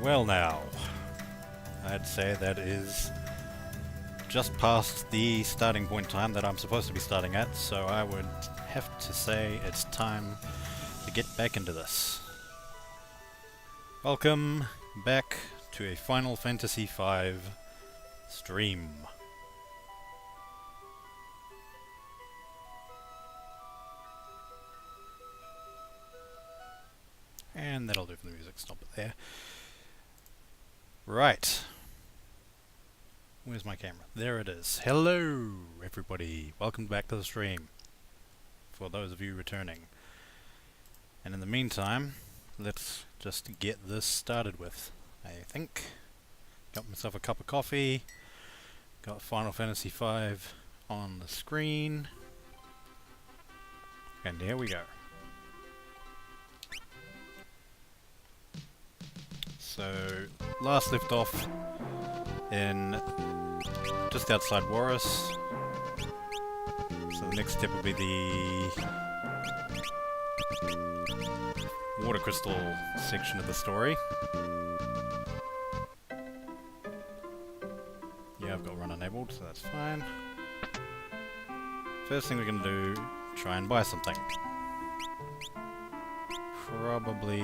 Well now, I'd say that is just past the starting point time that I'm supposed to be starting at, so I would have to say it's time to get back into this. Welcome back to a Final Fantasy V stream. And that'll do for the music, stop it there. Right. Where's my camera? There it is. Hello everybody, welcome back to the stream, for those of you returning. And in the meantime, let's just get this started with, I think. Got myself a cup of coffee, got Final Fantasy V on the screen, and here we go. So, last left off in just outside Warris. So the next step will be the water crystal section of the story. Yeah, I've got run enabled, so that's fine. First thing we're going to do, try and buy something. Probably...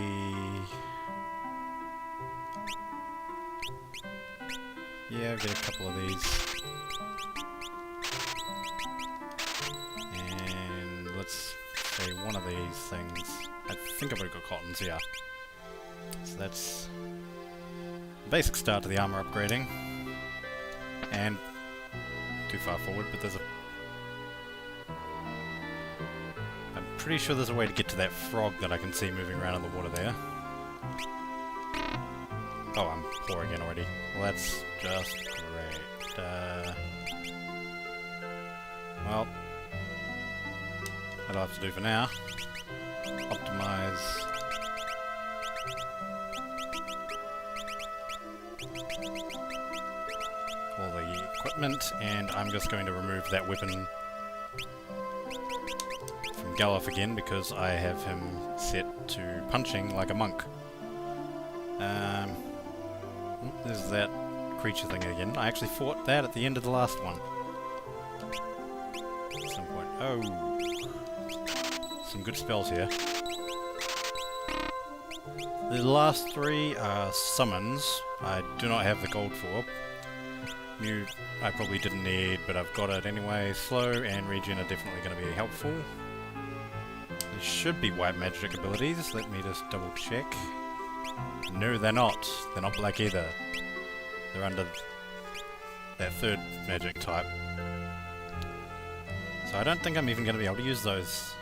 yeah, I'll get a couple of these. And let's say one of these things. I think I've already got cottons, yeah. So that's a basic start to the armor upgrading. And too far forward, but there's a... I'm pretty sure there's a way to get to that frog that I can see moving around in the water there. Oh, I'm poor again already. Well, that's just great. Well, that'll have to do for now. Optimize. All the equipment, and I'm just going to remove that weapon from Galuf again because I have him set to punching like a monk. There's that creature thing again. I actually fought that at the end of the last one. At some point. Oh! Some good spells here. The last three are summons. I do not have the gold for. New I probably didn't need, but I've got it anyway. Slow and regen are definitely going to be helpful. There should be white magic abilities. Let me just double check. No, they're not. They're not black either. They're under that third magic type. So I don't think I'm even going to be able to use those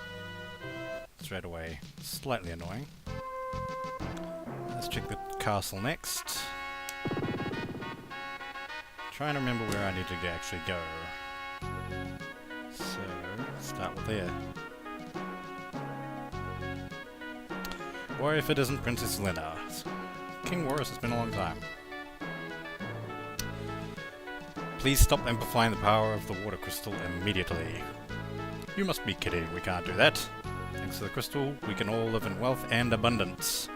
straight away. Slightly annoying. Let's check the castle next. Trying to remember where I need to actually go. So, start with there. Or if it isn't Princess Lena. King Warris, it's been a long time. Please stop amplifying the power of the water crystal immediately. You must be kidding, we can't do that. Thanks to the crystal, we can all live in wealth and abundance.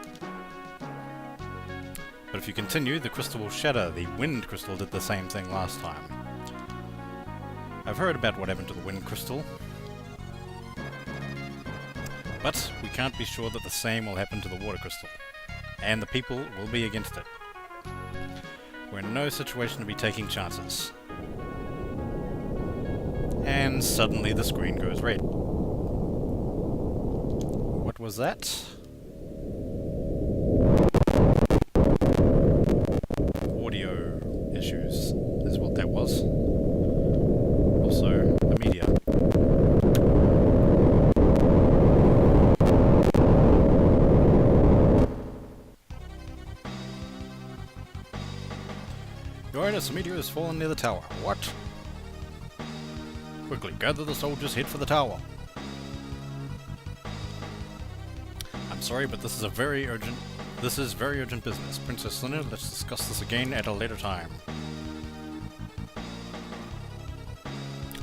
But if you continue, the crystal will shatter. The wind crystal did the same thing last time. I've heard about what happened to the wind crystal. But we can't be sure that the same will happen to the water crystal. And the people will be against it. We're in no situation to be taking chances. And suddenly the screen goes red. What was that? Audio issues is what that was. Also, a meteor. Your Highness, a meteor has fallen near the tower. What? Quickly, gather the soldiers, head for the tower. I'm sorry, but this is very urgent business. Princess Lena, let's discuss this again at a later time.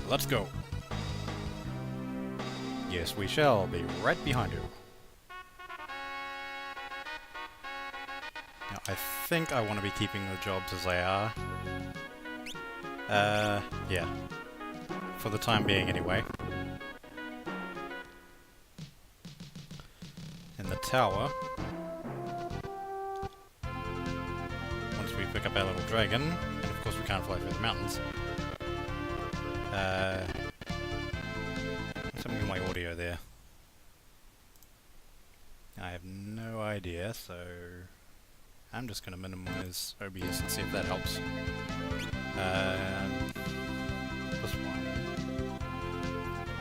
Let's go. Yes, we shall be right behind you. Now, I think I want to be keeping the jobs as they are. Yeah. For the time being, anyway. In the tower, once we pick up our little dragon, and of course we can't fly through the mountains. What's happening with my audio there? I have no idea, so I'm just going to minimize OBS and see if that helps. This one.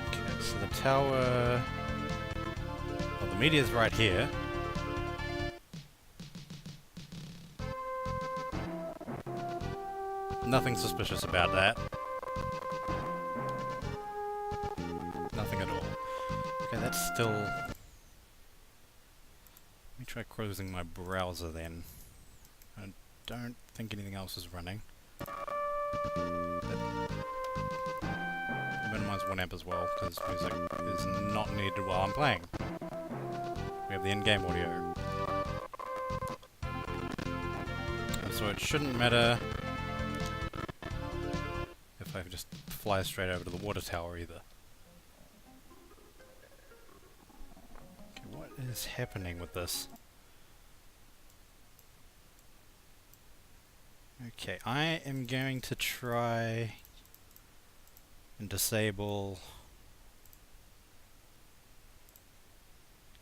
Okay, so the tower... Well, the meteor's right here. Nothing suspicious about that. Nothing at all. Okay, that's still... Let me try closing my browser then. I don't think anything else is running. Minimize 1 amp as well, because music is not needed while I'm playing. We have the in-game audio. And so it shouldn't matter if I just fly straight over to the water tower either. Okay, what is happening with this? Okay, I am going to try and disable...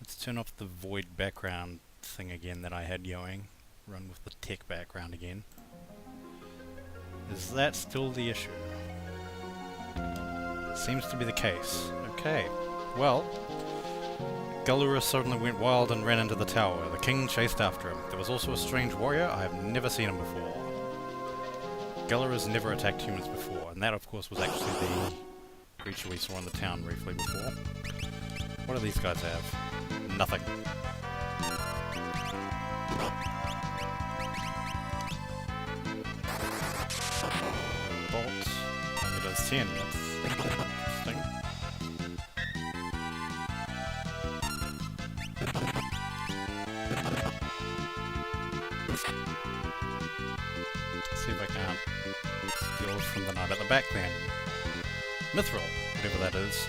Let's turn off the void background thing again that I had going. Run with the tech background again. Is that still the issue? Seems to be the case. Okay, well... Gallura suddenly went wild and ran into the tower. The king chased after him. There was also a strange warrior. I have never seen him before. Gallura's never attacked humans before, and that of course was actually the creature we saw in the town briefly before. What do these guys have? Nothing. Bolt. It does 10. That's interesting. Let's see if I can't steal from the knight at the back then. Mithril, whatever that is.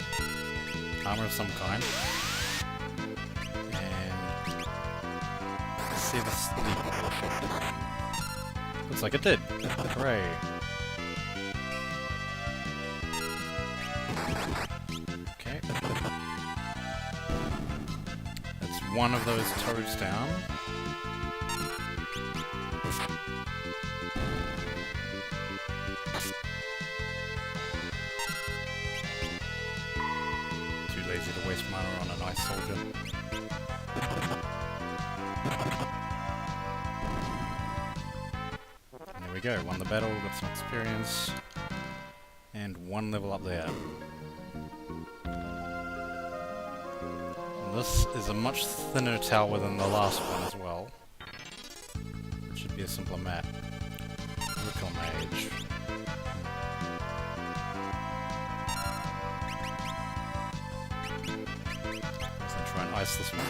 Armor of some kind. And... let's see this... Looks like it did. Hooray. Okay. That's one of those toads down. Lazy to waste mana on a nice soldier. And there we go, won the battle, got some experience, and 1 level up there. And this is a much thinner tower than the last one as well. It should be a simpler map. Recall Mage. Ice this one.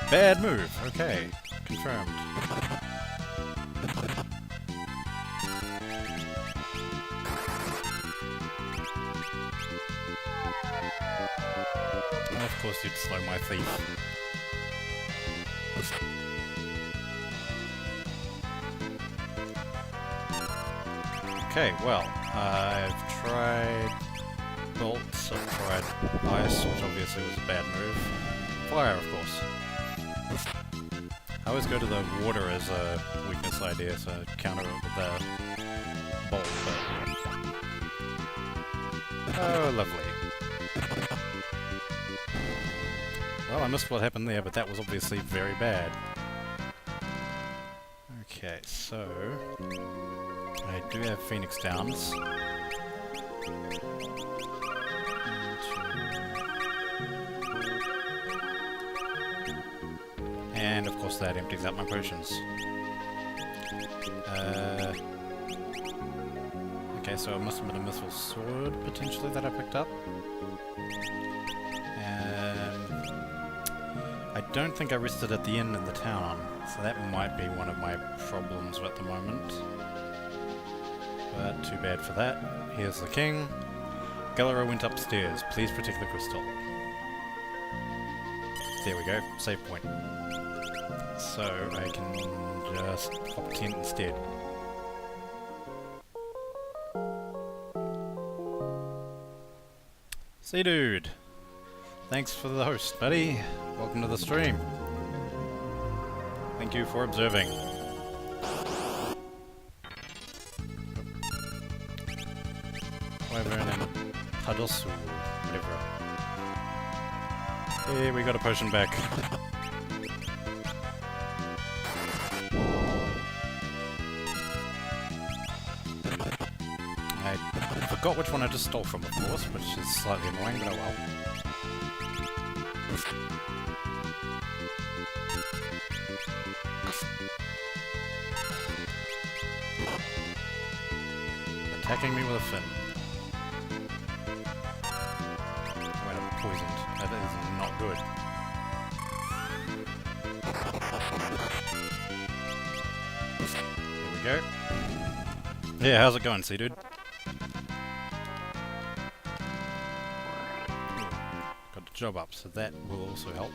Bad move. Okay, confirmed. And of course you'd slow my thief. Okay, well, I've tried bolts, I've tried ice, which obviously was a bad move. Fire, of course. I always go to the water as a weakness idea, so counter it with the bolt, but... oh, lovely. Well, I missed what happened there, but that was obviously very bad. Okay, so... I do have Phoenix Downs. And of course that empties out my potions. Okay, so it must have been a mithril sword, potentially, that I picked up. I don't think I rested at the inn in the town, so that might be one of my problems at the moment. But too bad for that. Here's the king. Galera went upstairs. Please protect the crystal. There we go. Save point. So I can just hop tent instead. See, dude. Thanks for the host, buddy. Welcome to the stream. Thank you for observing. Wyvern and Hadosu, whatever. Hey, we got a potion back. I forgot which one I just stole from, of course, which is slightly annoying, but oh well. Attacking me with a fin. Wait, I'm poisoned. That is not good. There we go. Yeah, how's it going, dude? Got the job up, so that will also help.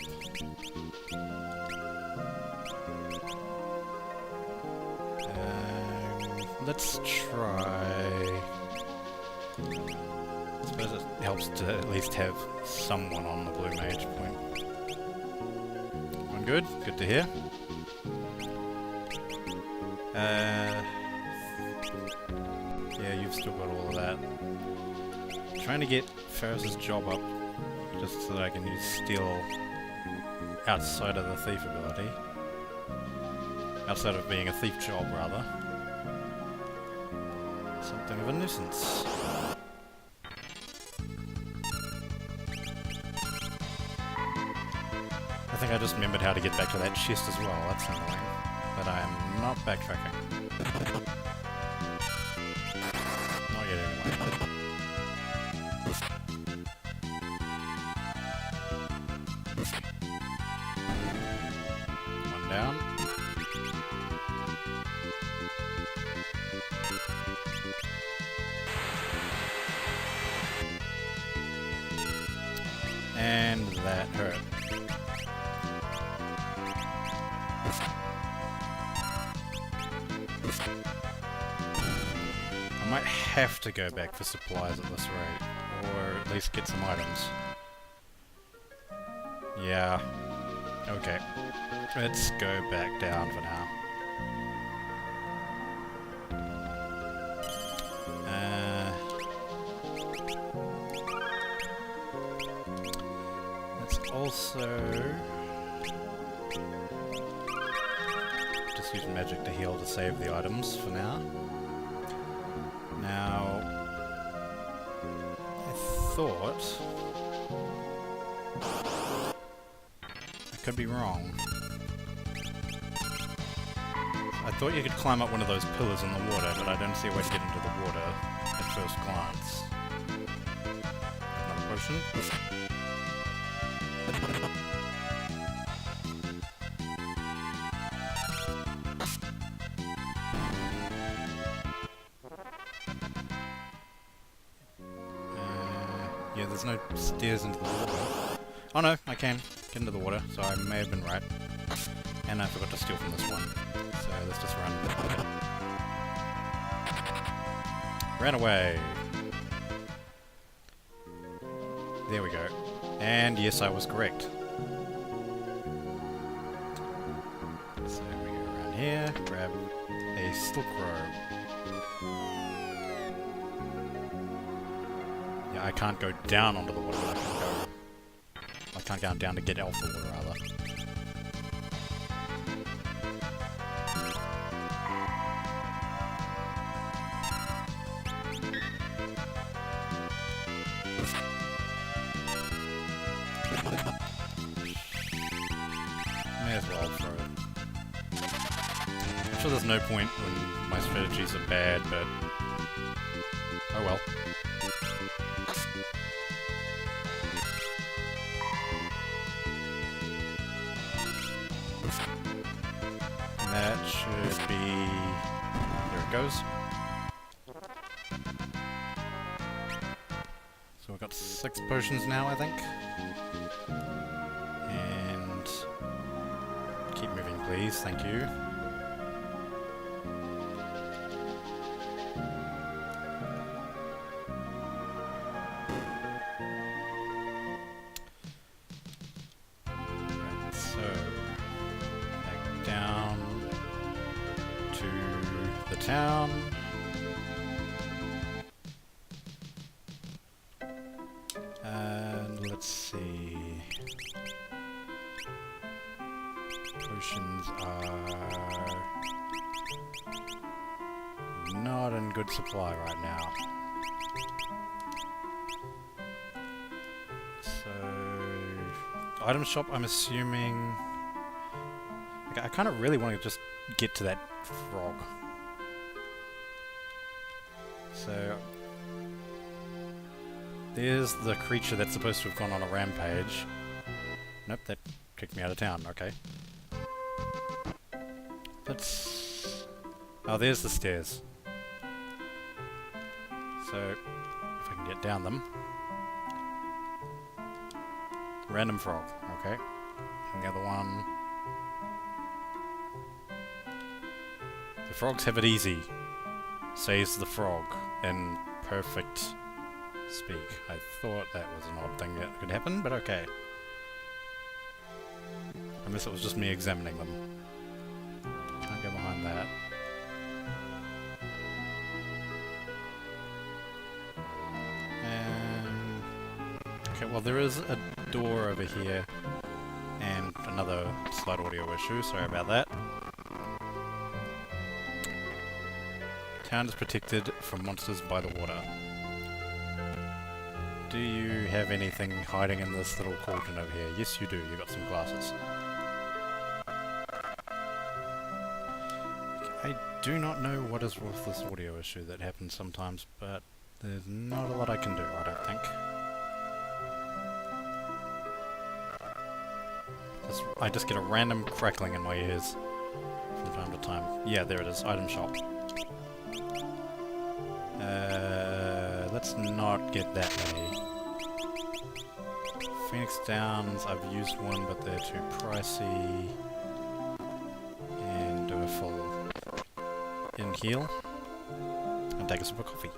Let's try... I suppose it helps to at least have someone on the blue mage point. One good? Good to hear. Yeah, you've still got all of that. Trying to get Ferris's job up, just so that I can use steal outside of the thief ability. Outside of being a thief job, rather. Something of a nuisance. I think I just remembered how to get back to that chest as well. That's annoying. But I am not backtracking. Not yet, anyway. One down. And that hurt. I might have to go back for supplies at this rate, or at least get some items. Yeah. Okay. Let's go back down for now. Also, just use magic to heal to save the items for now. Now, I thought I could be wrong. I thought you could climb up one of those pillars in the water, but I don't see a way to get into the water at first glance. Another potion. Yeah, there's no stairs into the water. Oh no, I can get into the water, so I may have been right. And I forgot to steal from this one. So let's just run. Ran away. There we go. And yes, I was correct. So we go around here, grab a silk robe. Yeah, I can't go down onto the water, but I can't go down to get off the water, rather. May as well throw it. I'm sure there's no point when my strategies are bad, but oh well. be... There it goes. So we've got 6 potions now, I think. And... keep moving, please. Thank you. Town. And let's see. Potions are not in good supply right now. So, item shop, I'm assuming... Okay, I kind of really want to just get to that frog. So, there's the creature that's supposed to have gone on a rampage. Nope, that kicked me out of town, okay. Let's... Oh, there's the stairs. So, if I can get down them. Random frog, okay. And the other one... The frogs have it easy, says the frog. In perfect speak. I thought that was an odd thing that could happen, but okay. Unless it was just me examining them. Can't go behind that. Okay, well there is a door over here and another slight audio issue, sorry about that. Town is protected from monsters by the water. Do you have anything hiding in this little cauldron over here? Yes you do, you got some glasses. I do not know what is with this audio issue that happens sometimes, but there's not a lot I can do, I don't think. I just get a random crackling in my ears from time to time. Yeah, there it is, item shop. Let's not get that many. Phoenix Downs, I've used one, but they're too pricey. And do a full in heal. And take a sip of coffee.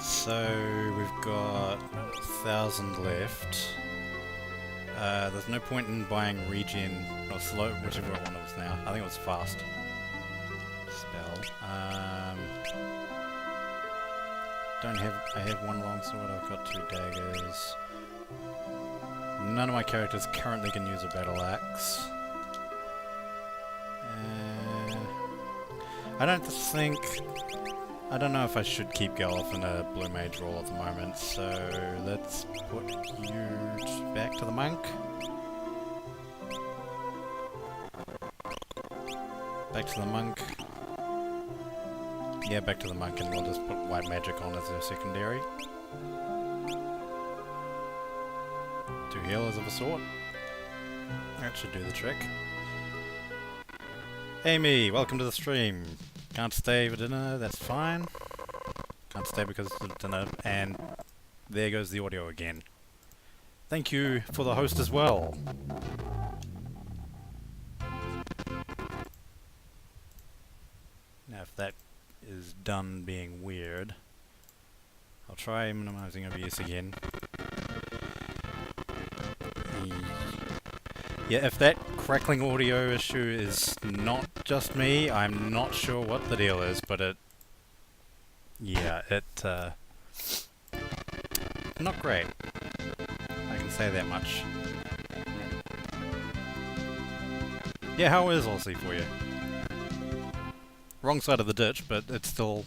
So we've got 1,000 left. There's no point in buying regen or slow, whichever one it was now. I think it was fast spell. Don't have. I have one longsword. I've got 2 daggers. None of my characters currently can use a battle axe. I don't think. I don't know if I should keep Gelf in a blue mage role at the moment, so let's put you back to the monk. Back to the monk. Yeah, back to the monk, and we'll just put white magic on as a secondary. 2 healers of a sort. That should do the trick. Amy, welcome to the stream. Can't stay for dinner, that's fine. Can't stay because of dinner, and there goes the audio again. Thank you for the host as well. Now if that is done being weird, I'll try minimizing OBS again. Yeah, if that crackling audio issue is not just me, I'm not sure what the deal is, but it... Yeah, not great. I can say that much. Yeah, how is Aussie for you? Wrong side of the ditch, but it's still...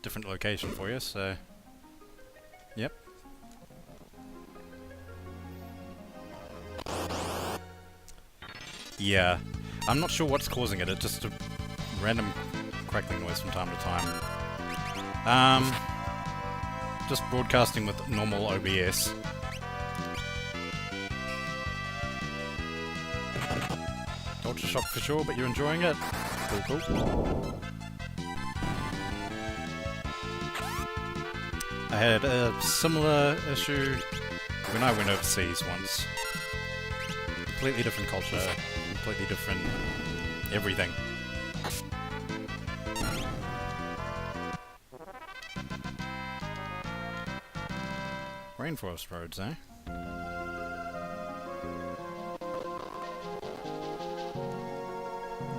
different location for you, so... Yep. Yeah. I'm not sure what's causing it. It's just a random crackling noise from time to time. Just broadcasting with normal OBS. Ultra shock for sure, but you're enjoying it? Cool, cool. I had a similar issue when I went overseas once. Completely different culture, completely different everything. Rainforest roads, eh?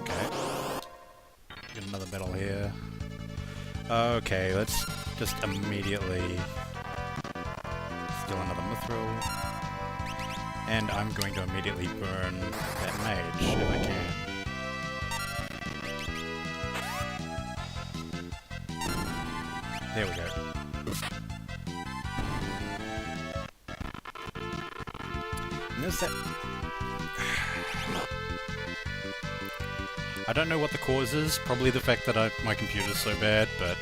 Okay. Get another battle here. Okay, let's just immediately steal another mithril. And I'm going to immediately burn that mage if I can. There we go. And there's that... I don't know what the cause is, probably the fact that my computer's so bad, but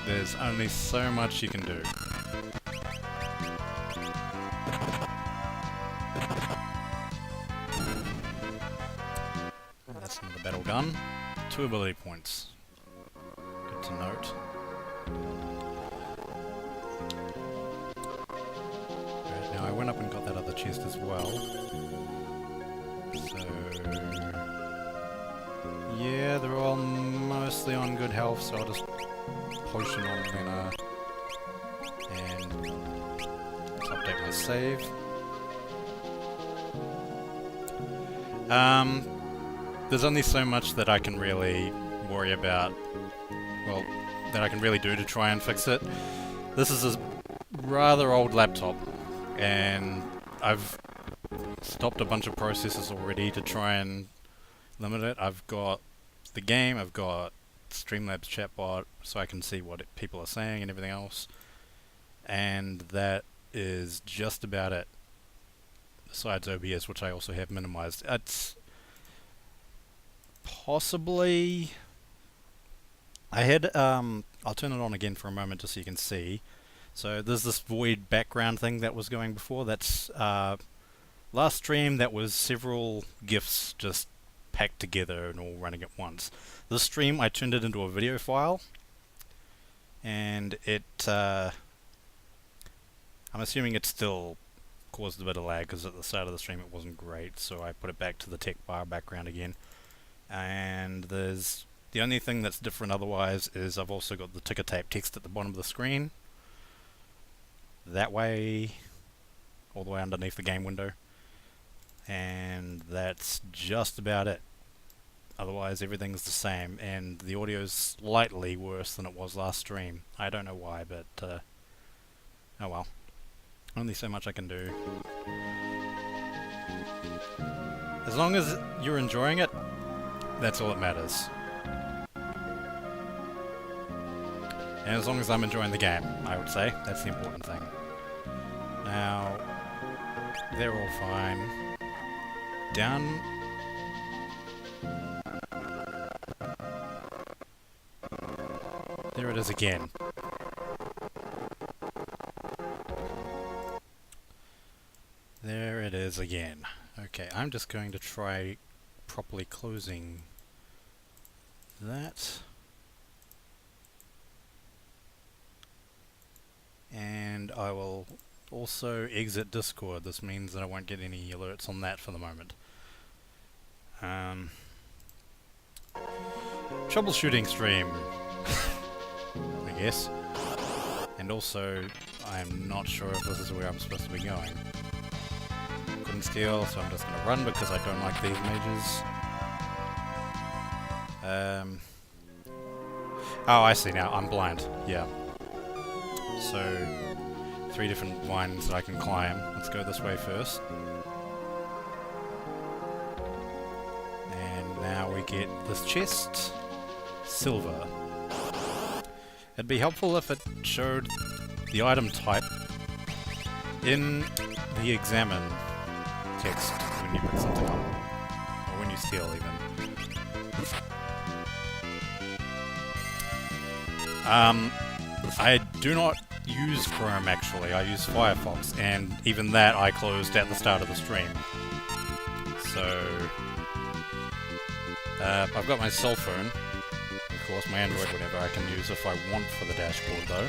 there's only so much you can do. That's another battle done. 2 ability points. Good to note. Right, now I went up and got that other chest as well. So... yeah, they're all mostly on good health, so I'll just potion on Lena. And let's update my save. There's only so much that I can really worry about, well, that I can really do to try and fix it. This is a rather old laptop, and I've stopped a bunch of processes already to try and limit it. I've got the game, I've got Streamlabs chatbot, so I can see what people are saying and everything else, and that is just about it. Besides OBS, which I also have minimized. It's possibly... I had, I'll turn it on again for a moment just so you can see. So there's this void background thing that was going before. That's, last stream that was several GIFs just packed together and all running at once. This stream I turned it into a video file, and it, I'm assuming it still caused a bit of lag because at the start of the stream it wasn't great, so I put it back to the tech bar background again. And there's the only thing that's different otherwise is I've also got the ticker tape text at the bottom of the screen. That way, all the way underneath the game window. And that's just about it. Otherwise everything's the same, and the audio's slightly worse than it was last stream. I don't know why, but oh well. Only so much I can do. As long as you're enjoying it, that's all that matters. And as long as I'm enjoying the game, I would say. That's the important thing. Now, they're all fine. Down... there it is again. There it is again. Okay, I'm just going to try properly closing that. And I will also exit Discord. This means that I won't get any alerts on that for the moment. Troubleshooting stream, I guess. And also, I'm not sure if this is where I'm supposed to be going. Couldn't steal, so I'm just gonna run because I don't like these mages. Oh, I see now. I'm blind. Yeah. So, 3 different lines that I can climb. Let's go this way first. And now we get this chest. Silver. It'd be helpful if it showed the item type in the examine text when you pick something up. steel even. I do not use Chrome actually, I use Firefox, and even that I closed at the start of the stream. So, I've got my cell phone, of course, my Android, whatever I can use if I want for the dashboard though.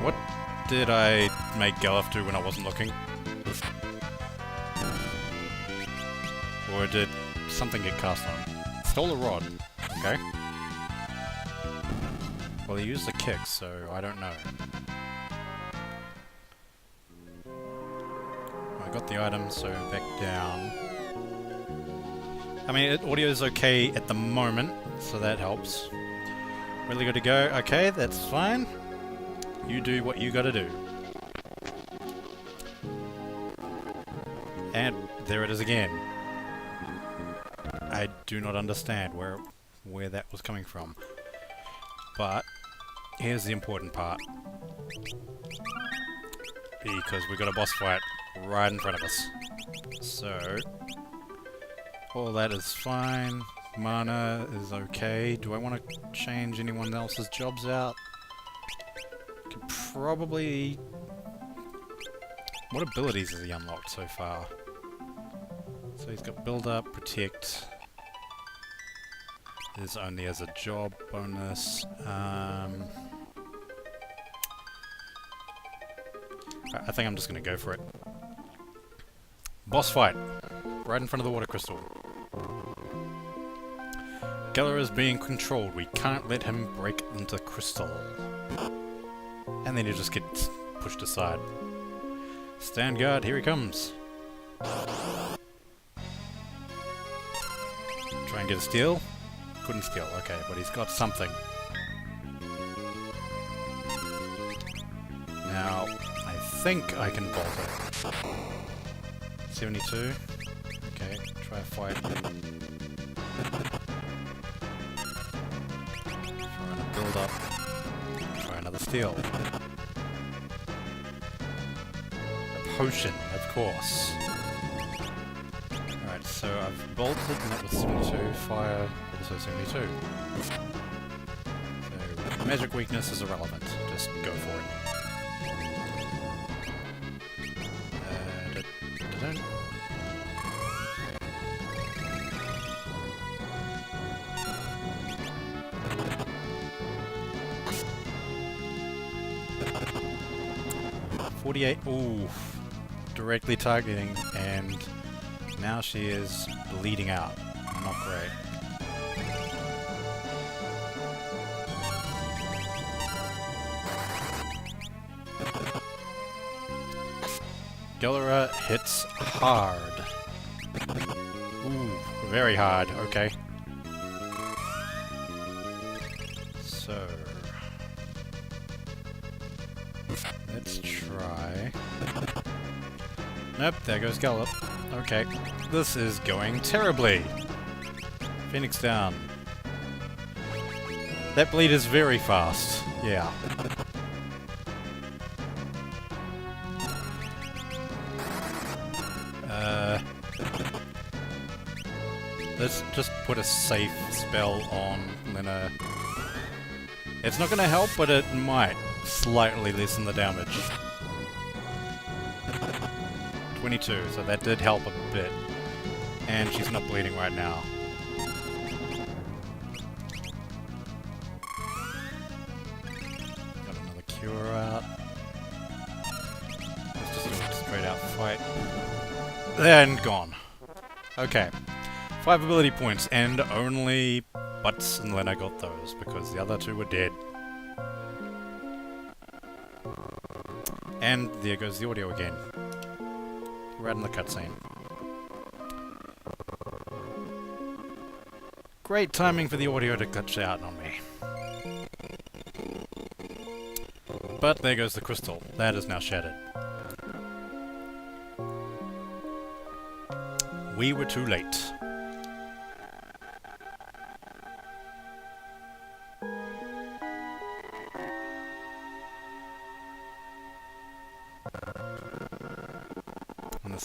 What did I make Galuf do when I wasn't looking? Or did something get cast on him? Stole a rod. Okay. Well, he used a kick, so I don't know. I got the item, so back down. I mean, audio is okay at the moment, so that helps. Really good to go. Okay, that's fine. You do what you gotta do. And there it is again. I do not understand where that was coming from. But here's the important part. Because we got a boss fight right in front of us. So all that is fine. Mana is okay. Do I want to change anyone else's jobs out? Could probably... What abilities has he unlocked so far? So he's got build up, protect. Is only as a job bonus. I think I'm just gonna go for it. Boss fight! Right in front of the water crystal. Geller is being controlled. We can't let him break into the crystal. And then he just gets pushed aside. Stand guard, here he comes. Try and get a steal. Couldn't steal, okay, but he's got something. Now, I think I can bolt it. 72. Okay, try a fight. Try and build up. Try another steal. A potion, of course. Alright, so I've bolted and that was 72. Fire, also 72. So, magic weakness is irrelevant. Just go for it. 48, ooh, directly targeting, and now she is bleeding out. Not great. Gellera hits hard. Ooh, very hard, okay. So... let's try... Nope, there goes Gallop. Okay, this is going terribly. Phoenix down. That bleed is very fast, yeah. Let's just put a safe spell on Lena. It's not gonna help, but it might slightly lessen the damage. 22, so that did help a bit. And she's not bleeding right now. Got another cure out. Let's just do a straight out fight. And gone. Okay. 5 ability points, and only Butts and Lena got those, because the other two were dead. And there goes the audio again. Right in the cutscene. Great timing for the audio to glitch out on me. But there goes the crystal. That is now shattered. We were too late.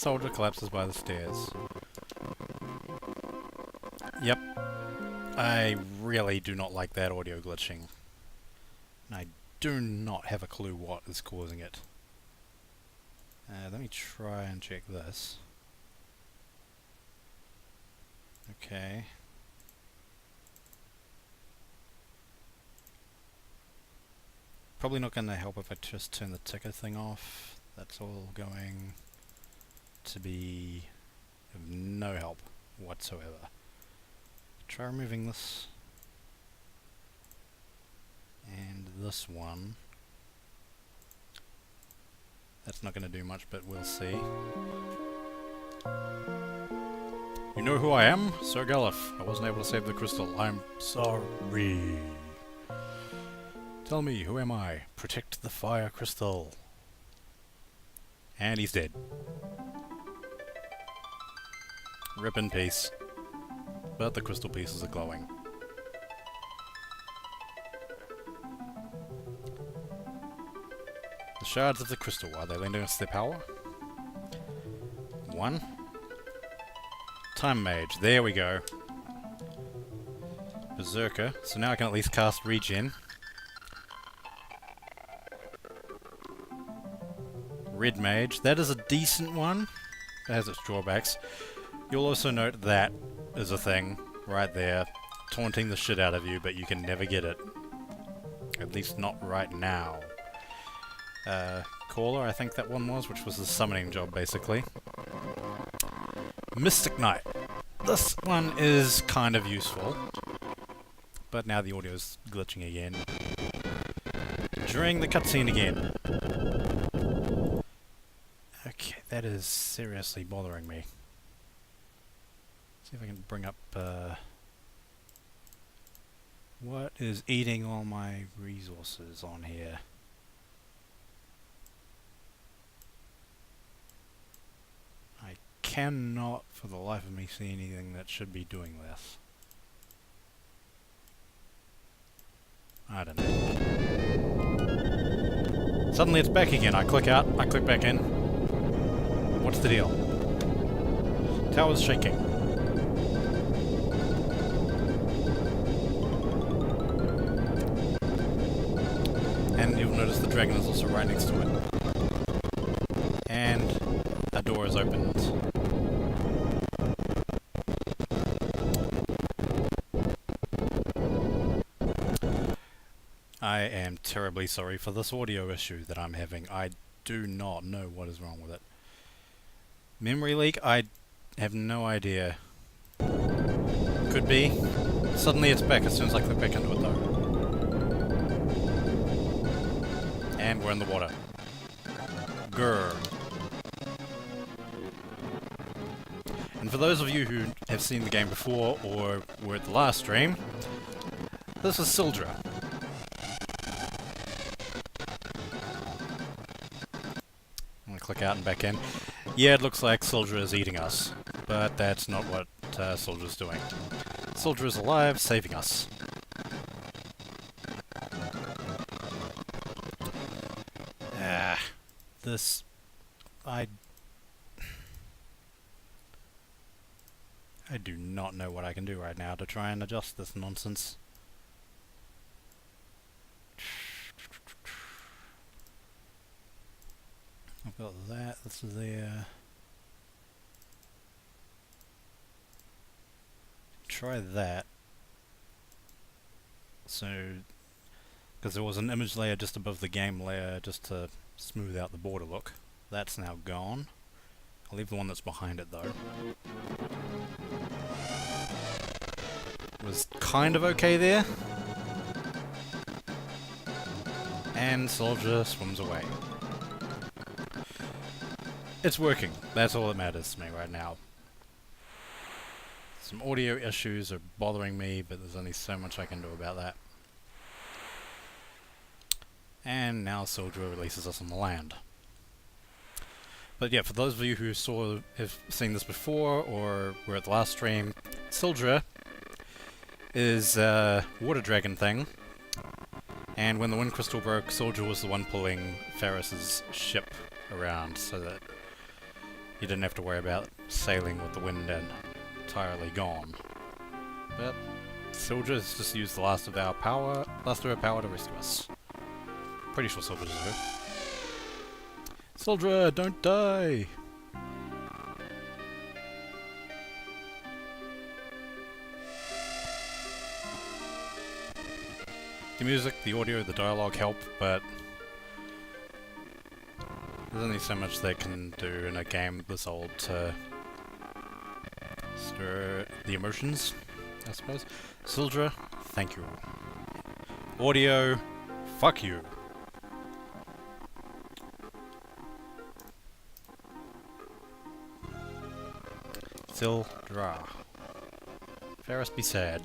soldier collapses by the stairs. Yep. I really do not like that audio glitching. I do not have a clue what is causing it. Let me try and check this. Okay. Probably not going to help if I just turn the ticker thing off. That's all going to be of no help whatsoever. Try removing this. And this one. That's not going to do much, but we'll see. You know who I am? Sir Galuf. I wasn't able to save the crystal. I'm sorry. Tell me, who am I? Protect the fire crystal. And he's dead. Rip in peace. But the crystal pieces are glowing. The shards of the crystal, are they lending us their power? 1. Time Mage, there we go. Berserker, so now I can at least cast Regen. Red Mage, that is a decent one. It has its drawbacks. You'll also note that is a thing right there, taunting the shit out of you, but you can never get it. At least not right now. Caller, I think that one was, which was the summoning job, basically. Mystic Knight. This one is kind of useful, but now the audio's glitching again. During the cutscene again. Okay, that is seriously bothering me. See if I can bring up, what is eating all my resources on here? I cannot, for the life of me, see anything that should be doing this. I don't know. Suddenly it's back again. I click out, I click back in. What's the deal? Tower's shaking. And you'll notice the dragon is also right next to it. And a door is opened. I am terribly sorry for this audio issue that I'm having. I do not know what is wrong with it. Memory leak? I have no idea. Could be. Suddenly it's back as soon as I click back into it though. And we're in the water. Grr. And for those of you who have seen the game before or were at the last stream, this is Sildra. I'm gonna click out and back in. Yeah, it looks like Sildra is eating us, but that's not what Sildra's doing. Sildra is alive, saving us. This... I do not know what I can do right now to try and adjust this nonsense. I've got that, this is there. Try that. So, because there was an image layer just above the game layer just to smooth out the border look. That's now gone. I'll leave the one that's behind it though. Was kind of okay there. And Soldier swims away. It's working. That's all that matters to me right now. Some audio issues are bothering me, but there's only so much I can do about that. And now Soldier releases us on the land. But yeah, for those of you who have seen this before, or were at the last stream, Sildra is a water dragon thing, and when the Wind Crystal broke, Soldier was the one pulling Ferris's ship around so that you didn't have to worry about sailing with the wind entirely gone. But Sildra's just used the last of her power to rescue us. Pretty sure Sildra's her. Sildra, don't die! The music, the audio, the dialogue help, but there's only so much they can do in a game this old to stir the emotions, I suppose. Sildra, thank you. Audio, fuck you. Sildra. Ferris be sad.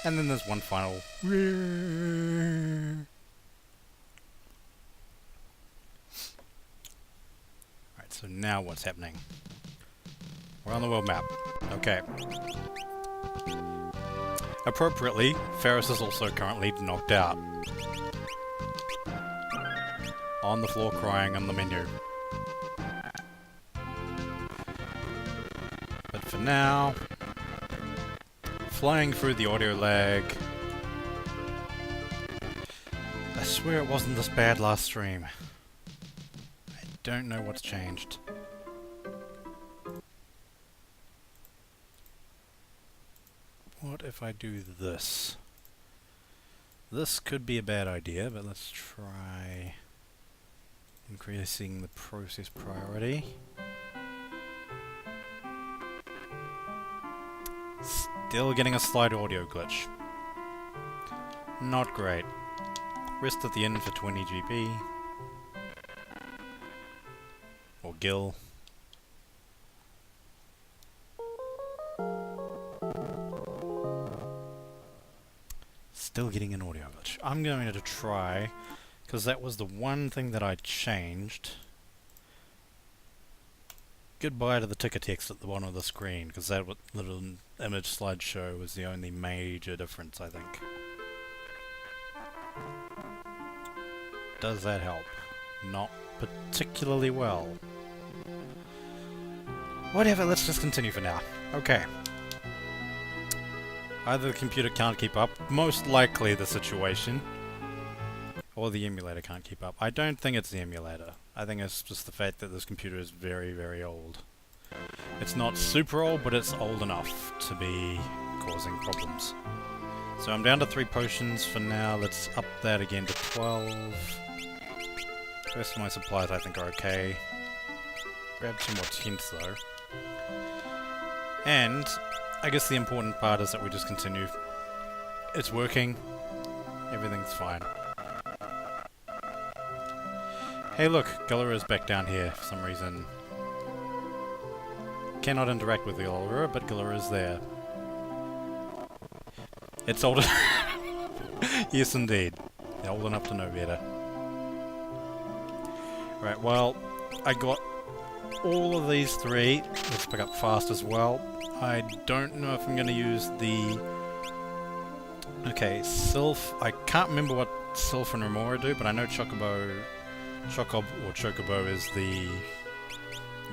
And then there's one final. Alright, so now what's happening? We're on the world map. Okay. Appropriately, Ferris is also currently knocked out. On the floor crying on the menu. But for now, flying through the audio lag. I swear it wasn't this bad last stream. I don't know what's changed. What if I do this? This could be a bad idea, but let's try increasing the process priority. Still getting a slight audio glitch. Not great. Rest at the end for 20 GB. Or Gil. Still getting an audio glitch. I'm going to try, because that was the one thing that I changed. Goodbye to the ticker text at the bottom of the screen, because that little image slideshow was the only major difference, I think. Does that help? Not particularly well. Whatever, let's just continue for now. Okay. Either the computer can't keep up, most likely the situation, or the emulator can't keep up. I don't think it's the emulator. I think it's just the fact that this computer is very, very old. It's not super old, but it's old enough to be causing problems. So I'm down to 3 potions for now. Let's up that again to 12. The rest of my supplies I think are okay. Grab some more tints though. And I guess the important part is that we just continue. It's working. Everything's fine. Hey look, Gallura's back down here for some reason. Cannot interact with Gallura, but Gallura's there. It's old. Yes indeed. They're old enough to know better. Right, well, I got all of these 3. Let's pick up fast as well. I don't know if I'm going to use the... Okay, Sylph. I can't remember what Sylph and Remora do, but I know Chocobo is the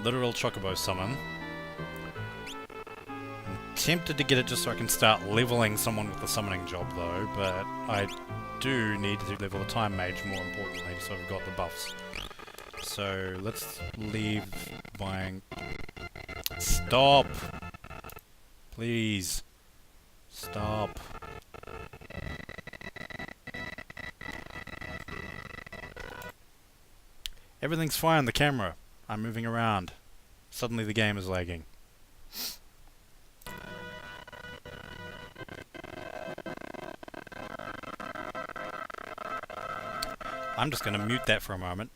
literal Chocobo summon. I'm tempted to get it just so I can start leveling someone with the summoning job though, but I do need to level the Time Mage more importantly, so I've got the buffs. So let's leave buying... Stop! Please. Stop. Everything's fine on the camera. I'm moving around. Suddenly the game is lagging. I'm just going to mute that for a moment.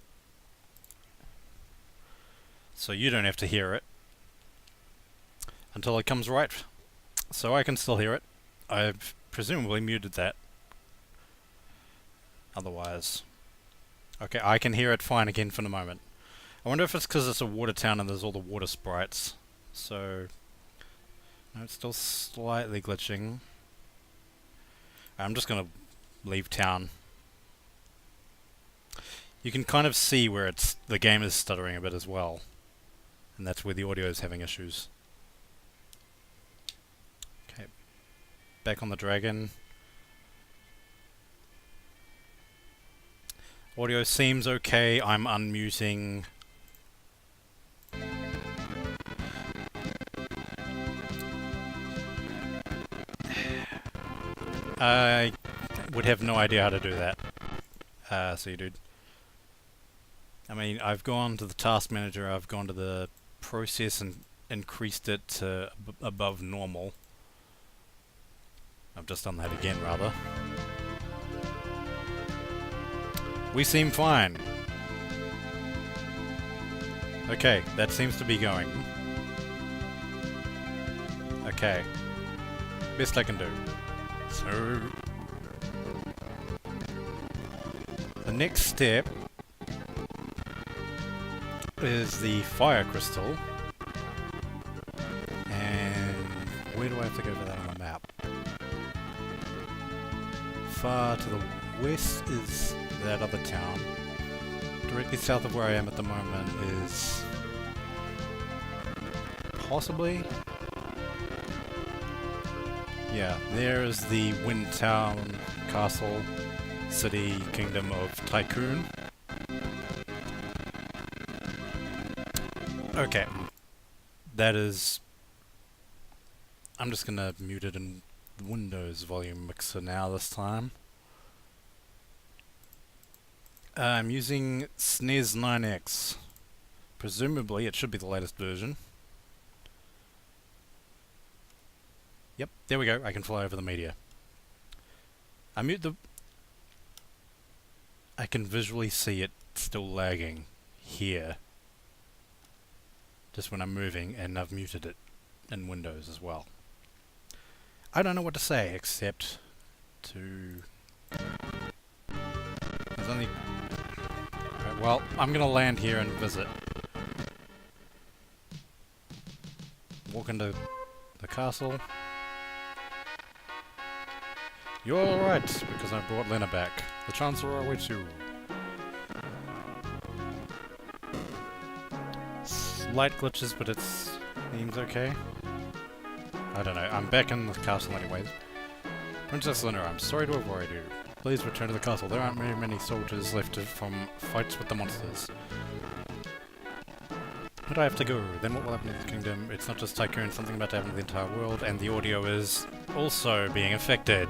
So you don't have to hear it. Until it comes right. So I can still hear it. I've presumably muted that. Otherwise... Okay, I can hear it fine again for the moment. I wonder if it's because it's a water town and there's all the water sprites. So... No, it's still slightly glitching. I'm just gonna leave town. You can kind of see where the game is stuttering a bit as well. And that's where the audio is having issues. Okay. Back on the dragon. Audio seems okay. I'm unmuting. I would have no idea how to do that. So you dude. I mean, I've gone to the task manager, I've gone to the process and increased it to above normal. I've just done that again, rather. We seem fine. Okay, that seems to be going. Okay. Best I can do. So... the next step is the fire crystal. And where do I have to go for that on the map? Far to the west is that other town. Directly south of where I am at the moment is... possibly? Yeah, there is the Wind Town Castle City Kingdom of Tycoon. Okay. That is... I'm just gonna mute it in Windows volume mixer now this time. I'm using SNES 9X. Presumably it should be the latest version. Yep, there we go. I can fly over the media. I mute the... I can visually see it still lagging here. Just when I'm moving, and I've muted it in Windows as well. I don't know what to say except to... There's only... Right, well, I'm gonna land here and visit. Walk into the castle. You're alright, because I brought Lena back. The Chancellor awaits you. Slight glitches, but it seems okay. I don't know, I'm back in the castle anyways. Princess Lena, I'm sorry to have worried you. Please return to the castle. There aren't very many soldiers left from fights with the monsters. But I have to go. Then what will happen to the kingdom? It's not just Tycoon, something about to happen to the entire world, and the audio is also being affected.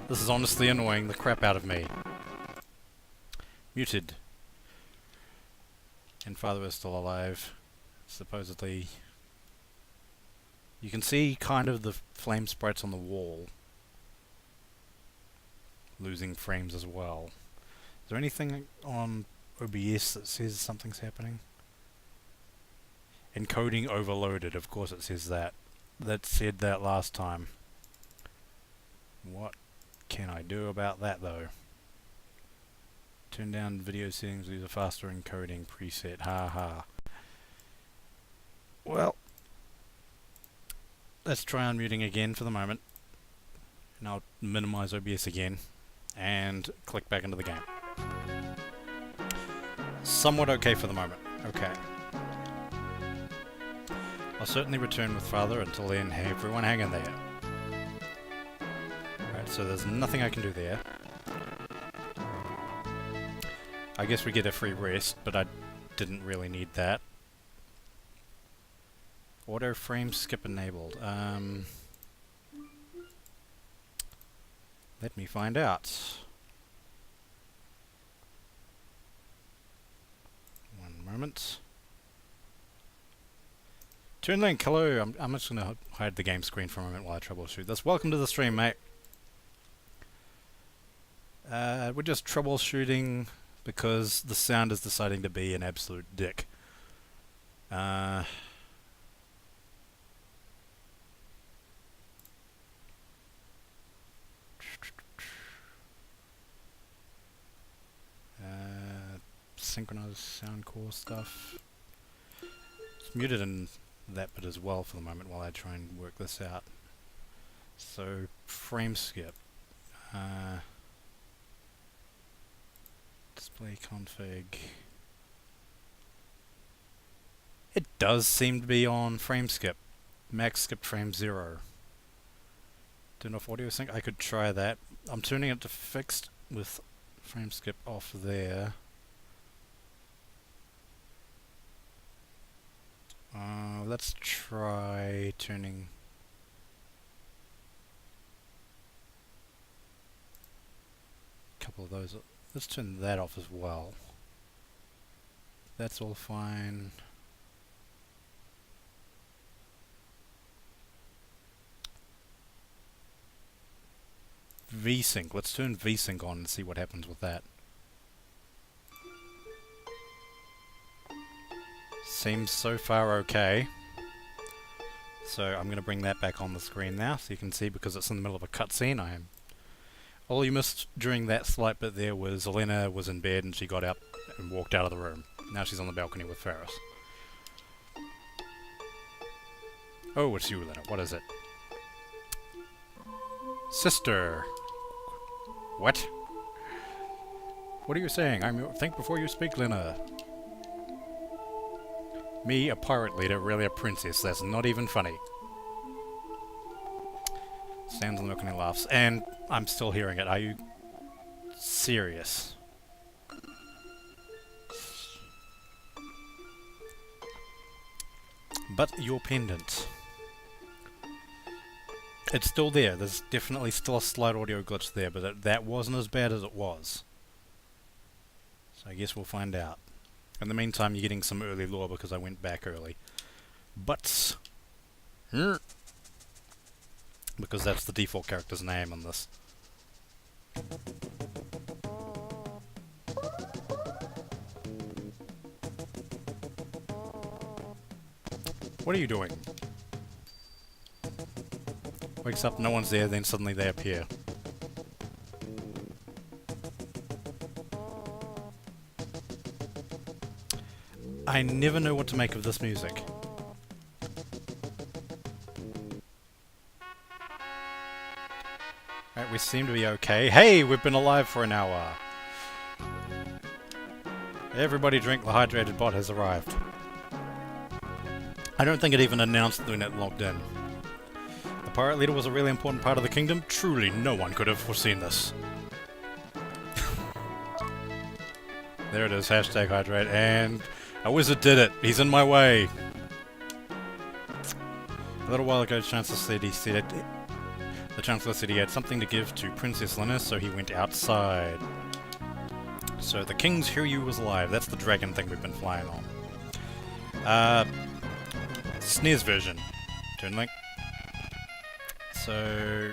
This is honestly annoying the crap out of me. Muted. And father is still alive. Supposedly. You can see kind of the flame sprites on the wall. Losing frames as well. Is there anything on OBS that says something's happening? Encoding overloaded, of course it says that. That said that last time. What can I do about that though? Turn down video settings, use a faster encoding preset, haha. Well, let's try unmuting again for the moment. And I'll minimize OBS again and click back into the game. Somewhat okay for the moment. Okay. I'll certainly return with father. Until then, hey everyone, hang in there. Alright, so there's nothing I can do there. I guess we get a free rest, but I didn't really need that. Auto frame skip enabled. Let me find out. One moment. Turn link, hello. I'm just gonna hide the game screen for a moment while I troubleshoot this. Welcome to the stream, mate. We're just troubleshooting because the sound is deciding to be an absolute dick. Synchronize sound core stuff. It's muted in that bit as well for the moment while I try and work this out. So, frame skip. Display config. It does seem to be on frame skip. Max skip frame 0. Turn off audio sync. I could try that. I'm turning it to fixed with frame skip off there. Let's try turning a couple of those. Let's turn that off as well. That's all fine. VSync. Let's turn VSync on and see what happens with that. Seems so far okay. So I'm going to bring that back on the screen now so you can see, because it's in the middle of a cutscene. All you missed during that slight bit there was Elena was in bed and she got up and walked out of the room. Now she's on the balcony with Ferris. Oh, it's you, Elena. What is it? Sister! What? What are you saying? Think before you speak, Lena. Me, a pirate leader, really a princess. That's not even funny. Stands on the balcony and laughs. And I'm still hearing it. Are you serious? But your pendant. It's still there. There's definitely still a slight audio glitch there, but that wasn't as bad as it was. So I guess we'll find out. In the meantime, you're getting some early lore because I went back early. But because that's the default character's name in this. What are you doing? Wakes up, no one's there, then suddenly they appear. I never know what to make of this music. Right, we seem to be okay. Hey, we've been alive for an hour. Everybody drink, the hydrated bot has arrived. I don't think it even announced when it logged in. The pirate leader was a really important part of the kingdom. Truly, no one could have foreseen this. There it is, hashtag hydrate, and a wizard did it. He's in my way. A little while ago, the Chancellor said he had something to give to Princess Lena, so he went outside. So the King's Hiryu was alive. That's the dragon thing we've been flying on. SNES version. Turn link. So...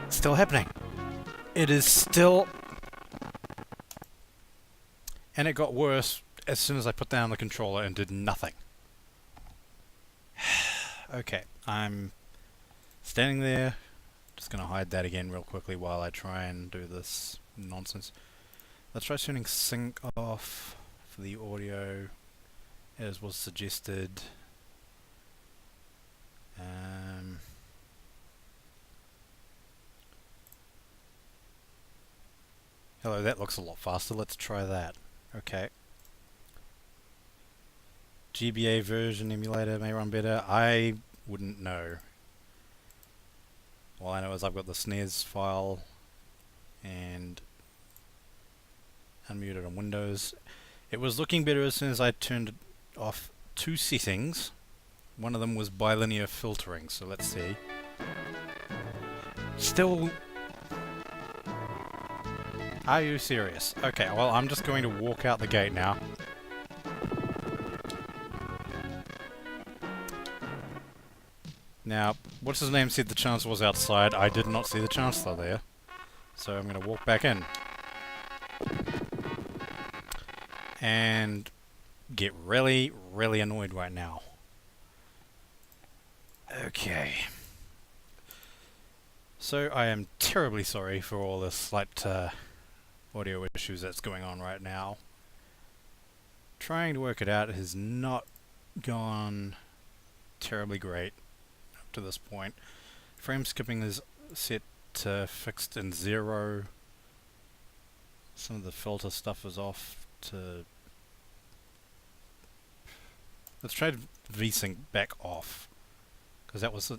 still happening. It is still... and it got worse as soon as I put down the controller and did nothing. Okay, I'm standing there. Just gonna hide that again real quickly while I try and do this nonsense. Let's try turning sync off for the audio as was suggested. Hello, that looks a lot faster. Let's try that. Okay. GBA version emulator may run better. I wouldn't know. All I know is I've got the SNES file and unmuted on Windows. It was looking better as soon as I turned off two settings. One of them was bilinear filtering, so let's see. Still... are you serious? Okay, well, I'm just going to walk out the gate now. Now, what's his name said the Chancellor was outside. I did not see the Chancellor there. So I'm going to walk back in. And get really, really annoyed right now. Okay. So I am terribly sorry for all the slight audio issues that's going on right now. trying to work it out has not gone terribly great up to this point. Frame skipping is set to fixed in 0. Some of the filter stuff is off to... Let's try VSync back off, because that was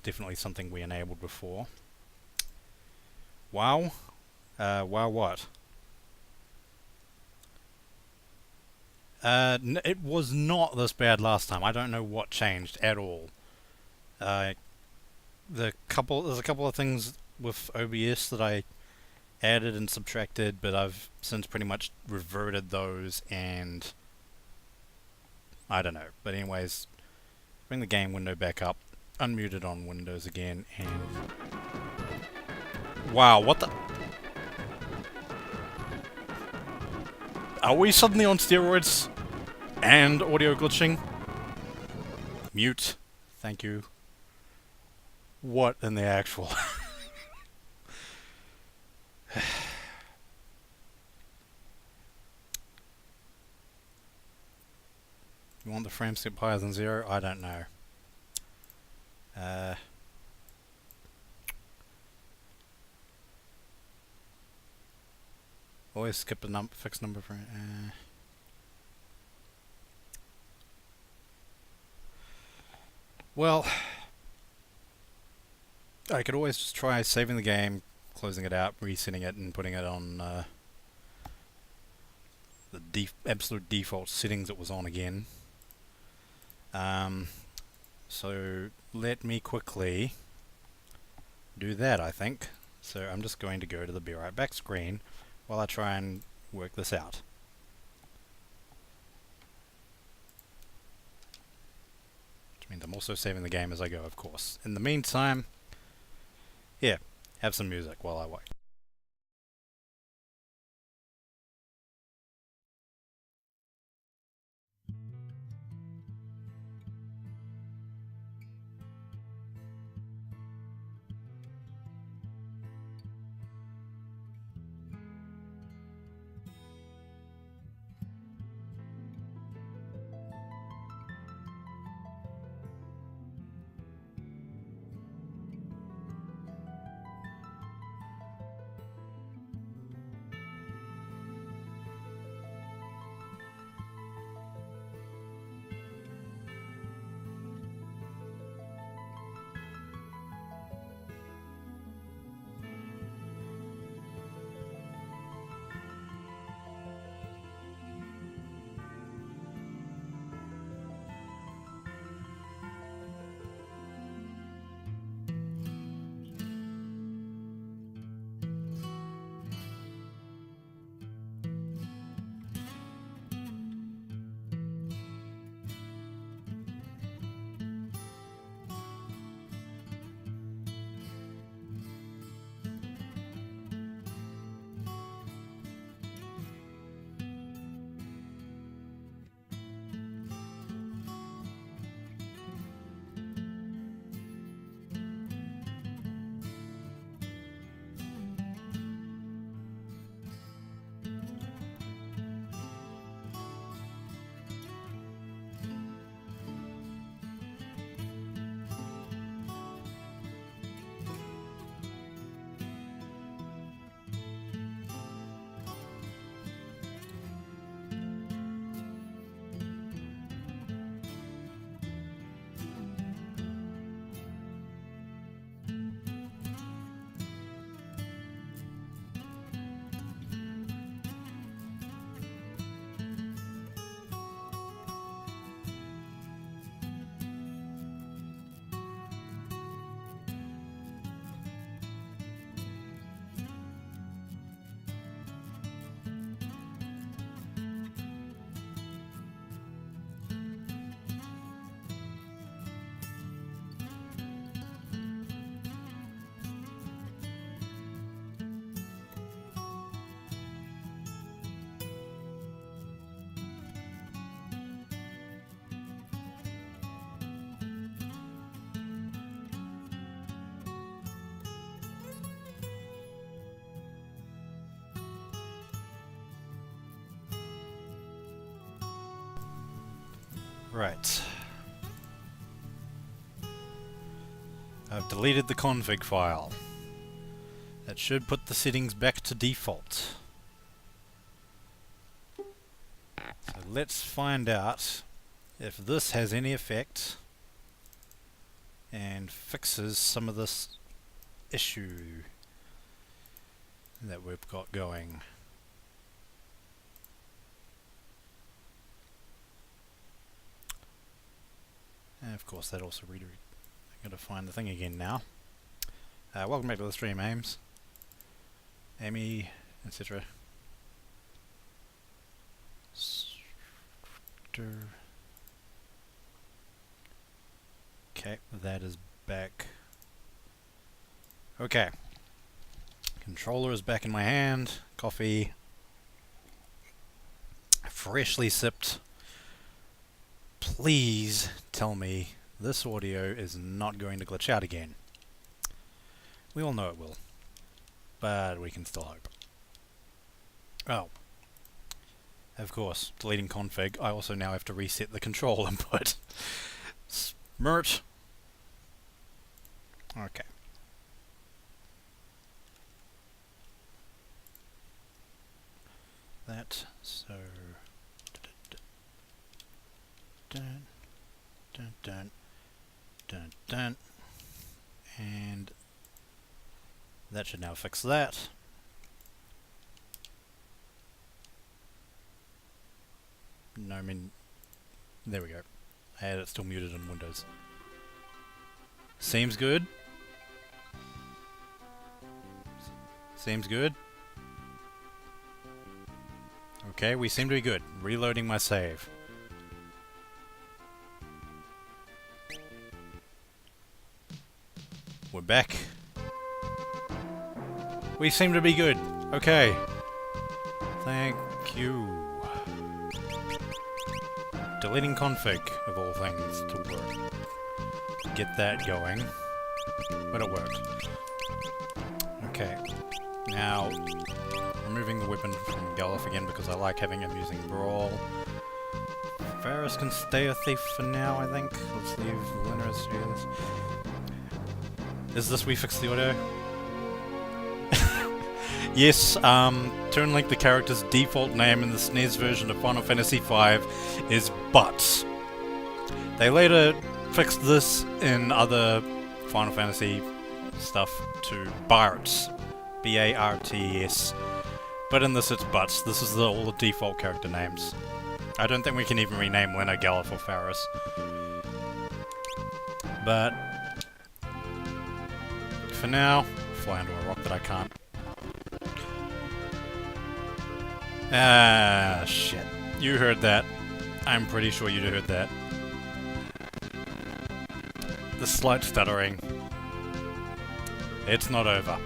definitely something we enabled before. Wow. Wow what? It was not this bad last time. I don't know what changed at all. There's a couple of things with OBS that I added and subtracted, but I've since pretty much reverted those, and I don't know. But anyways, bring the game window back up, unmute it on Windows again, and wow, what the? Are we suddenly on steroids? And audio glitching? Mute. Thank you. What in the actual... You want the frame skip higher than 0? I don't know. Always skip a fixed number for... Well, I could always just try saving the game, closing it out, resetting it, and putting it on the absolute default settings it was on again. So let me quickly do that, I think. So I'm just going to go to the Be Right Back screen while I try and work this out. Which means I'm also saving the game as I go, of course. In the meantime, yeah, have some music while I wait. Right. I've deleted the config file. That should put the settings back to default. So let's find out if this has any effect and fixes some of this issue that we've got going. And of course that also redirect. I'm gonna find the thing again now. Welcome back to the stream, Ames, Amy, etc. Okay, that is back. Okay. Controller is back in my hand. Coffee. Freshly sipped. Please tell me this audio is not going to glitch out again. We all know it will, but we can still hope. Oh. Of course, deleting config, I also now have to reset the control input. Smirt. Okay. That, so... Dun, dun, dun, dun, dun. And that should now fix that. No, I mean, there we go. I had it still muted in Windows. Seems good. Seems good. Okay, we seem to be good. Reloading my save. We're back. We seem to be good. Okay. Thank you. Deleting config, of all things, to work. Get that going. But it worked. Okay. Now, removing the weapon from Galuf again because I like having him using Brawl. Varus can stay a thief for now, I think. Let's leave Linus to do this. Is this we fix the audio? Yes, Turnlink, the character's default name in the SNES version of Final Fantasy V is Butts. They later fixed this in other Final Fantasy stuff to Barts. B-A-R-T-S. But in this it's Butts. This is all the default character names. I don't think we can even rename Lena, Galuf, or Faris. But for now, fly into a rock that I can't. Ah, shit. You heard that. I'm pretty sure you heard that. The slight stuttering. It's not over.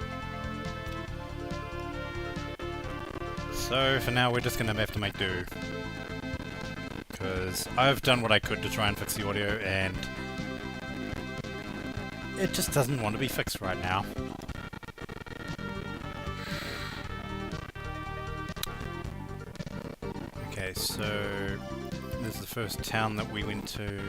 So, for now, we're just gonna have to make do. Because I've done what I could to try and fix the audio, and it just doesn't want to be fixed right now. Okay, so this is the first town that we went to.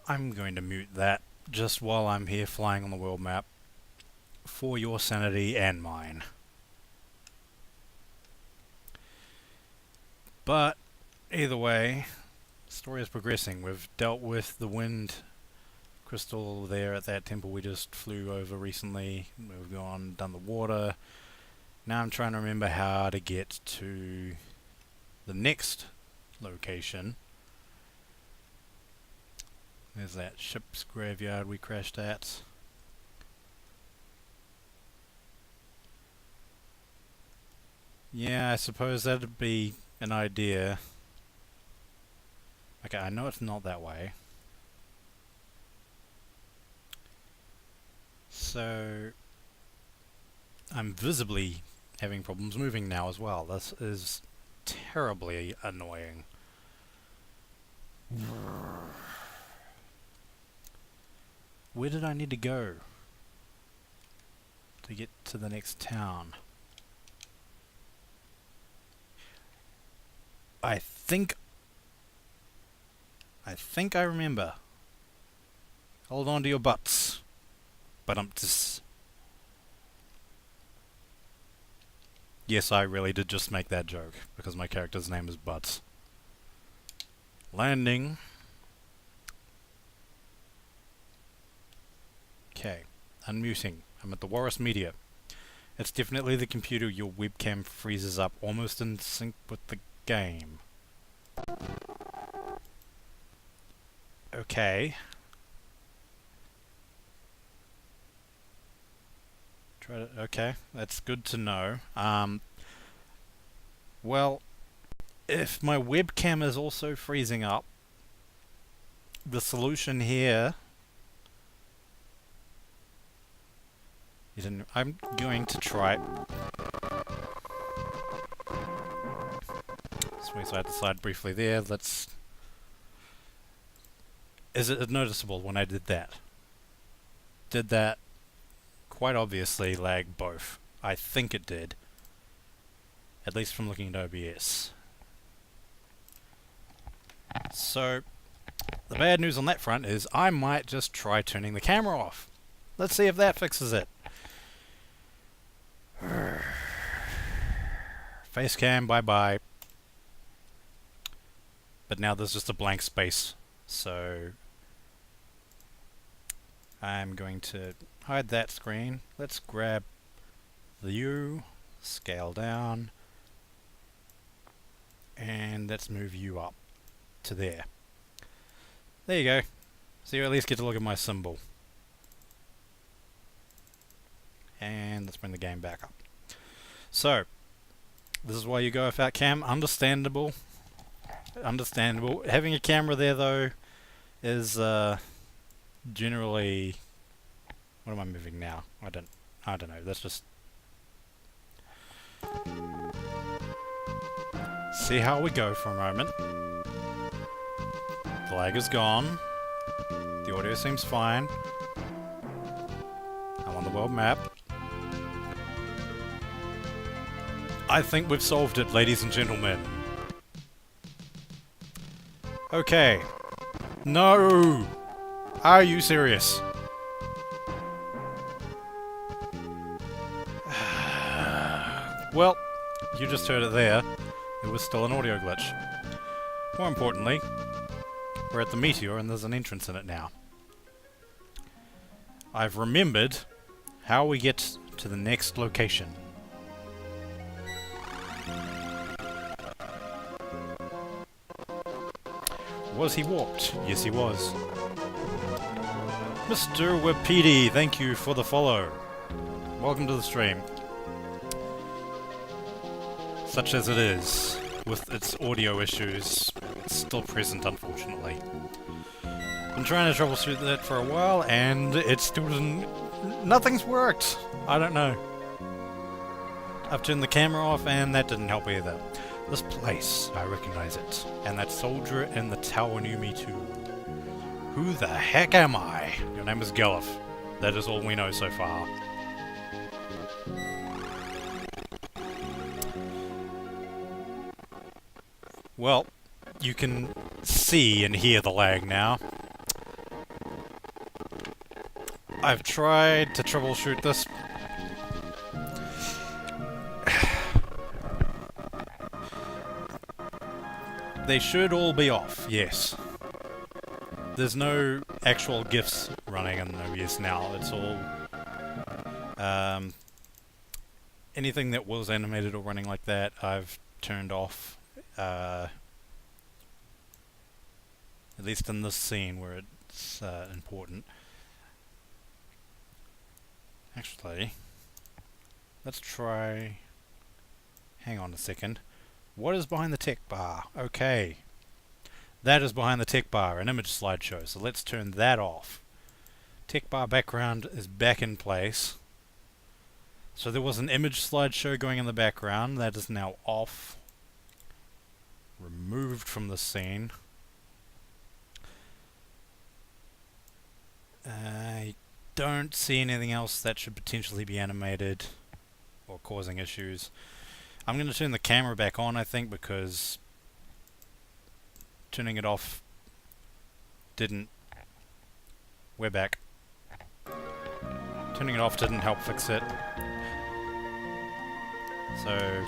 I'm going to mute that just while I'm here flying on the world map for your sanity and mine. But either way, the story is progressing. We've dealt with the wind crystal there at that temple we just flew over recently. We've gone, done the water. Now I'm trying to remember how to get to the next location. There's that ship's graveyard we crashed at. Yeah, I suppose that'd be an idea. Okay, I know it's not that way. So I'm visibly having problems moving now as well. This is terribly annoying. Where did I need to go to get to the next town? I think I remember. Hold on to your butts. But yes, I really did just make that joke, because my character's name is Butts. Landing. Okay, unmuting. I'm at the Walrus Media. It's definitely the computer. Your webcam freezes up almost in sync with the game. Okay. Okay, that's good to know. Well, if my webcam is also freezing up, the solution here is I'm going to try swing side to side briefly there. Is it noticeable when I did that? Did that quite obviously lag both? I think it did. At least from looking at OBS. So, the bad news on that front is I might just try turning the camera off. Let's see if that fixes it. Facecam, bye-bye. But now there's just a blank space, so I'm going to hide that screen. Let's grab the U, scale down, and let's move you up to there. There you go. So you at least get to look at my symbol. And let's bring the game back up. So, this is why you go without cam. Understandable. Understandable. Having a camera there, though, is generally... What am I moving now? I don't know. Let's just see how we go for a moment. The lag is gone. The audio seems fine. I'm on the world map. I think we've solved it, ladies and gentlemen. Okay. No! Are you serious? Well, you just heard it there. It was still an audio glitch. More importantly, we're at the Meteor and there's an entrance in it now. I've remembered how we get to the next location. Was he warped? Yes, he was. Mr. Wapiti, thank you for the follow. Welcome to the stream. Such as it is, with its audio issues, it's still present, unfortunately. Been trying to troubleshoot that for a while, and it still doesn't... Nothing's worked! I don't know. I've turned the camera off, and that didn't help either. This place, I recognize it. And that soldier in the tower knew me too. Who the heck am I? Your name is Gellif. That is all we know so far. Well, you can see and hear the lag now. I've tried to troubleshoot this. They should all be off, yes. There's no actual GIFs running in OBS now. It's all... anything that was animated or running like that, I've turned off. At least in this scene where it's important. Actually, let's try... Hang on a second. What is behind the tech bar? Okay. That is behind the tech bar, an image slideshow. So let's turn that off. Tech bar background is back in place. So there was an image slideshow going in the background. That is now off. Removed from the scene. I don't see anything else that should potentially be animated or causing issues. I'm going to turn the camera back on, I think, because turning it off didn't... We're back. Turning it off didn't help fix it. So,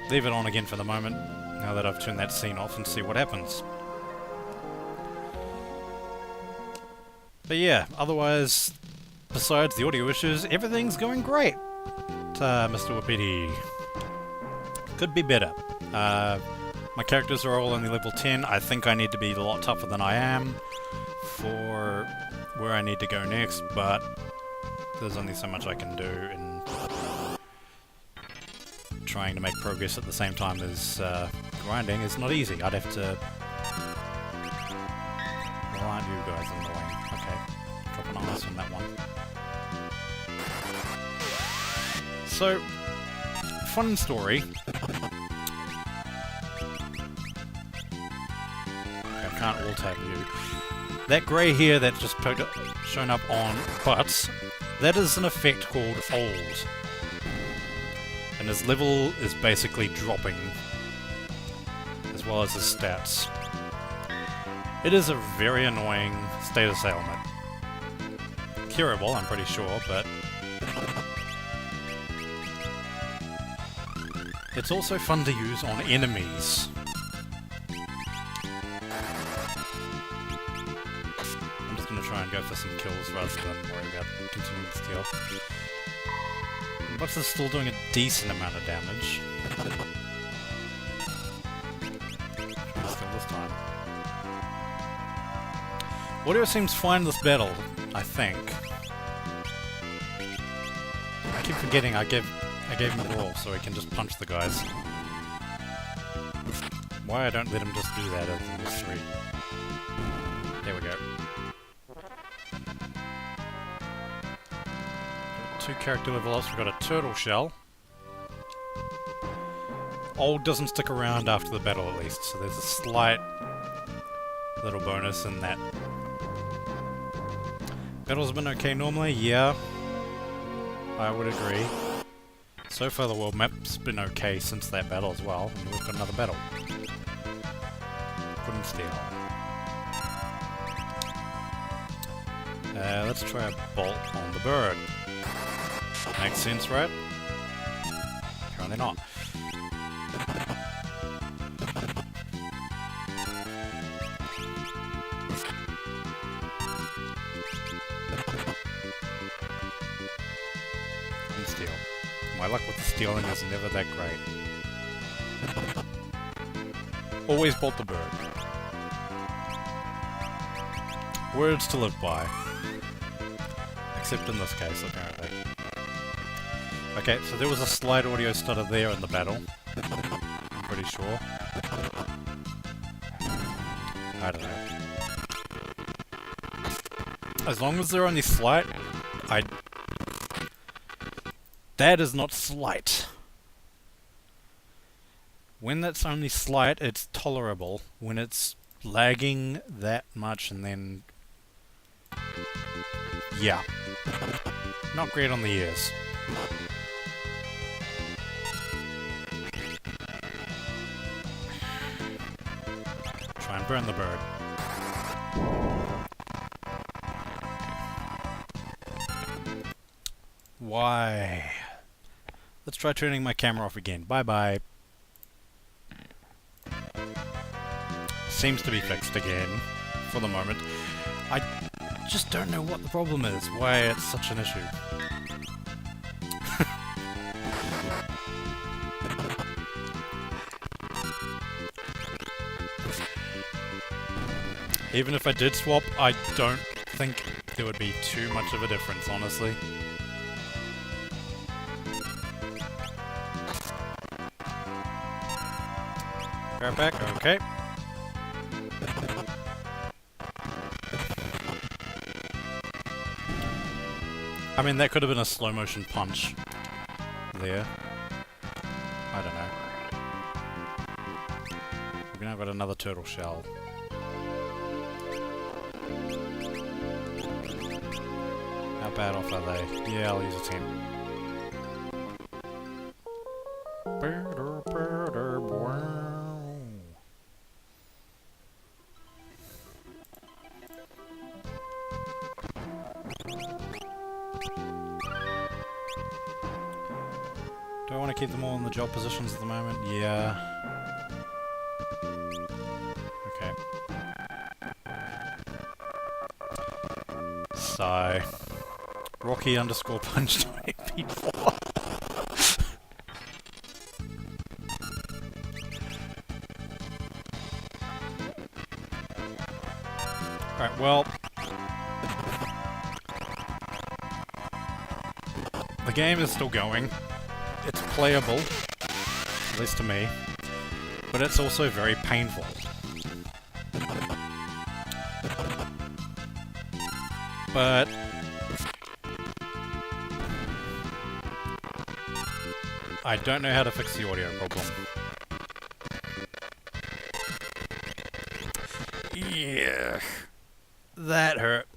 leave it on again for the moment, now that I've turned that scene off, and see what happens. But yeah, otherwise, besides the audio issues, everything's going great. Mr. Wapiti. Could be better. My characters are all only level 10. I think I need to be a lot tougher than I am for where I need to go next, but there's only so much I can do in trying to make progress at the same time as grinding is not easy. I'd have to... Well, aren't you guys annoying? Okay, drop an ice on that one. So, fun story. Okay, I can't alt-tab you. That grey hair that's just shown up on butts, that is an effect called old. And his level is basically dropping, as well as his stats. It is a very annoying status ailment. Curable, I'm pretty sure, but... It's also fun to use on enemies. I'm just going to try and go for some kills rather than worry about continuing to steal. Bucks is still doing a decent amount of damage. Still this time. Audio seems fine in this battle, I think. I keep forgetting I gave him a roll so he can just punch the guys. Why I don't let him just do that as in this 3. There we go. 2 character level ups, we've got a turtle shell. Old doesn't stick around after the battle at least, so there's a slight little bonus in that. Battles have been okay normally, yeah. I would agree. So far the world map's been okay since that battle as well, and we've got another battle. Couldn't steal. Let's try a bolt on the bird. Makes sense, right? Apparently not. Couldn't steal. My luck with the stealing is never that great. Always bolt the bird. Words to live by. Except in this case, apparently. Okay, so there was a slight audio stutter there in the battle. I'm pretty sure. I don't know. As long as they're only slight, that is not slight. When that's only slight, it's tolerable. When it's lagging that much and then... Yeah. Not great on the ears. Try and burn the bird. Why? Let's try turning my camera off again. Bye-bye. Seems to be fixed again, for the moment. I just don't know what the problem is, why it's such an issue. Even if I did swap, I don't think there would be too much of a difference, honestly. Right back, okay. I mean, that could have been a slow motion punch there. I don't know. We've now got another turtle shell. How How bad off are they? Yeah, I'll use a 10. Do I want to keep them all in the job positions at the moment? Yeah. Okay. So, Rocky underscore punch 24. Alright, well, the game is still going. It's playable, at least to me, but it's also very painful. But I don't know how to fix the audio problem. Yeah, that hurt.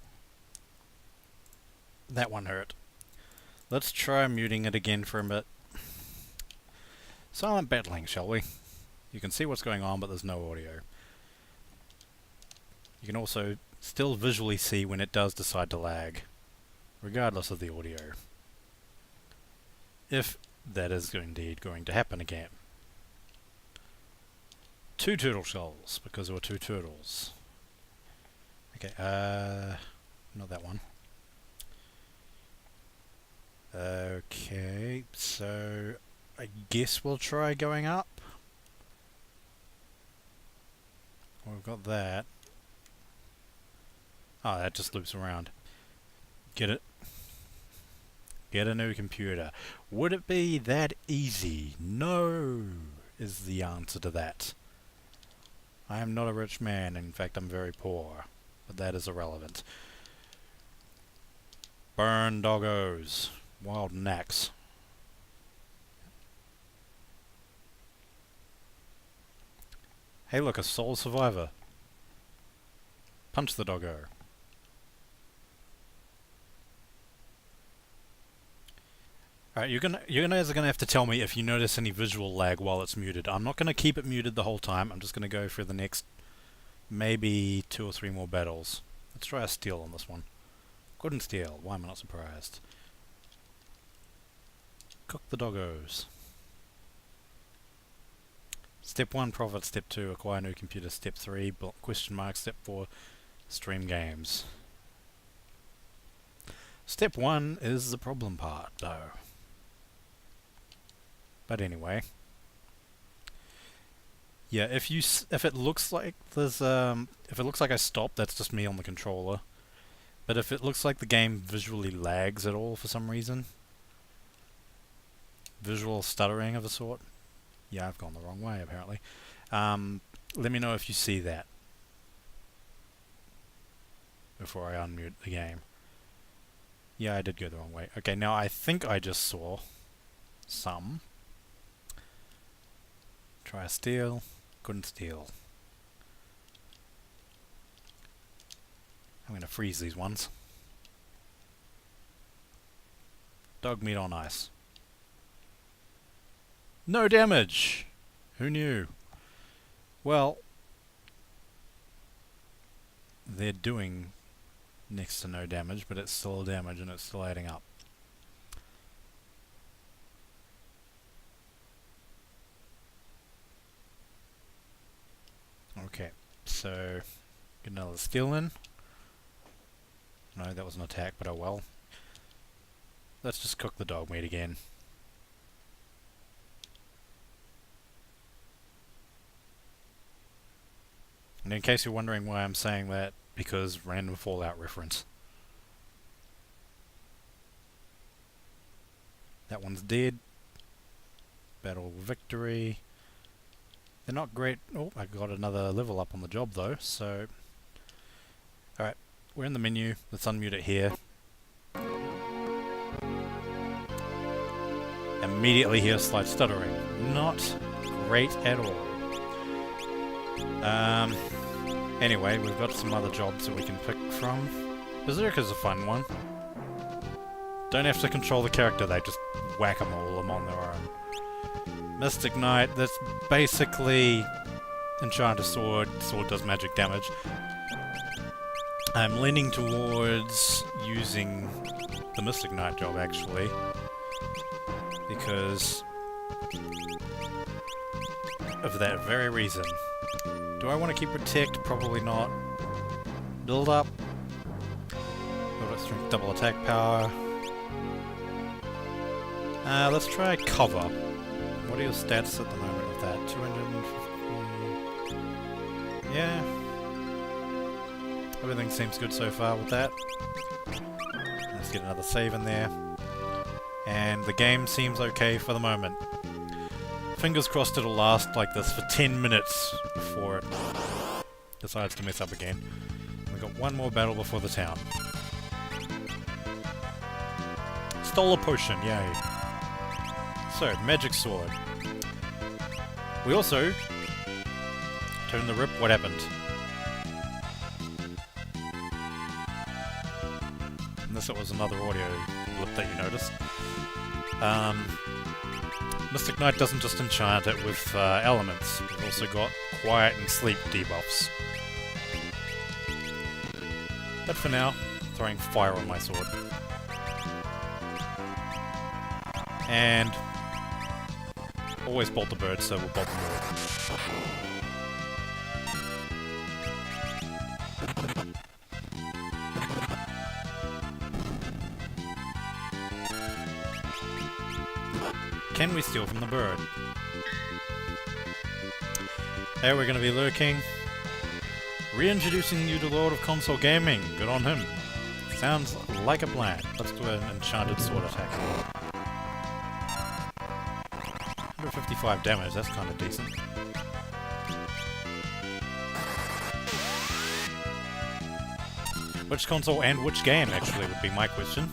That one hurt. Let's try muting it again for a bit. Silent battling, shall we? You can see what's going on, but there's no audio. You can also still visually see when it does decide to lag, regardless of the audio. If that is indeed going to happen again. 2 turtle shells, because there were 2 turtles. Okay, not that one. Okay, so I guess we'll try going up. We've got that. Oh, that just loops around. Get it? Get a new computer. Would it be that easy? No, is the answer to that. I am not a rich man. In fact, I'm very poor. But that is irrelevant. Burn doggos. Wild knacks. Hey look, a sole survivor. Punch the doggo. Alright, you guys are gonna have to tell me if you notice any visual lag while it's muted. I'm not gonna keep it muted the whole time. I'm just gonna go for the next maybe 2 or 3 more battles. Let's try a steal on this one. Couldn't steal. Why am I not surprised? Cook the doggos. Step 1, profit. Step 2, acquire new computer. Step 3, question mark. Step 4, stream games. Step 1 is the problem part, though. But anyway. Yeah, if it looks like there's if it looks like I stopped, that's just me on the controller. But if it looks like the game visually lags at all for some reason, visual stuttering of a sort. Yeah, I've gone the wrong way apparently. Let me know if you see that before I unmute the game. Yeah, I did go the wrong way. Okay, now I think I just saw some. Try a steal. Couldn't steal. I'm going to freeze these ones. Dog meat on ice. No damage! Who knew? Well, they're doing next to no damage, but it's still damage and it's still adding up. Okay, so get another steal in. No, that was an attack, but oh well. Let's just cook the dog meat again. And in case you're wondering why I'm saying that, because random Fallout reference. That one's dead. Battle victory. They're not great. Oh, I got another level up on the job though, so... Alright, we're in the menu. Let's unmute it here. Immediately hear slight stuttering. Not great at all. Anyway, we've got some other jobs that we can pick from. Berserker's a fun one. Don't have to control the character, they just whack-a-mole them on their own. Mystic Knight, that's basically Enchanted Sword. Sword does magic damage. I'm leaning towards using the Mystic Knight job, actually, because of that very reason. Do I want to keep Protect? Probably not. Build up. Build up Strength, double attack power. Let's try Cover. What are your stats at the moment with that? 250... Yeah. Everything seems good so far with that. Let's get another save in there. And the game seems okay for the moment. Fingers crossed it'll last like this for 10 minutes before it decides to mess up again. We've got one more battle before the town. Stole a potion, yay. So, Magic Sword. We also... Turn the rip, what happened? Unless it was another audio blip that you noticed. Mystic Knight doesn't just enchant it with elements, we've also got Quiet and Sleep debuffs. But for now, throwing fire on my sword. And always bolt the bird, so we'll bolt the bird. Can we steal from the bird? Hey, we're going to be lurking. Reintroducing you to Lord of Console Gaming. Good on him. Sounds like a plan. Let's do an enchanted sword attack. 155 damage, that's kind of decent. Which console and which game, actually, would be my question.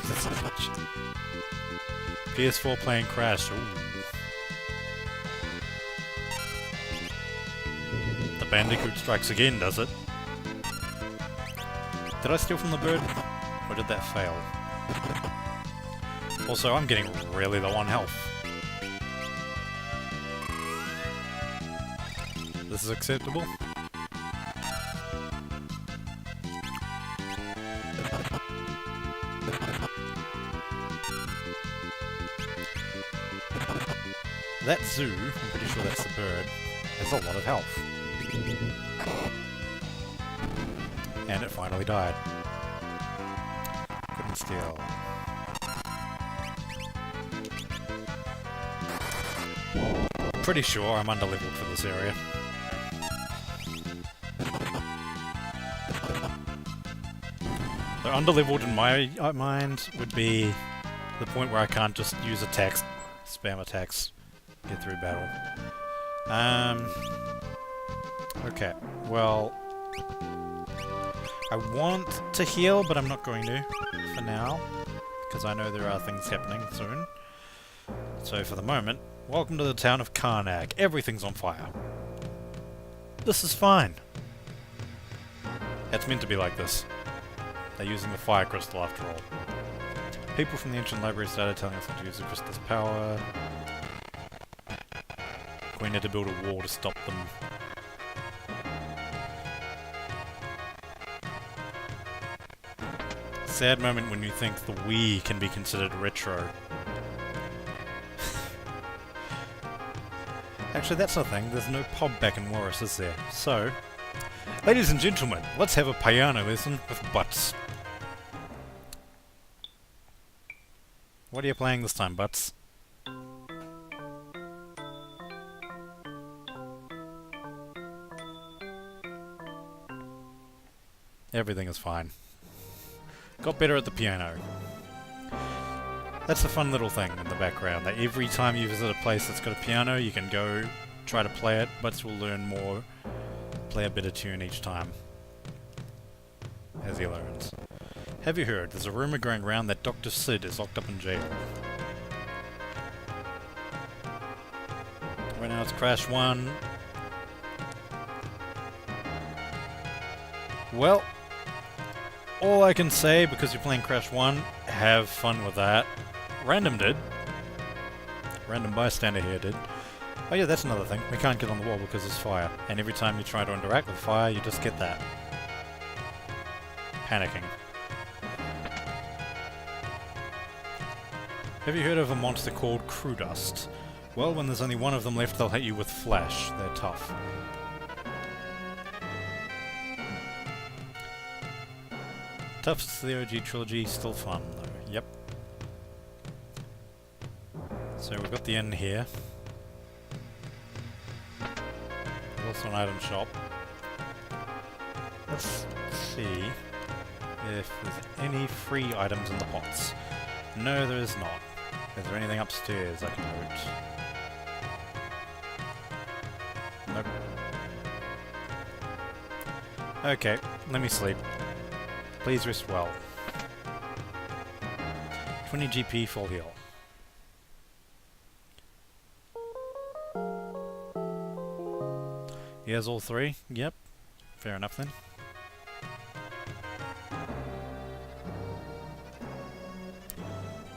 That's not much. PS4 playing Crash. Ooh. The Bandicoot strikes again, does it? Did I steal from the bird? Or did that fail? Also, I'm getting really low on health. This is acceptable. That zoo, I'm pretty sure that's the bird, has a lot of health. And it finally died. Couldn't steal. Pretty sure I'm underleveled for this area. So underleveled in my mind would be the point where I can't just use attacks, spam attacks, get through battle. Okay, well, I want to heal, but I'm not going to for now, because I know there are things happening soon. So for the moment, welcome to the town of Karnak. Everything's on fire. This is fine. It's meant to be like this. They're using the fire crystal after all. People from the ancient library started telling us not to use the crystal's power. Queen had to build a wall to stop them. Sad moment when you think the Wii can be considered retro. Actually, that's the thing. There's no pub back in Warris, is there? So, ladies and gentlemen, let's have a piano lesson with Butts. What are you playing this time, Butts? Everything is fine. Got better at the piano. That's a fun little thing in the background, that every time you visit a place that's got a piano, you can go try to play it, Butts will learn more, play a better tune each time, as he learns. Have you heard? There's a rumour going around that Dr. Sid is locked up in jail. Right now it's Crash 1. Well, all I can say, because you're playing Crash 1, have fun with that. Random did. Random bystander here did. Oh yeah, that's another thing. We can't get on the wall because there's fire. And every time you try to interact with fire, you just get that. Panicking. Have you heard of a monster called Crew Dust? Well, when there's only one of them left, they'll hit you with flash. They're tough. Tough's the OG trilogy, still fun though. Yep. So we've got the end here. There's also an item shop. Let's see if there's any free items in the pots. No, there is not. Is there anything upstairs I can loot? Nope. Okay, let me sleep. Please rest well. 20 GP full heal. He has all three? Yep. Fair enough then.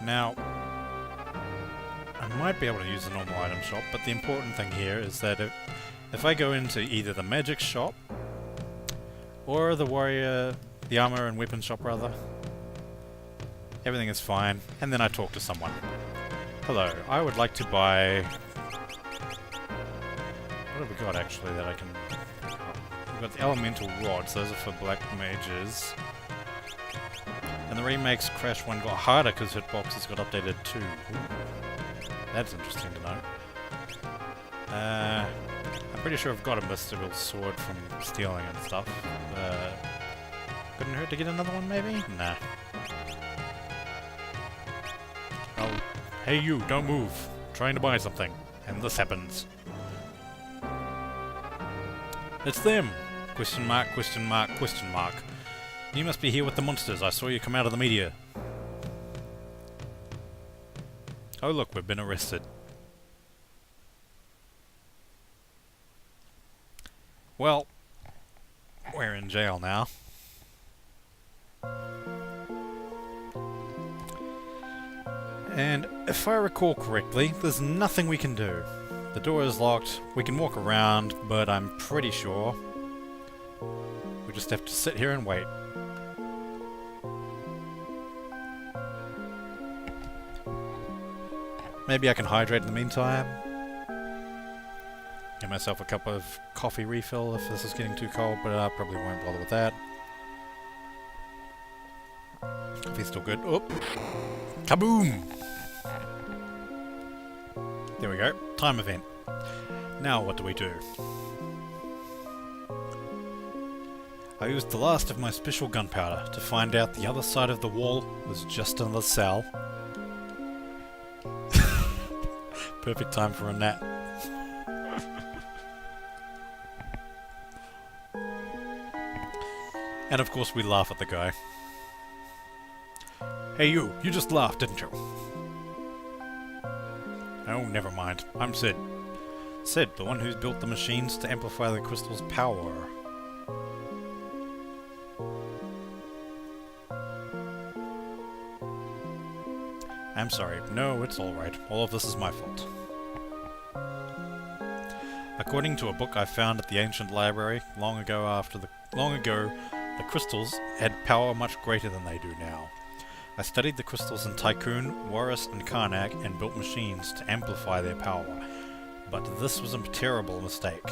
Now, I might be able to use the normal item shop, but the important thing here is that if I go into either the magic shop or the warrior, the armor and weapon shop rather, everything is fine, and then I talk to someone. Hello, I would like to buy... What have we got actually that I can... We've got the elemental rods, those are for black mages. And the remakes Crash 1 got harder because hitboxes got updated too. Ooh. That's interesting to know. I'm pretty sure I've got a mystical sword from stealing and stuff. Couldn't hurt to get another one maybe? Nah. Oh, hey you, don't move. I'm trying to buy something. And this happens. It's them! Question mark, question mark, question mark. You must be here with the monsters. I saw you come out of the media. Oh look, we've been arrested. Well, we're in jail now. And if I recall correctly, there's nothing we can do. The door is locked, we can walk around, but I'm pretty sure we just have to sit here and wait. Maybe I can hydrate in the meantime. Get myself a cup of coffee refill if this is getting too cold, but I probably won't bother with that. Coffee's still good. Oh! Kaboom! There we go. Time event. Now what do we do? I used the last of my special gunpowder to find out the other side of the wall was just another cell. Perfect time for a nap. And of course we laugh at the guy. Hey you just laughed, didn't you? Oh, never mind. I'm Sid. Sid, the one who's built the machines to amplify the crystal's power. I'm sorry. No, it's alright. All of this is my fault. According to a book I found at the ancient library long ago, the crystals had power much greater than they do now. I studied the crystals in Tycoon, Warris, and Karnak and built machines to amplify their power. But this was a terrible mistake.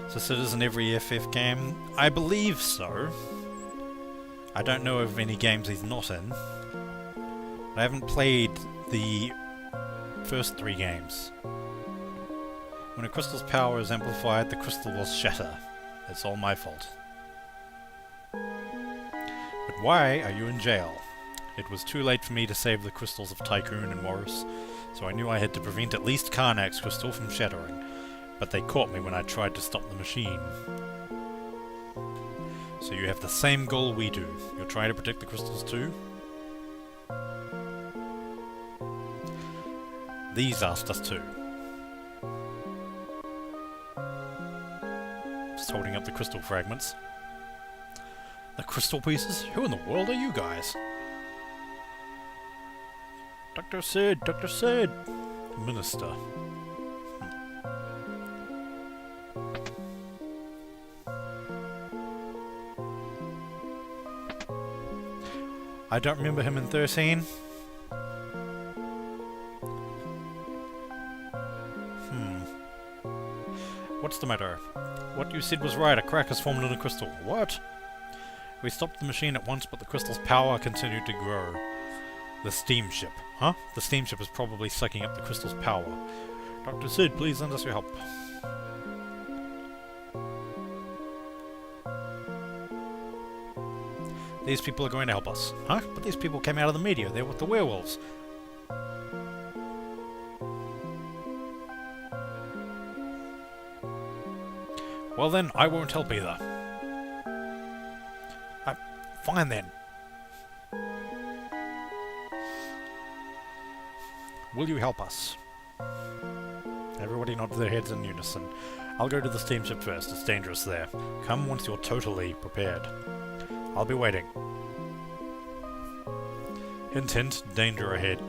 So Sid is in every FF game? I believe so. I don't know of any games he's not in. I haven't played the first 3 games. When a crystal's power is amplified, the crystal will shatter. It's all my fault. But why are you in jail? It was too late for me to save the crystals of Tycoon and Morris, so I knew I had to prevent at least Karnak's crystal from shattering. But they caught me when I tried to stop the machine. So you have the same goal we do. You're trying to protect the crystals too? These asked us to. Just holding up the crystal fragments. The crystal pieces? Who in the world are you guys? Dr. Sid! Dr. Sid! Minister. I don't remember him in 13. What's the matter? What you said was right, a crack has formed in the crystal. What? We stopped the machine at once, but the crystal's power continued to grow. The steamship. Huh? The steamship is probably sucking up the crystal's power. Dr. Sid, please lend us your help. These people are going to help us. Huh? But these people came out of the media. They're with the werewolves. Well then, I won't help either. Fine then. Will you help us? Everybody nods their heads in unison. I'll go to the steamship first. It's dangerous there. Come once you're totally prepared. I'll be waiting. Hint hint, danger ahead.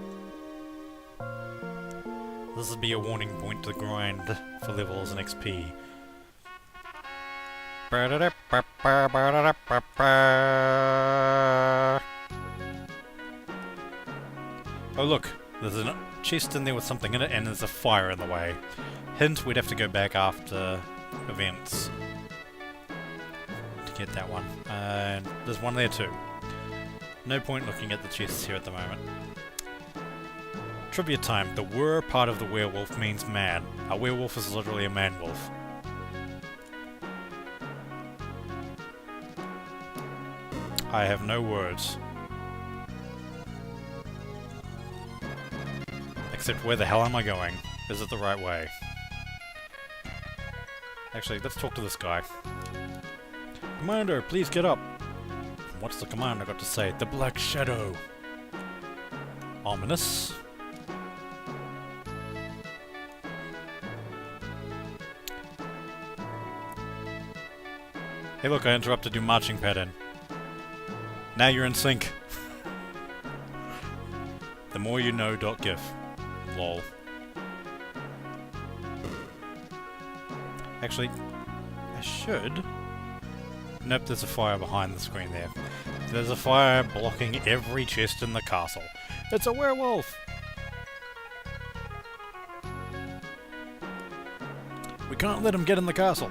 This will be a warning point to grind for levels and XP. Oh look, there's a chest in there with something in it and there's a fire in the way. Hint, we'd have to go back after events to get that one. And there's one there too. No point looking at the chests here at the moment. Trivia time. The were part of the werewolf means man. A werewolf is literally a man-wolf. I have no words. Except where the hell am I going? Is it the right way? Actually, let's talk to this guy. Commander, please get up. What's the commander got to say? The Black Shadow. Ominous. Hey look, I interrupted your marching pattern. Now you're in sync. The more you know .gif. Lol. Actually, I should... Nope, there's a fire behind the screen there. There's a fire blocking every chest in the castle. It's a werewolf! We can't let him get in the castle.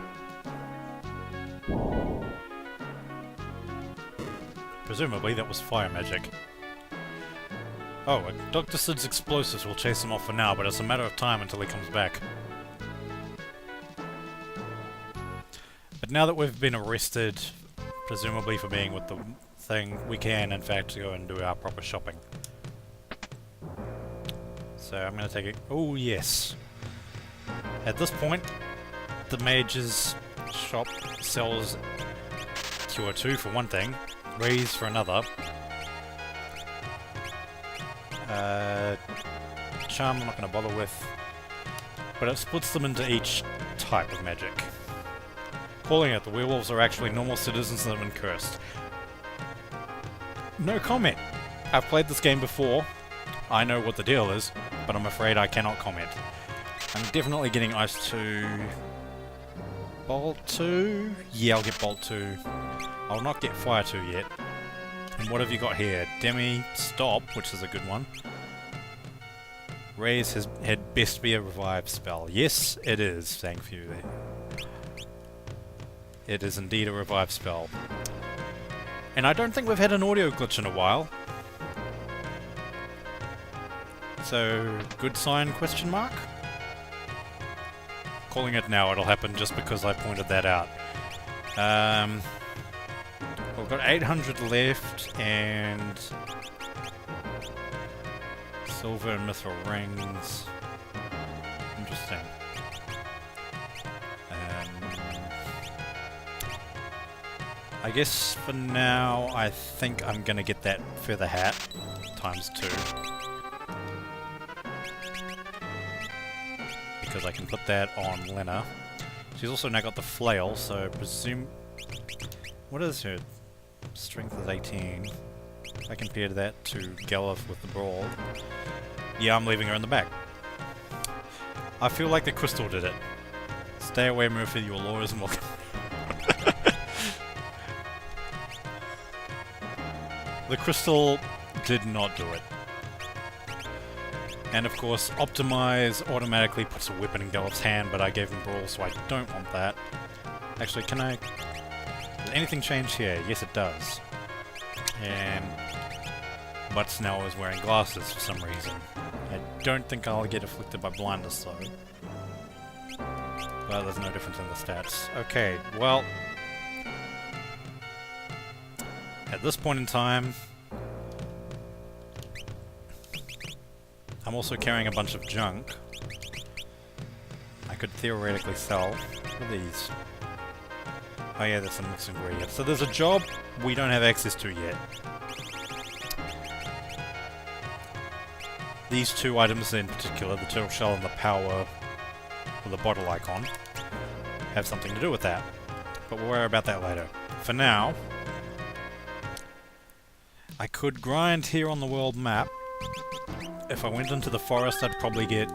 Presumably that was fire magic. Oh, Dr. Sid's explosives will chase him off for now, but it's a matter of time until he comes back. But now that we've been arrested, presumably for being with the thing, we can in fact go and do our proper shopping. So I'm going to take it. Oh yes. At this point, the mage's shop sells Cure 2 for one thing, Raise for another. Charm I'm not going to bother with, but it splits them into each type of magic. Calling it, the werewolves are actually normal citizens that have been cursed. No comment! I've played this game before, I know what the deal is, but I'm afraid I cannot comment. I'm definitely getting Ice 2... Bolt 2? Yeah, I'll get Bolt 2. I'll not get Fire 2 yet. And what have you got here? Demi Stop, which is a good one. Raise had best be a revive spell. Yes, it is. Thank you. It is indeed a revive spell. And I don't think we've had an audio glitch in a while. So, good sign, question mark? Calling it now, it'll happen just because I pointed that out. We've got 800 left, and... Silver and mithril rings. Interesting. I guess for now, I think I'm gonna get that feather hat times 2. Because I can put that on Lena. She's also now got the flail, so presume... What is her Strength is 18. I compare that to Galuf with the Brawl. Yeah, I'm leaving her in the back. I feel like the Crystal did it. Stay away, Murphy, your law isn't welcome. The Crystal did not do it. And of course, Optimize automatically puts a weapon in Galuf's hand, but I gave him Brawl, so I don't want that. Actually, can I... Does anything change here? Yes, it does. And... Butts now is wearing glasses for some reason. I don't think I'll get afflicted by blindness, though. Well, there's no difference in the stats. Okay, well... At this point in time... I'm also carrying a bunch of junk. I could theoretically sell. What are these? Oh yeah, there's some mixed ingredients. So there's a job we don't have access to yet. These two items in particular, the turtle shell and the power with the bottle icon, have something to do with that. But we'll worry about that later. For now, I could grind here on the world map. If I went into the forest, I'd probably get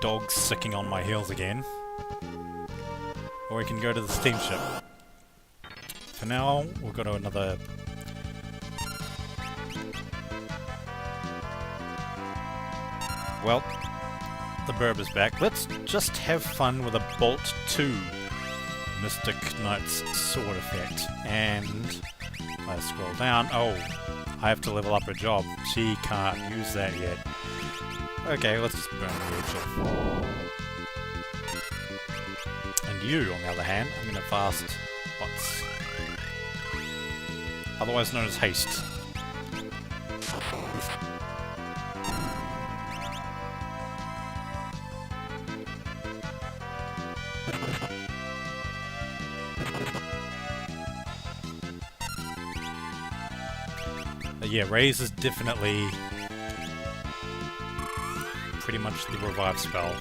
dogs sicking on my heels again. Or we can go to the steamship. For now, we'll go to another... Well, the burb is back. Let's just have fun with a Bolt 2 Mystic Knight's sword effect. And I scroll down. Oh, I have to level up her job. She can't use that yet. Okay, let's just burn the edge. And you, on the other hand, I'm gonna fast bots. Otherwise known as haste. But yeah, Raise is definitely pretty much the revive spell.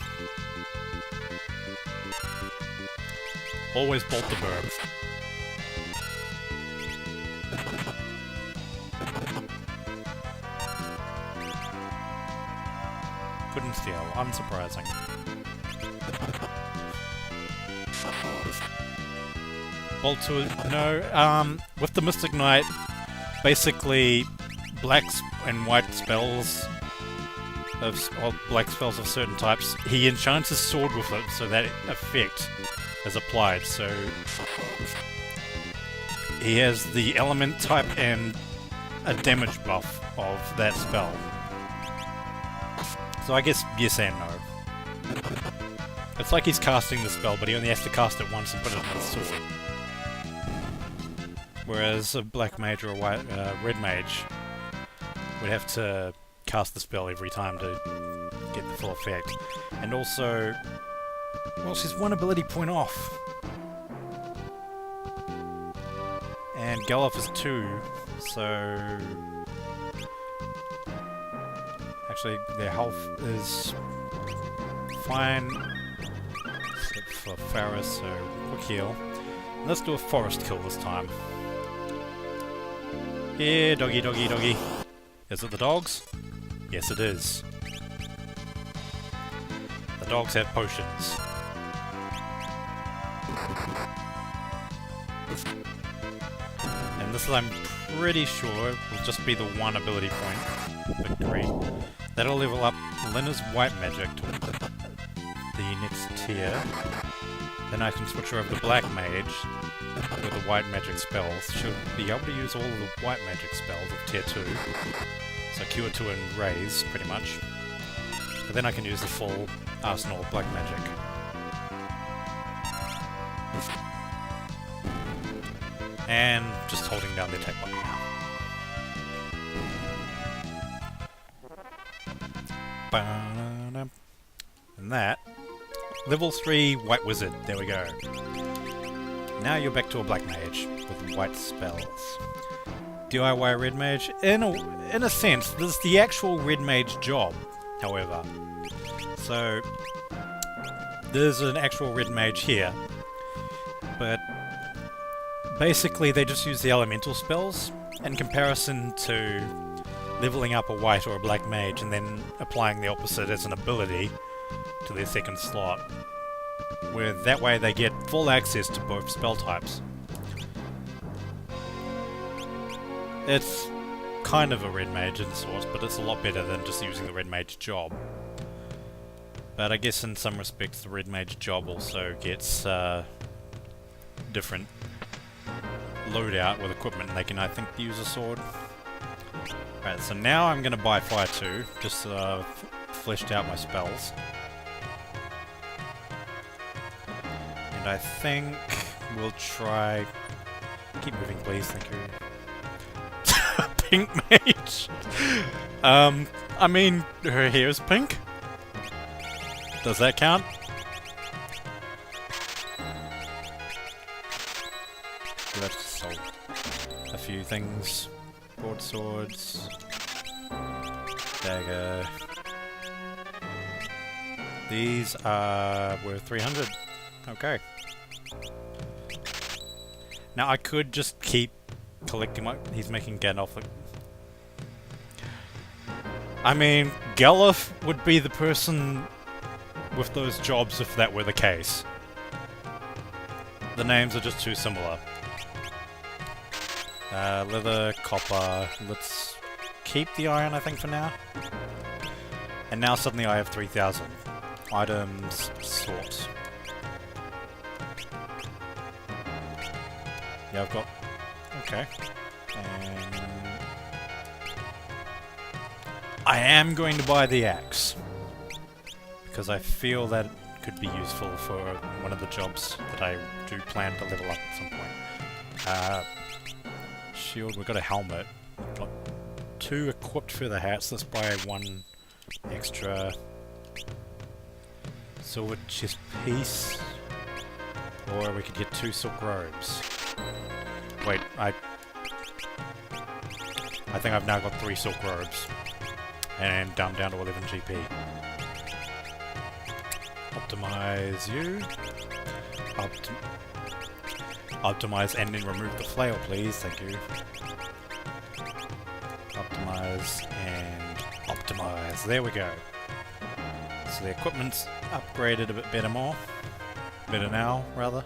Always bolt the burb. Couldn't steal, unsurprising. Bolt 2, no, with the Mystic Knight, basically black and white spells of black spells of certain types, he enchants his sword with it, so that effect is applied. So he has the element type and a damage buff of that spell. So I guess yes and no. It's like he's casting the spell, but he only has to cast it once and put it on his sword. Whereas a black mage or a white, red mage would have to cast the spell every time to get the full effect. And also, well, she's one ability point off. And Galuf is 2, so... Actually, their health is fine, except for Faris, so quick heal. And let's do a forest kill this time. Here, doggy, doggy, doggy. Is it the dogs? Yes, it is. The dogs have potions. And this, I'm pretty sure, will just be the one ability point victory. That'll level up Lena's white magic to the next tier. Then I can switch her over to black mage with the white magic spells. She'll be able to use all of the white magic spells of tier 2. So Cure 2 and Raise, pretty much. But then I can use the full arsenal of black magic. And just holding down the attack button now. And that, level 3 White Wizard, there we go. Now you're back to a Black Mage with white spells. DIY Red Mage, in a sense, this is the actual Red Mage job, however. So, there's an actual Red Mage here, but Basically, they just use the elemental spells in comparison to leveling up a white or a black mage and then applying the opposite as an ability to their second slot. Where that way they get full access to both spell types. It's kind of a red mage in sorts, but it's a lot better than just using the red mage job. But I guess in some respects the red mage job also gets different loadout with equipment, and they can, I think, use a sword. Right, so now I'm going to buy Fire 2, just so I've fleshed out my spells. And I think we'll try... Keep moving, please, thank you. Pink mage! I mean, her hair is pink. Does that count? Let's solve a few things. Broadswords. Dagger. These are worth 300. Okay. Now I could just keep collecting my... He's making Gandalf look... I mean, Gandalf would be the person with those jobs if that were the case. The names are just too similar. Leather, copper, let's keep the iron I think for now. And now suddenly I have 3,000. Items, sort. Yeah, I've got... Okay. And... I am going to buy the axe. Because I feel that it could be useful for one of the jobs that I do plan to level up at some point. Shield, we've got a helmet. We've got 2 equipped feather hats. Let's buy 1 extra silver chest piece. Or we could get 2 silk robes. Wait, I think I've now got 3 silk robes. And down to 11 GP. Optimize you. Optimize and then remove the flail, please. Thank you. Optimize and optimize. There we go. So the equipment's upgraded a bit better now, rather.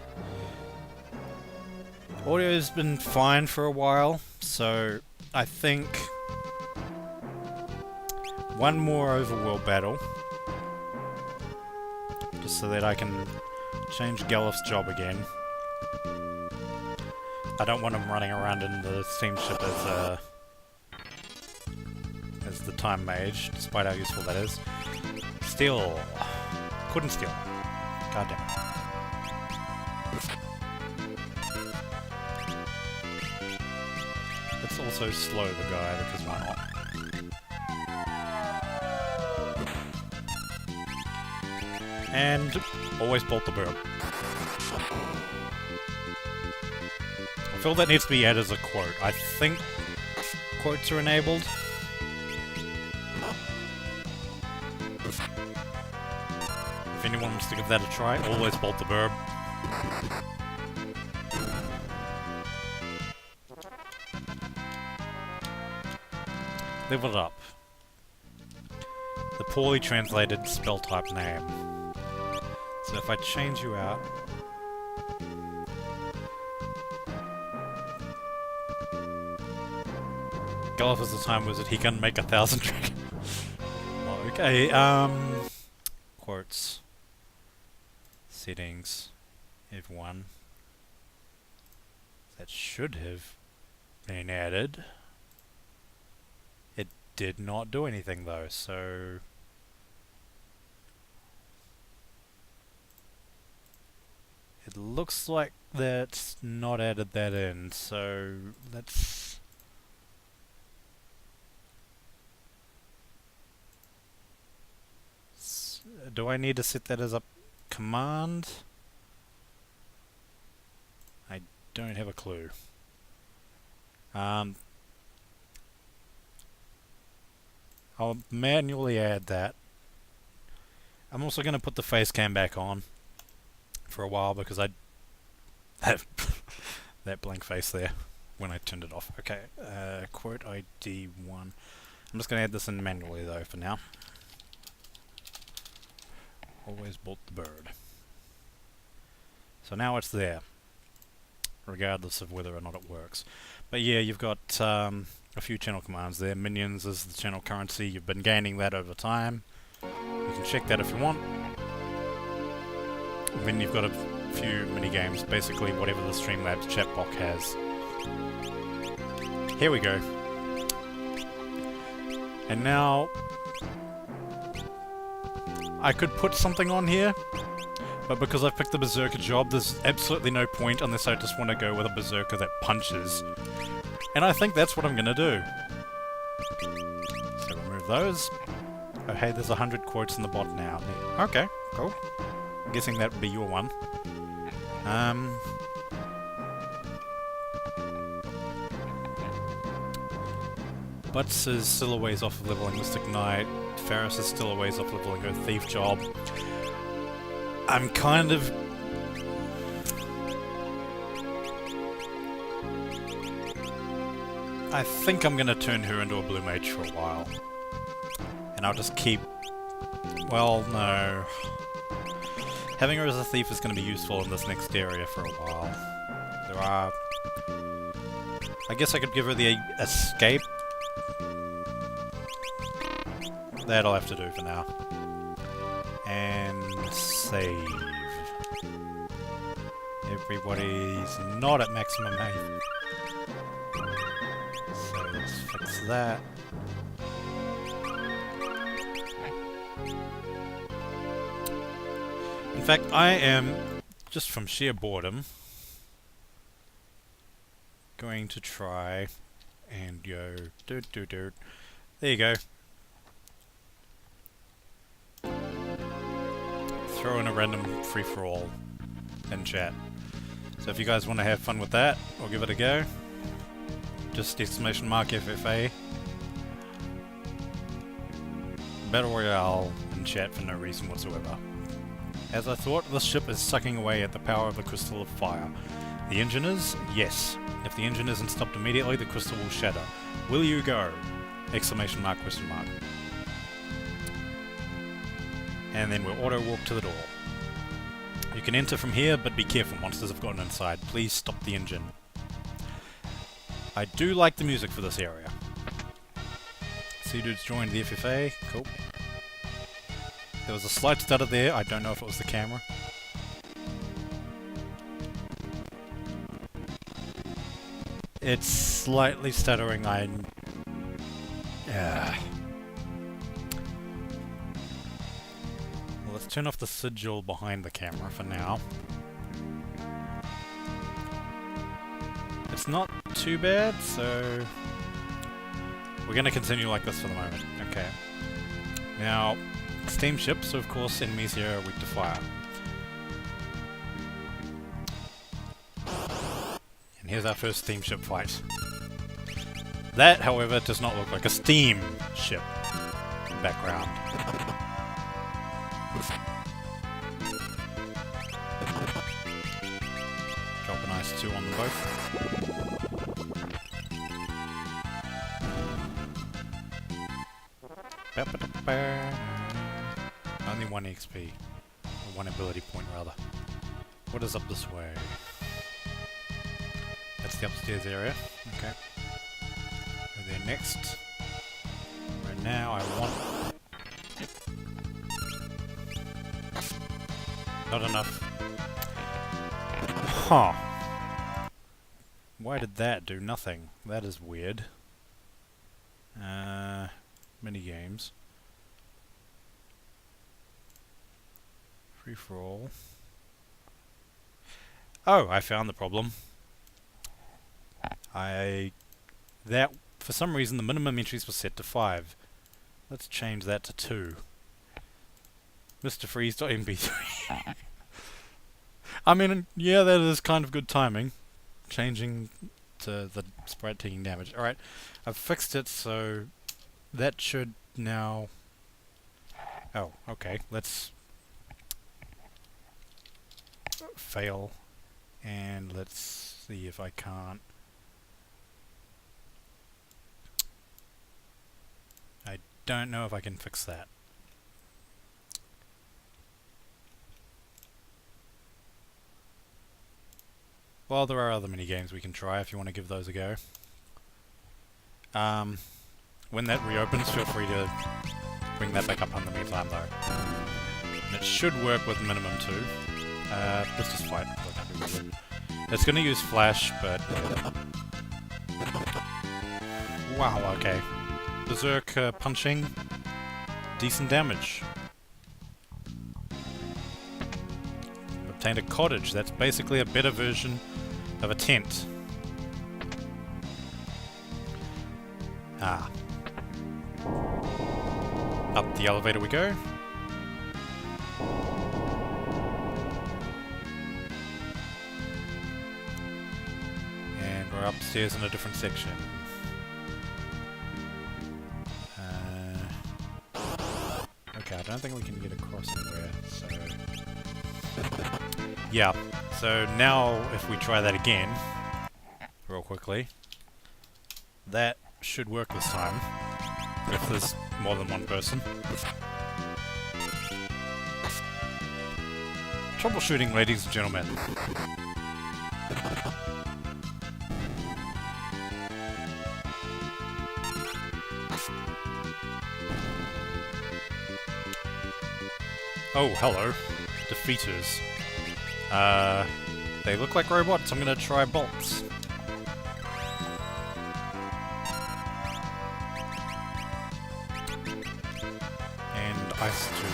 Audio's been fine for a while, so I think one more overworld battle, just so that I can change Gallif's job again. I don't want him running around in the steamship as the time mage, despite how useful that is. Steal. Couldn't steal. God damn it. Let's also slow the guy, because why not? And always bolt the burb. I feel that needs to be added as a quote. I think quotes are enabled. If anyone wants to give that a try, always bolt the burb. Level it up. The poorly translated spell type name. So if I change you out... Gallif is the time wizard, he can make 1,000 dragons. Oh, okay, quotes. Settings. F1. That should have been added. It did not do anything though, so... It looks like that's not added that in, so let's... Do I need to set that as a command? I don't have a clue. I'll manually add that. I'm also going to put the face cam back on for a while because that blank face there when I turned it off. Okay, quote ID 1. I'm just going to add this in manually though for now. Always bolt the bird. So now it's there, regardless of whether or not it works. But yeah, you've got a few channel commands there. Minions is the channel currency. You've been gaining that over time. You can check that if you want. And then you've got a few mini games, basically whatever the Streamlabs chat box has. Here we go. And now I could put something on here, but because I've picked the Berserker job, there's absolutely no point unless I just want to go with a Berserker that punches. And I think that's what I'm going to do. So remove those. Oh hey, there's 100 quotes in the bot now. Okay, cool. I'm guessing that would be your one. Butts is still a ways off of leveling Mystic Knight. Ferris is still a ways off leveling her Thief job. I'm kind of... I think I'm going to turn her into a Blue Mage for a while. And I'll just keep... Well, no. Having her as a Thief is going to be useful in this next area for a while. There are... I guess I could give her the Escape. That I'll have to do for now. And save. Everybody's not at maximum health. So let's fix that. In fact, I am, just from sheer boredom, going to try and go There you go. Throw in a random free-for-all in chat. So if you guys want to have fun with that, or give it a go, just exclamation mark FFA. Battle Royale in chat for no reason whatsoever. As I thought, this ship is sucking away at the power of the Crystal of Fire. The engine is? Yes. If the engine isn't stopped immediately, the crystal will shatter. Will you go? Exclamation mark, question mark. And then we'll auto-walk to the door. You can enter from here, but be careful, monsters have gotten inside. Please stop the engine. I do like the music for this area. Sea Dude's joined the FFA, cool. There was a slight stutter there, I don't know if it was the camera. It's slightly stuttering, Well, let's turn off the sigil behind the camera for now. It's not too bad, so we're going to continue like this for the moment. Okay. Now, steamships, so of course enemies here are weak to fire. And here's our first steamship fight. That, however, does not look like a steam ship background. Drop a nice 2 on them both. Only 1 XP. Or 1 ability point, rather. What is up this way? That's the upstairs area. Okay. Go there next. Right now I want... Not enough. Huh. Why did that do nothing? That is weird. Mini games. Free for all. Oh, I found the problem. That for some reason the minimum entries were set to 5. Let's change that to 2. Mr. Freeze.mp3. I mean, yeah, that is kind of good timing. Changing to the sprite taking damage. Alright, I've fixed it so that should now... Oh, okay, let's fail And let's see if I can't. I don't know if I can fix that. Well, there are other mini games we can try if you want to give those a go. When that reopens, feel free to bring that back up on the meantime though. And it should work with minimum 2. Let's just fight. It's going to use flash, but... Wow, okay. Berserk punching. Decent damage. Obtained a cottage. That's basically a better version of a tent. Ah. Up the elevator we go. And we're upstairs in a different section. Okay, I don't think we can get across anywhere, so... Yeah, so now if we try that again, real quickly, that should work this time, if there's more than one person. Troubleshooting, ladies and gentlemen. Oh, hello. Defeaters. They look like robots. I'm gonna try bolts. And ice too.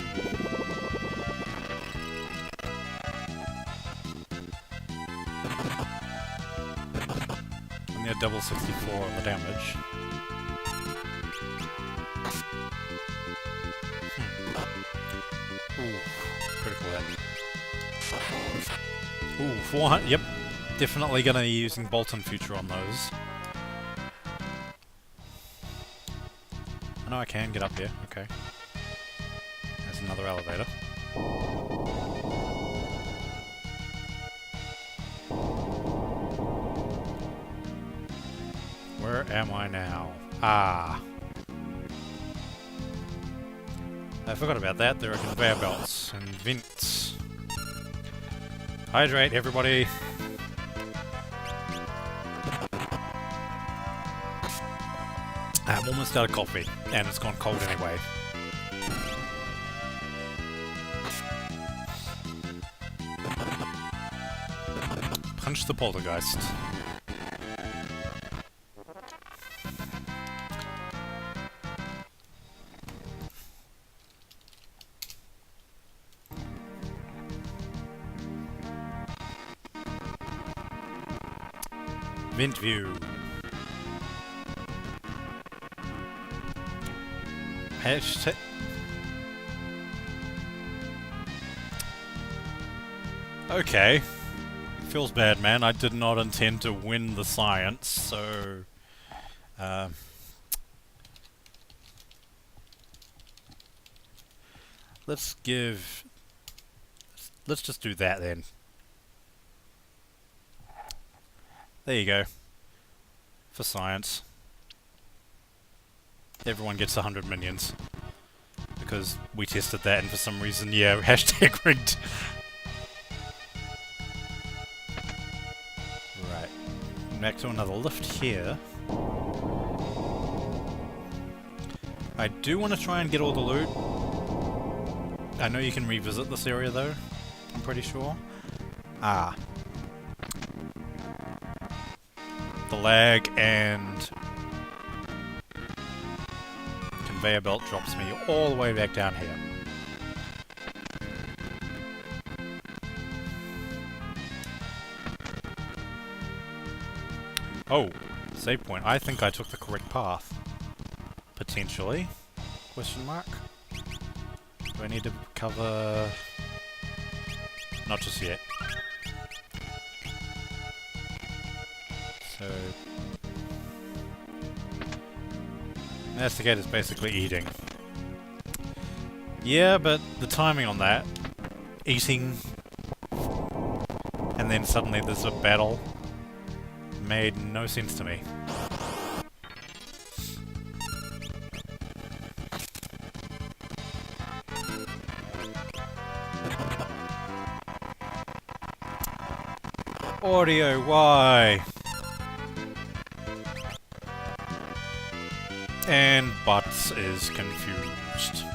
And they're double 64 on the damage. Ooh, critical hit. Ooh, 400. Yep, definitely gonna be using bolt in future on those. I know I can get up here. Okay. There's another elevator. Where am I now? Ah. I forgot about that. There are conveyor belts and vents. Hydrate, everybody. I'm almost out of coffee, and it's gone cold anyway. Punch the poltergeist. Vent view. Hashtag. Okay. Feels bad, man. I did not intend to win the science, so... let's just do that then. There you go. For science. Everyone gets 100 minions. Because we tested that and for some reason, yeah, hashtag rigged. Right. Back to another lift here. I do want to try and get all the loot. I know you can revisit this area though. I'm pretty sure. Ah. The lag and conveyor belt drops me all the way back down here. Oh, save point. I think I took the correct path. Potentially. Question mark? Do I need to cover... Not just yet. So... Investigate is basically eating. Yeah, but the timing on that... Eating... And and then suddenly there's a battle. Made no sense to me. Audio, why? And Butts is confused.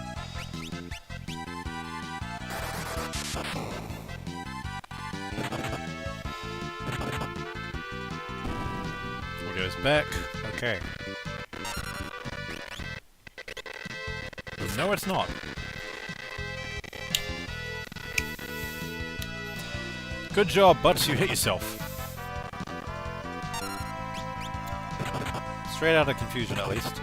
Audio's back. Okay. No, it's not. Good job, Butts, you hit yourself. Straight out of confusion, at least.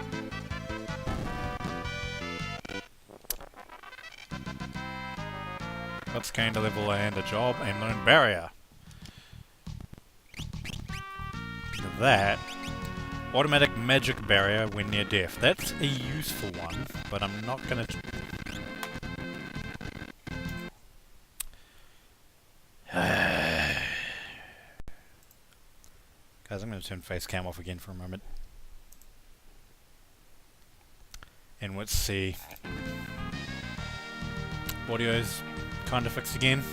Butts gained a level and a job and learned barrier. That. Automatic magic barrier when near death. That's a useful one, but I'm not gonna... Guys, I'm gonna turn face cam off again for a moment. And let's see. Audio's kind of fixed again.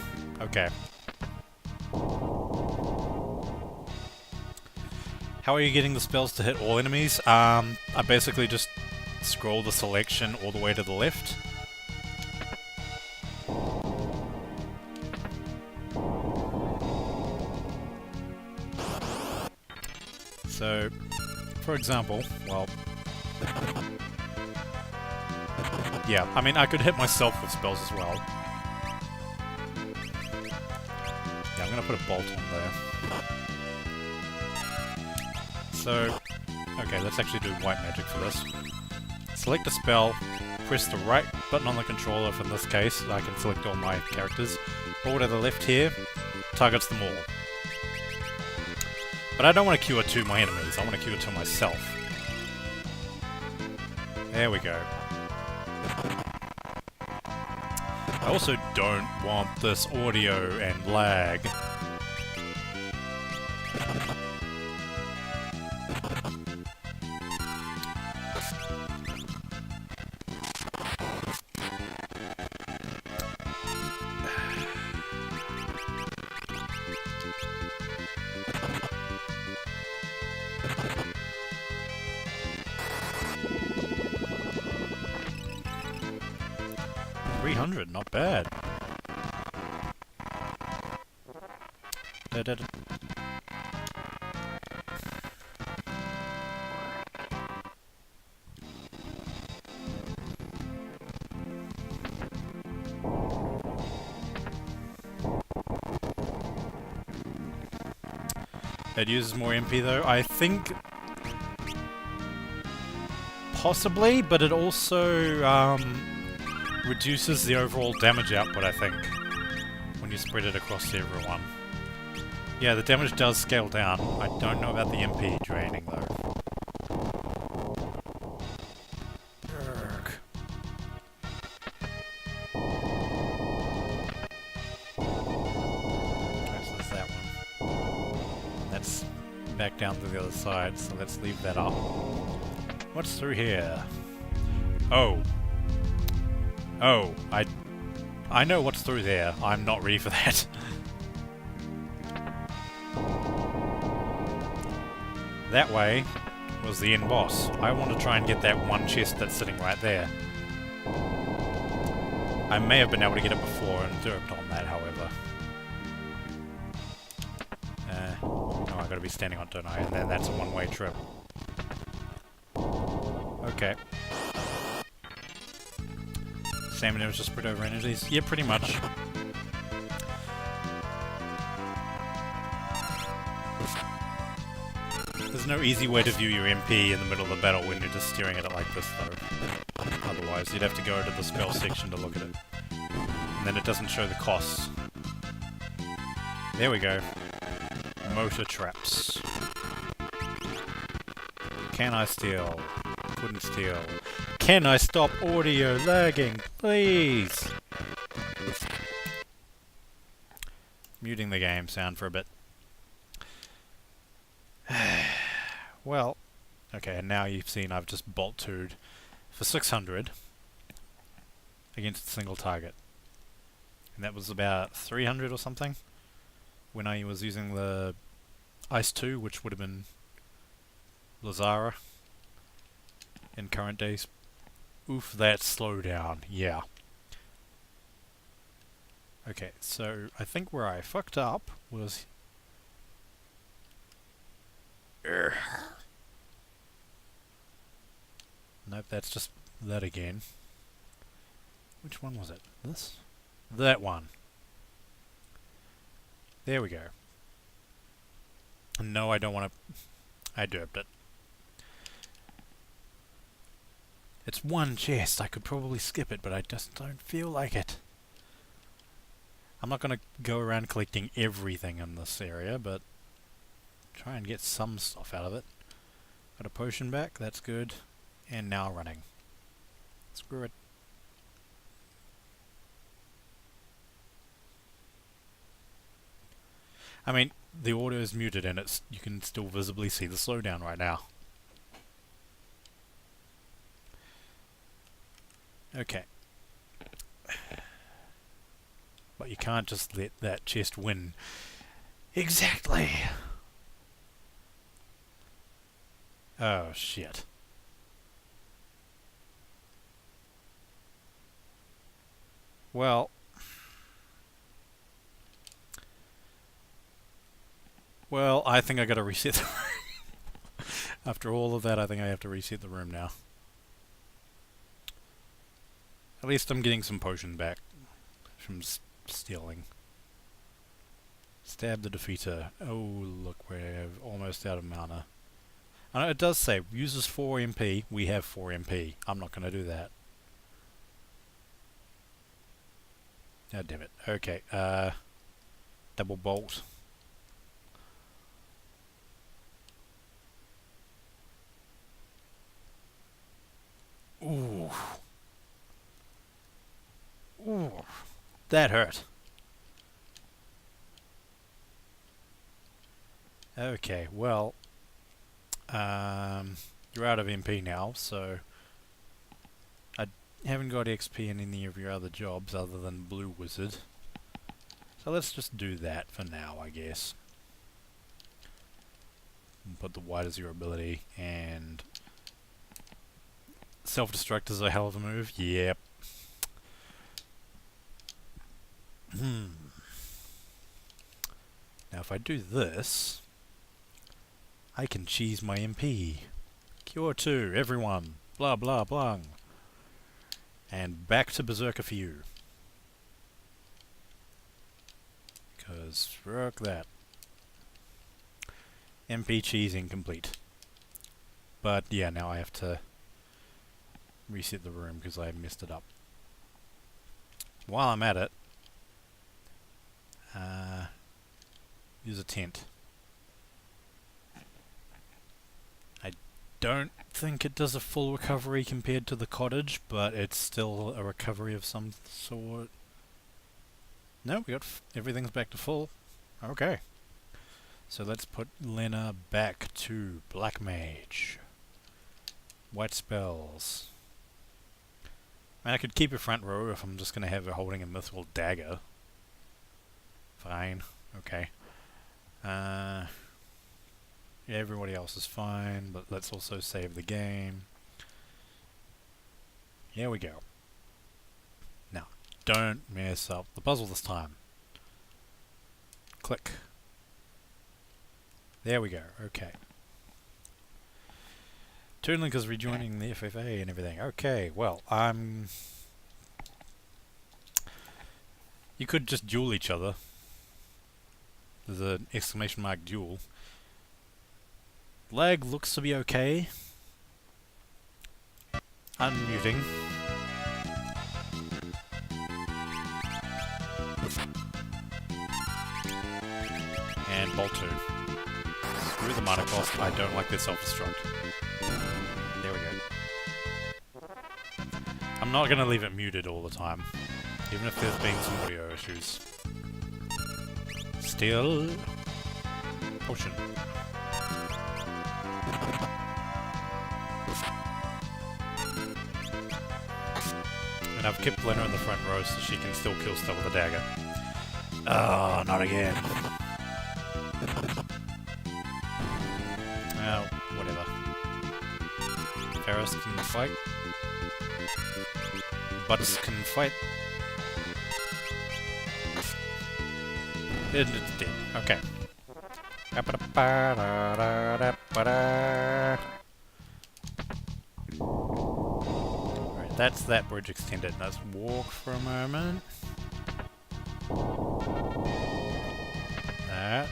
Okay. How are you getting the spells to hit all enemies? I basically just scroll the selection all the way to the left. So, for example, well... yeah, I mean, I could hit myself with spells as well. Yeah, I'm gonna put a bolt on there. So, okay, let's actually do white magic for this. Select a spell, press the right button on the controller, if in this case, I can select all my characters. Roll to the left here, targets them all. But I don't want to cure to my enemies, I want to cure to myself. There we go. I also don't want this audio and lag. $300, not bad. It uses more MP though. I think possibly, but it also reduces the overall damage output, I think, when you spread it across everyone. Yeah, the damage does scale down. I don't know about the MP draining though. Urgh. Okay, so that's that one. That's back down to the other side, so let's leave that up. What's through here? Oh. Oh, I know what's through there. I'm not ready for that. That way was the end boss. I want to try and get that one chest that's sitting right there. I may have been able to get it before and derped on that, however. Oh, I gotta be standing on it, don't I? And then that's a one-way trip. Okay. Stamina was just spread over energies? Yeah, pretty much. There's no easy way to view your MP in the middle of the battle when you're just staring at it like this, though. Otherwise, you'd have to go to the spell section to look at it. And then it doesn't show the costs. There we go. Motor traps. Can I steal? Couldn't steal. Can I stop audio lagging, please? muting the game sound for a bit. Well, okay, and now you've seen I've just bolt 2'd for 600 against a single target. And that was about 300 or something when I was using the Ice 2, which would have been Lazara in current days. Oof, that slowdown, yeah. Okay, so I think where I fucked up was... Nope, that's just that again. Which one was it? This? That one. There we go. No, I don't want to... I derped it. It's one chest. I could probably skip it, but I just don't feel like it. I'm not going to go around collecting everything in this area, but try and get some stuff out of it. Got a potion back, that's good. And now running. Screw it. I mean, the audio is muted and it's you can still visibly see the slowdown right now. Okay. But you can't just let that chest win. Exactly! Oh, shit. Well... Well, I think I gotta reset the room. After all of that, I think I have to reset the room now. At least I'm getting some potion back from stealing. Stab the defeater. Oh, look, we're almost out of mana. I know it does say, uses 4 MP, we have 4 MP. I'm not gonna do that. Oh, damn it. Okay, double bolt. Ooh. Ooh. That hurt. Okay, well, you're out of MP now, so I haven't got XP in any of your other jobs other than Blue Wizard. So let's just do that for now, I guess. And put the wider zero ability, and self-destruct is a hell of a move. Yep. Now if I do this, I can cheese my MP. Cure 2, everyone. Blah blah blah. And back to Berserker for you. Because, fuck that. MP cheese incomplete. But yeah, now I have to reset the room because I messed it up. While I'm at it, use a tent. I don't think it does a full recovery compared to the cottage, but it's still a recovery of some sort. No, we got everything's back to full. Okay. So let's put Lena back to Black Mage. White spells. I mean, I could keep her front row if I'm just going to have her holding a mythical dagger. Fine. Okay. Yeah, everybody else is fine, but let's also save the game. Here we go. Now, don't mess up the puzzle this time. Click. There we go. Okay. Toonlink is rejoining the FFA and everything. Okay, well, you could just duel each other. There's an exclamation mark duel. Lag looks to be okay. Unmuting. And bolt 2. Screw the mana cost, I don't like their self-destruct. There we go. I'm not going to leave it muted all the time, even if there's been some audio issues. Steel potion. And I've kept Lena in the front row so she can still kill stuff with a dagger. Oh, not again. Oh, whatever. Ferris can fight. Butts can fight. And it's dead. Okay. Alright, that's that bridge extended. Let's walk for a moment. That.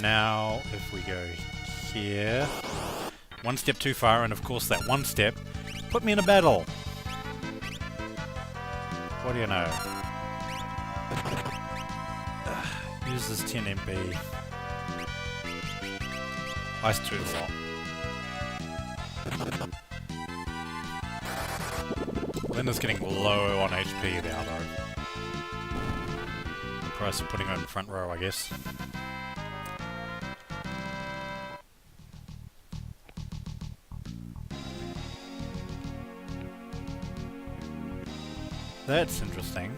Now, if we go here... One step too far, and of course that one step put me in a battle. What do you know? Uses 10 MP. Ice Tooth lot. Linda's getting low on HP now though. The price of putting her in front row, I guess. That's interesting.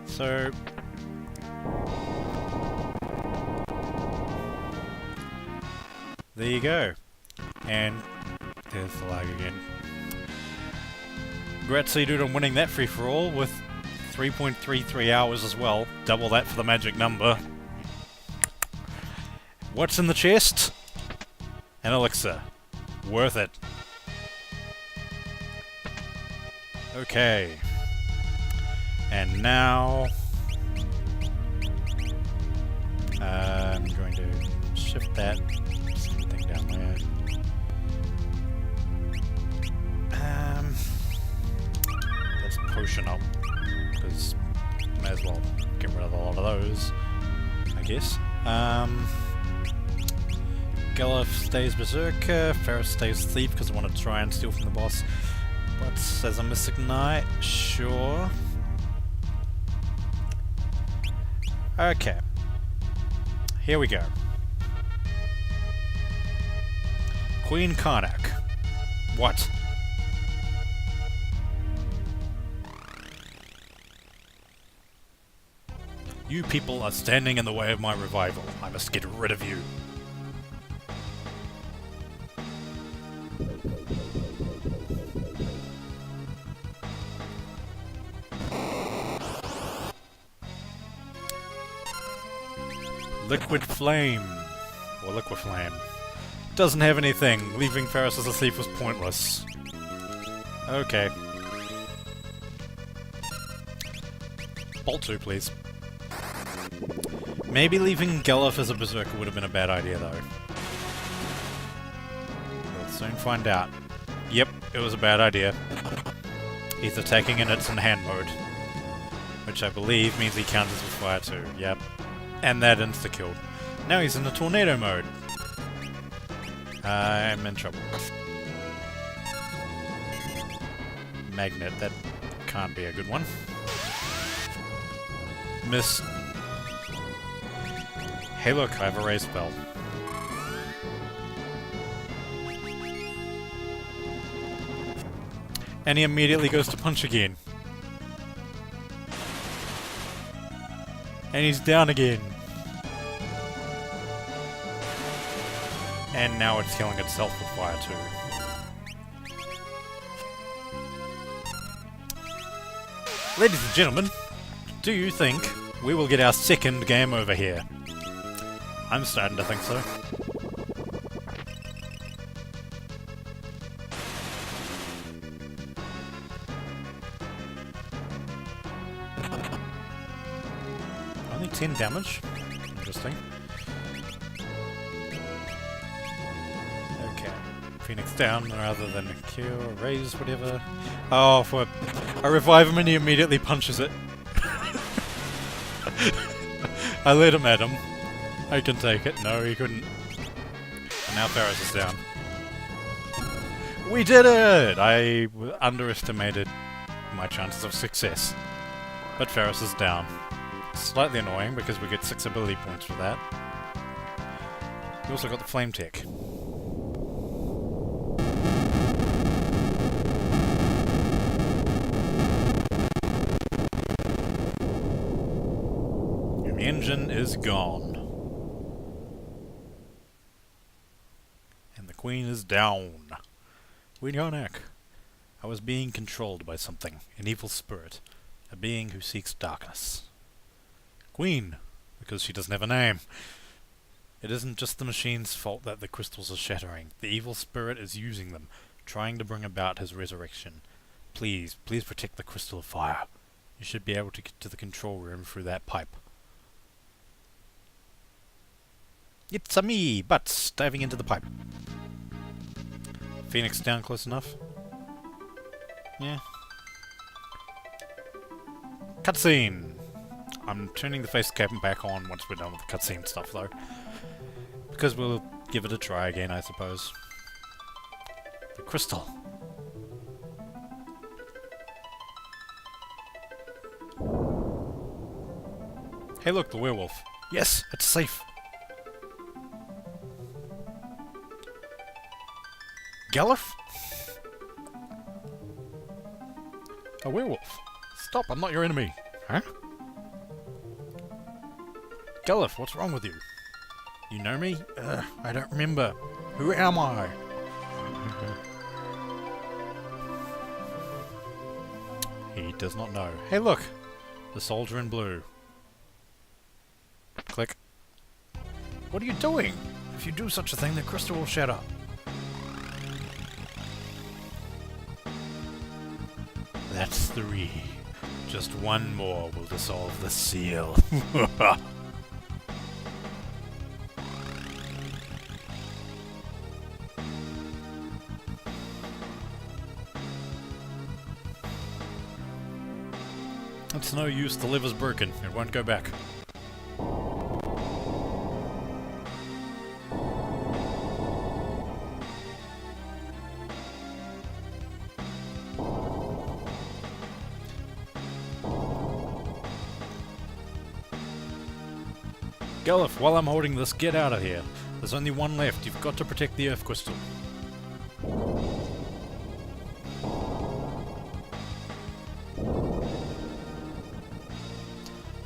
So... there you go. And there's the lag again. Congrats dude on winning that free-for-all with 3.33 hours as well. Double that for the magic number. What's in the chest? An elixir. Worth it. Okay. And now... I'm going to shift that thing down there. Let's potion up, because may as well get rid of a lot of those, I guess. Gallif stays Berserker, Ferris stays Thief because I want to try and steal from the boss. But as a Mystic Knight, sure. Okay. Here we go. Queen Karnak. What? You people are standing in the way of my revival. I must get rid of you. Liquid Flame. Or Liquid Flame. Doesn't have anything. Leaving Ferris as a thief was pointless. Okay. Bolt 2, please. Maybe leaving Gallif as a Berserker would have been a bad idea, though. We'll soon find out. Yep, it was a bad idea. He's attacking in its in-hand mode. Which I believe means he counters with fire too. Yep. And that insta-killed. Now he's in the tornado mode. I'm in trouble. Magnet, that can't be a good one. Miss. Hey look, I have a raise spell. And he immediately goes to punch again. And he's down again. And now it's killing itself with fire too. Ladies and gentlemen, do you think we will get our second game over here? I'm starting to think so. Only 10 damage? Interesting. Okay. Phoenix down rather than cure, raise, whatever. Oh, for I revive him and he immediately punches it. I let him at him. I can take it. No, he couldn't. And now Ferris is down. We did it! I underestimated my chances of success. But Ferris is down. Slightly annoying because we get 6 ability points for that. We also got the flame tech. And the engine is gone. And the Queen is down. Weird. I was being controlled by something, an evil spirit, a being who seeks darkness. Queen, because she doesn't have a name. It isn't just the machine's fault that the crystals are shattering. The evil spirit is using them, trying to bring about his resurrection. Please protect the crystal of fire. You should be able to get to the control room through that pipe. It's a me, Butts, diving into the pipe. Phoenix down close enough? Yeah. Cutscene! I'm turning the face cap back on once we're done with the cutscene stuff though. Because we'll give it a try again, I suppose. The crystal. Hey look, the werewolf. Yes, it's safe. Gallif? A werewolf. Stop, I'm not your enemy. Huh? Gallif, what's wrong with you? You know me? I don't remember. Who am I? He does not know. Hey look! The soldier in blue. Click. What are you doing? If you do such a thing, the crystal will shatter. That's 3. Just one more will dissolve the seal. It's no use, the liver's broken. It won't go back. Gallif, while I'm holding this, get out of here. There's only one left. You've got to protect the Earth Crystal.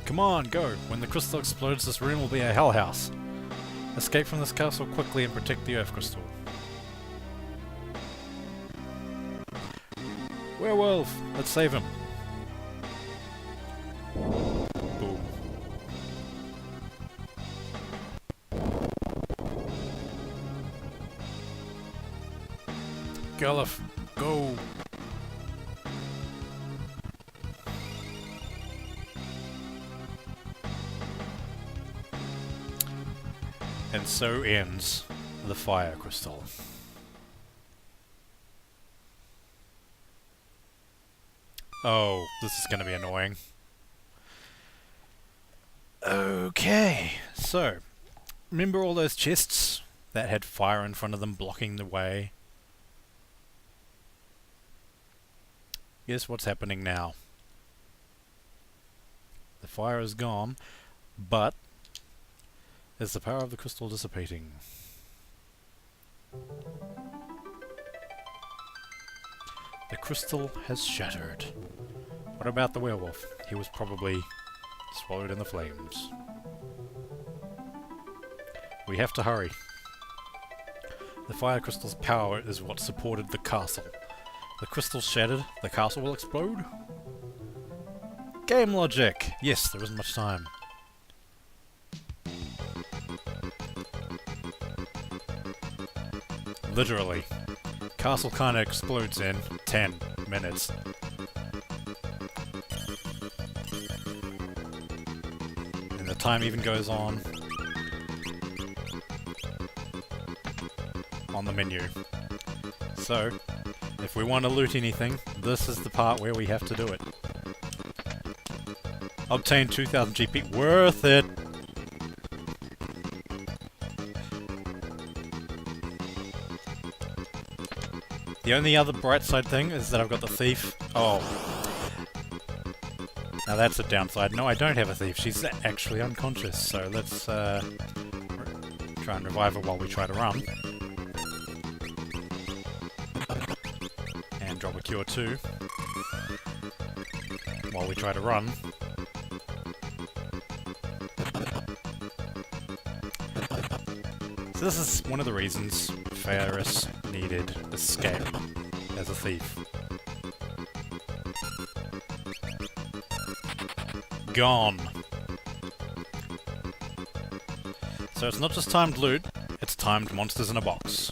Come on, go. When the crystal explodes, this room will be a hell house. Escape from this castle quickly and protect the Earth Crystal. Werewolf! Let's save him. Boom. Gallif, go! And so ends the fire crystal. Oh, this is going to be annoying. Okay, so, remember all those chests that had fire in front of them blocking the way? Guess what's happening now? The fire is gone, but is the power of the crystal dissipating? The crystal has shattered. What about the werewolf? He was probably swallowed in the flames. We have to hurry. The fire crystal's power is what supported the castle. The crystal shattered, the castle will explode? Game logic! Yes, there isn't much time. Literally. Castle kinda explodes in 10 minutes. And the time even goes on the menu. So, if we want to loot anything, this is the part where we have to do it. Obtain 2000 GP. Worth it! The only other bright side thing is that I've got the thief. Oh. Now that's a downside. No, I don't have a thief. She's actually unconscious, so let's try and revive her while we try to run. And drop a cure too while we try to run. So this is one of the reasons Ferris needed escape as a thief. Gone. So it's not just timed loot, it's timed monsters in a box.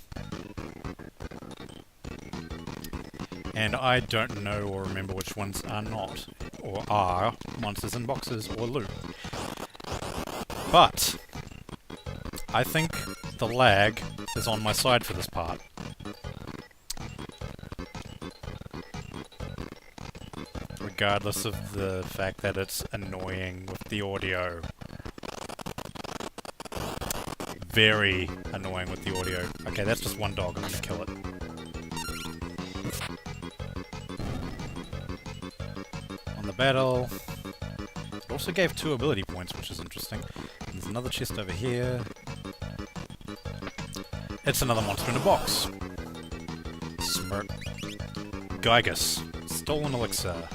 And I don't know or remember which ones are not, or are, monsters in boxes or loot. But I think the lag is on my side for this part. Regardless of the fact that it's annoying with the audio. Very annoying with the audio. Okay, that's just one dog, I'm gonna kill it. On the battle. It also gave 2 ability points, which is interesting. And there's another chest over here. It's another monster in a box. Smirk. Gygus. Stolen elixir.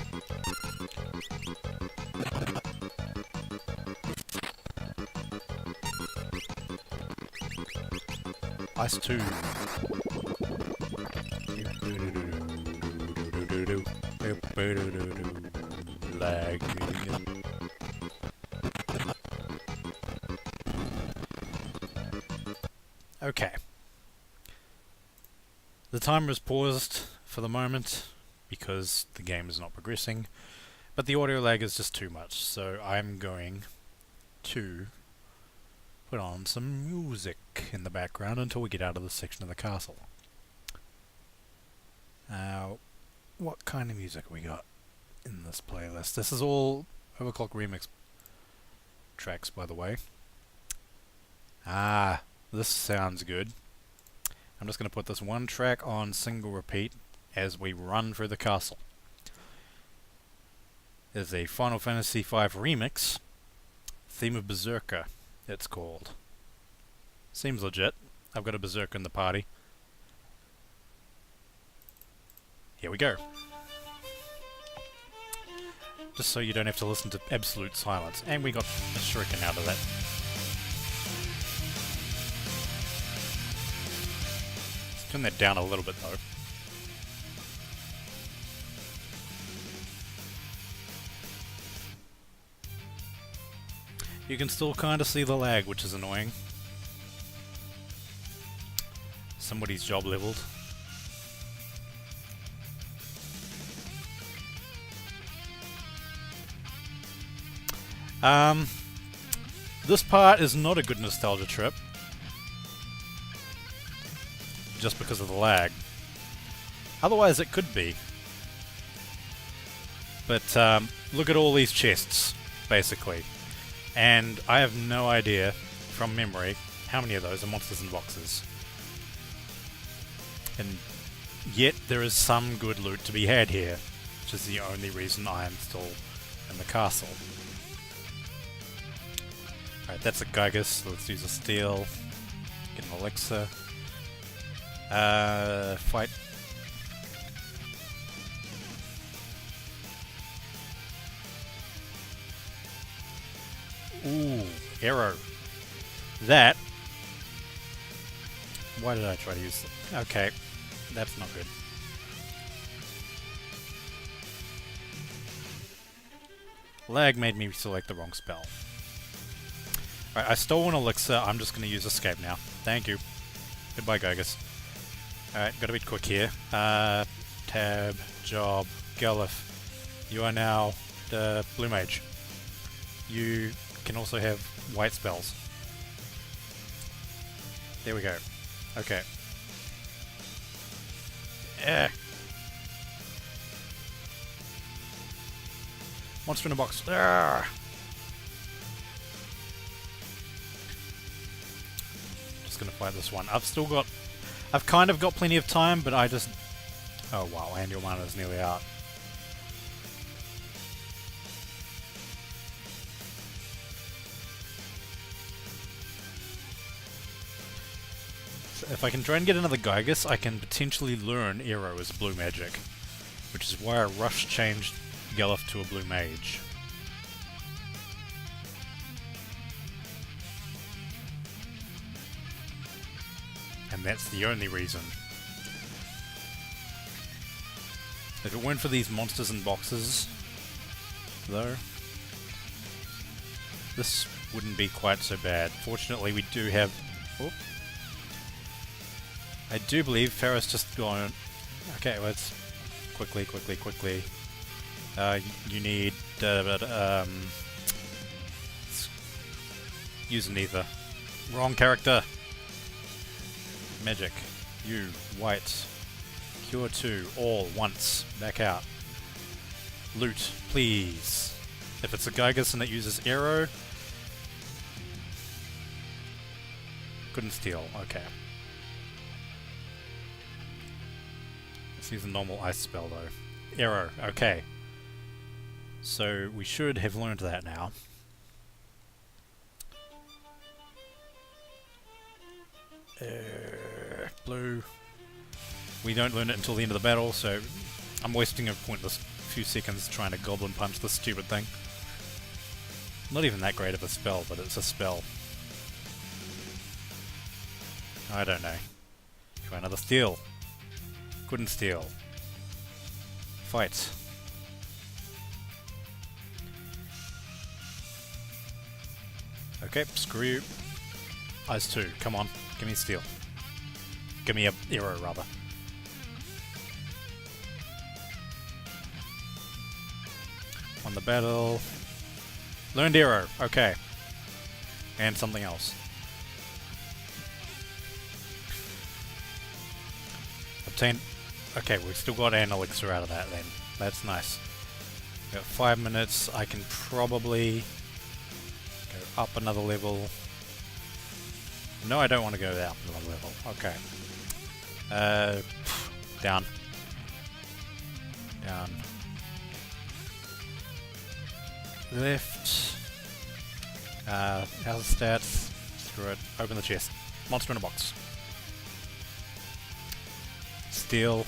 Ice 2. Lag. Okay. The timer is paused for the moment because the game is not progressing, but the audio lag is just too much, so I'm going to put on some music in the background until we get out of this section of the castle. What kind of music we got in this playlist? This is all Overclock Remix tracks, by the way. This sounds good. I'm just going to put this one track on single repeat as we run through the castle. There's a Final Fantasy V remix, Theme of Berserker, it's called. Seems legit. I've got a Berserker in the party. Here we go. Just so you don't have to listen to absolute silence. And we got a shuriken out of that. Let's turn that down a little bit though. You can still kind of see the lag, which is annoying. Somebody's job leveled. This part is not a good nostalgia trip. Just because of the lag. Otherwise it could be. But look at all these chests, basically. And I have no idea, from memory, how many of those are monsters in boxes. And yet there is some good loot to be had here, which is the only reason I am still in the castle. Alright, that's a Gygus, so let's use a steel, get an elixir. Fight. Ooh, arrow. That. Why did I try to use it? Okay, that's not good. Lag made me select the wrong spell. Alright, I stole an elixir. I'm just going to use escape now. Thank you. Goodbye, Gygus. Alright, gotta be quick here. Tab, job, Galif. You are now the blue mage. You can also have white spells. There we go. Okay. Monster in a box. Just gonna fight this one. I've kind of got plenty of time, but I just... Oh wow, and your mana is nearly out. If I can try and get another Gygus, I can potentially learn Aero as blue magic, which is why I rush changed Gelif to a blue mage. And that's the only reason. If it weren't for these monsters in boxes, though, this wouldn't be quite so bad. Fortunately, we do have... Oh, I do believe Farrah's just gone... Okay, let's... Quickly. You need... use an ether. Wrong character! Magic. You. White. Cure 2. All. Once. Back out. Loot. Please. If it's a Gygus and it uses Aero... Couldn't steal. Okay. Let's use a normal ice spell though. Aero. Okay. So we should have learned that now. Blue. We don't learn it until the end of the battle, so I'm wasting a pointless few seconds trying to goblin punch this stupid thing. Not even that great of a spell, but it's a spell. I don't know. Try another steal. Couldn't steal. Fight. Okay, screw you. Ice 2, come on. Give me steal. Give me a Aero, rather. Won the battle. Learned Aero, okay. And something else. Obtained... Okay, we've still got an elixir out of that then. That's nice. We've got 5 minutes. I can probably go up another level. No, I don't want to go up another level. Okay. Down. Down. Left. How's the stats? Screw it. Open the chest. Monster in a box. Steal.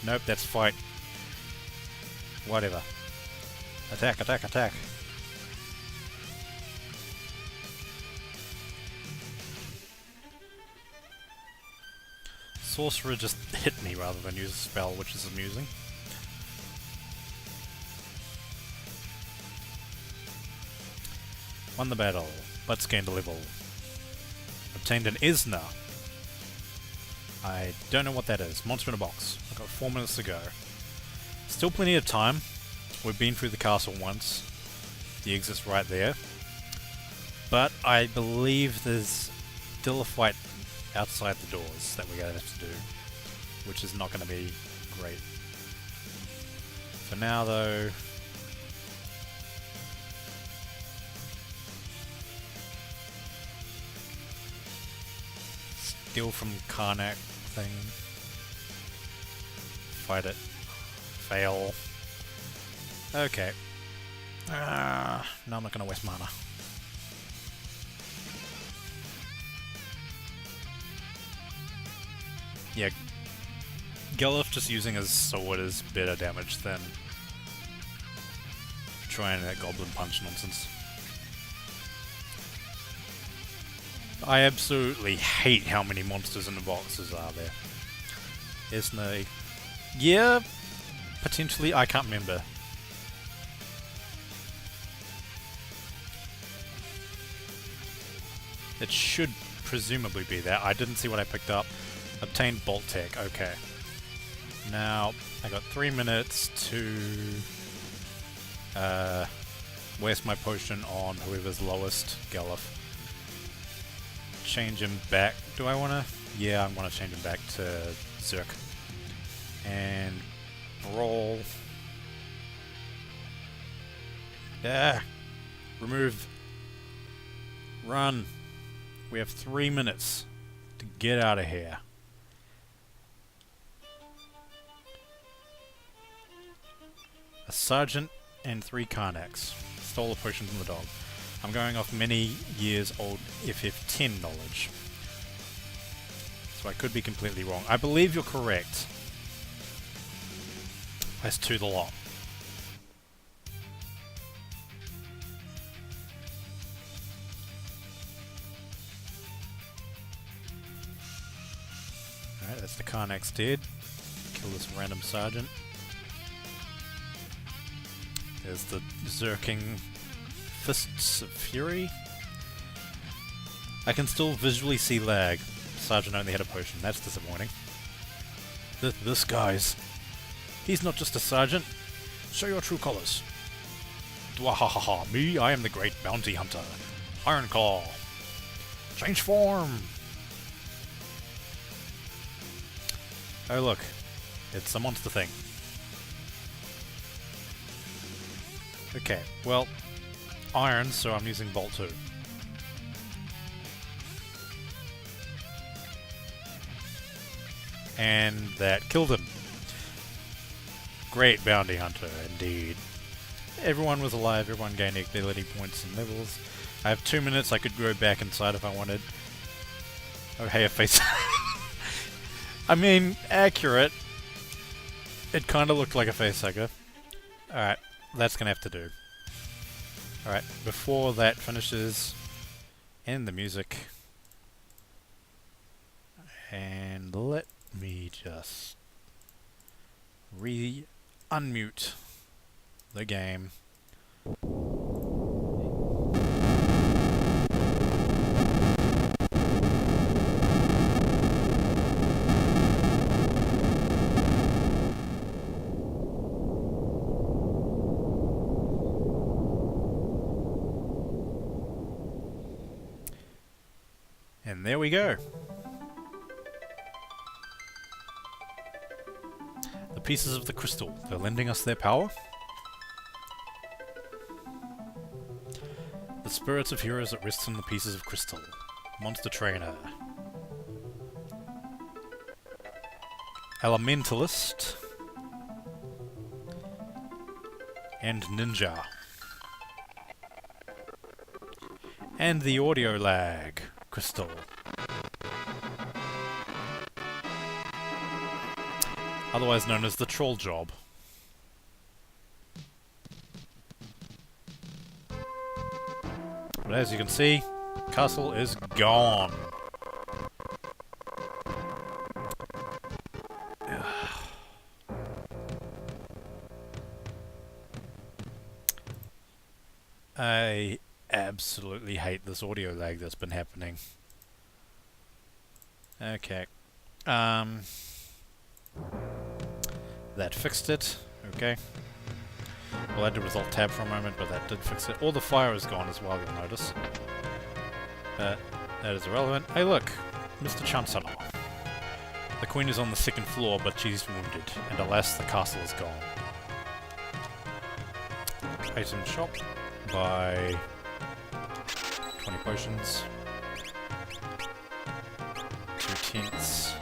Nope, that's fight. Whatever. Attack, attack, attack. Sorcerer just hit me rather than use a spell, which is amusing. Won the battle, but gained a level. Obtained an Isna. I don't know what that is. Monster in a box. I've got 4 minutes to go. Still plenty of time. We've been through the castle once. The exit's right there. But I believe there's still a fight outside the doors that we're going to have to do, which is not going to be great. For now, though... Steal from Karnak thing. Fight it. Fail. Okay. No, I'm not going to waste mana. Yeah, Gelif just using his sword is better damage than trying that goblin punch nonsense. I absolutely hate how many monsters in the boxes are there. Isna... Yeah, potentially, I can't remember. It should presumably be that. I didn't see what I picked up. Obtained Bolt Tech, okay. Now, I got 3 minutes to waste my potion on whoever's lowest, Gelif. Change him back. Do I want to? Yeah, I'm going to change him back to Zerk. And roll. Yeah. Remove. Run. We have 3 minutes to get out of here. A sergeant and 3 Karnaks. Stole a potion from the dog. I'm going off many years old FF10 knowledge. So I could be completely wrong. I believe you're correct. As to the lot. Alright, that's the Karnak's dead. Kill this random sergeant. There's the Zerking Fists of Fury. I can still visually see lag. Sergeant only had a potion. That's disappointing. This guy's... He's not just a sergeant. Show your true colors. Dwahahaha, me, I am the great bounty hunter. Ironclaw. Change form! Oh look, it's a monster thing. Okay, well, iron, so I'm using Bolt 2. And that killed him. Great bounty hunter, indeed. Everyone was alive, everyone gained ability points and levels. I have 2 minutes, I could go back inside if I wanted. Oh hey, a face. I mean, accurate. It kinda looked like a facehugger. Alright, that's gonna have to do. Alright, before that finishes, end the music. And let me just unmute the game. And there we go. The pieces of the crystal, they're lending us their power. The spirits of heroes that rest in the pieces of crystal. Monster Trainer. Elementalist. And Ninja. And the audio lag crystal. Otherwise known as the troll job. But as you can see, castle is gone. I absolutely hate this audio lag that's been happening. Okay. That fixed it. Okay. Well, I had to result tab for a moment, but that did fix it. All the fire is gone as well, you'll notice. But that is irrelevant. Hey look! Mr. Chancellor. The Queen is on the 2nd floor, but she's wounded. And alas, the castle is gone. Item shop. Buy 20 potions. 2 tents.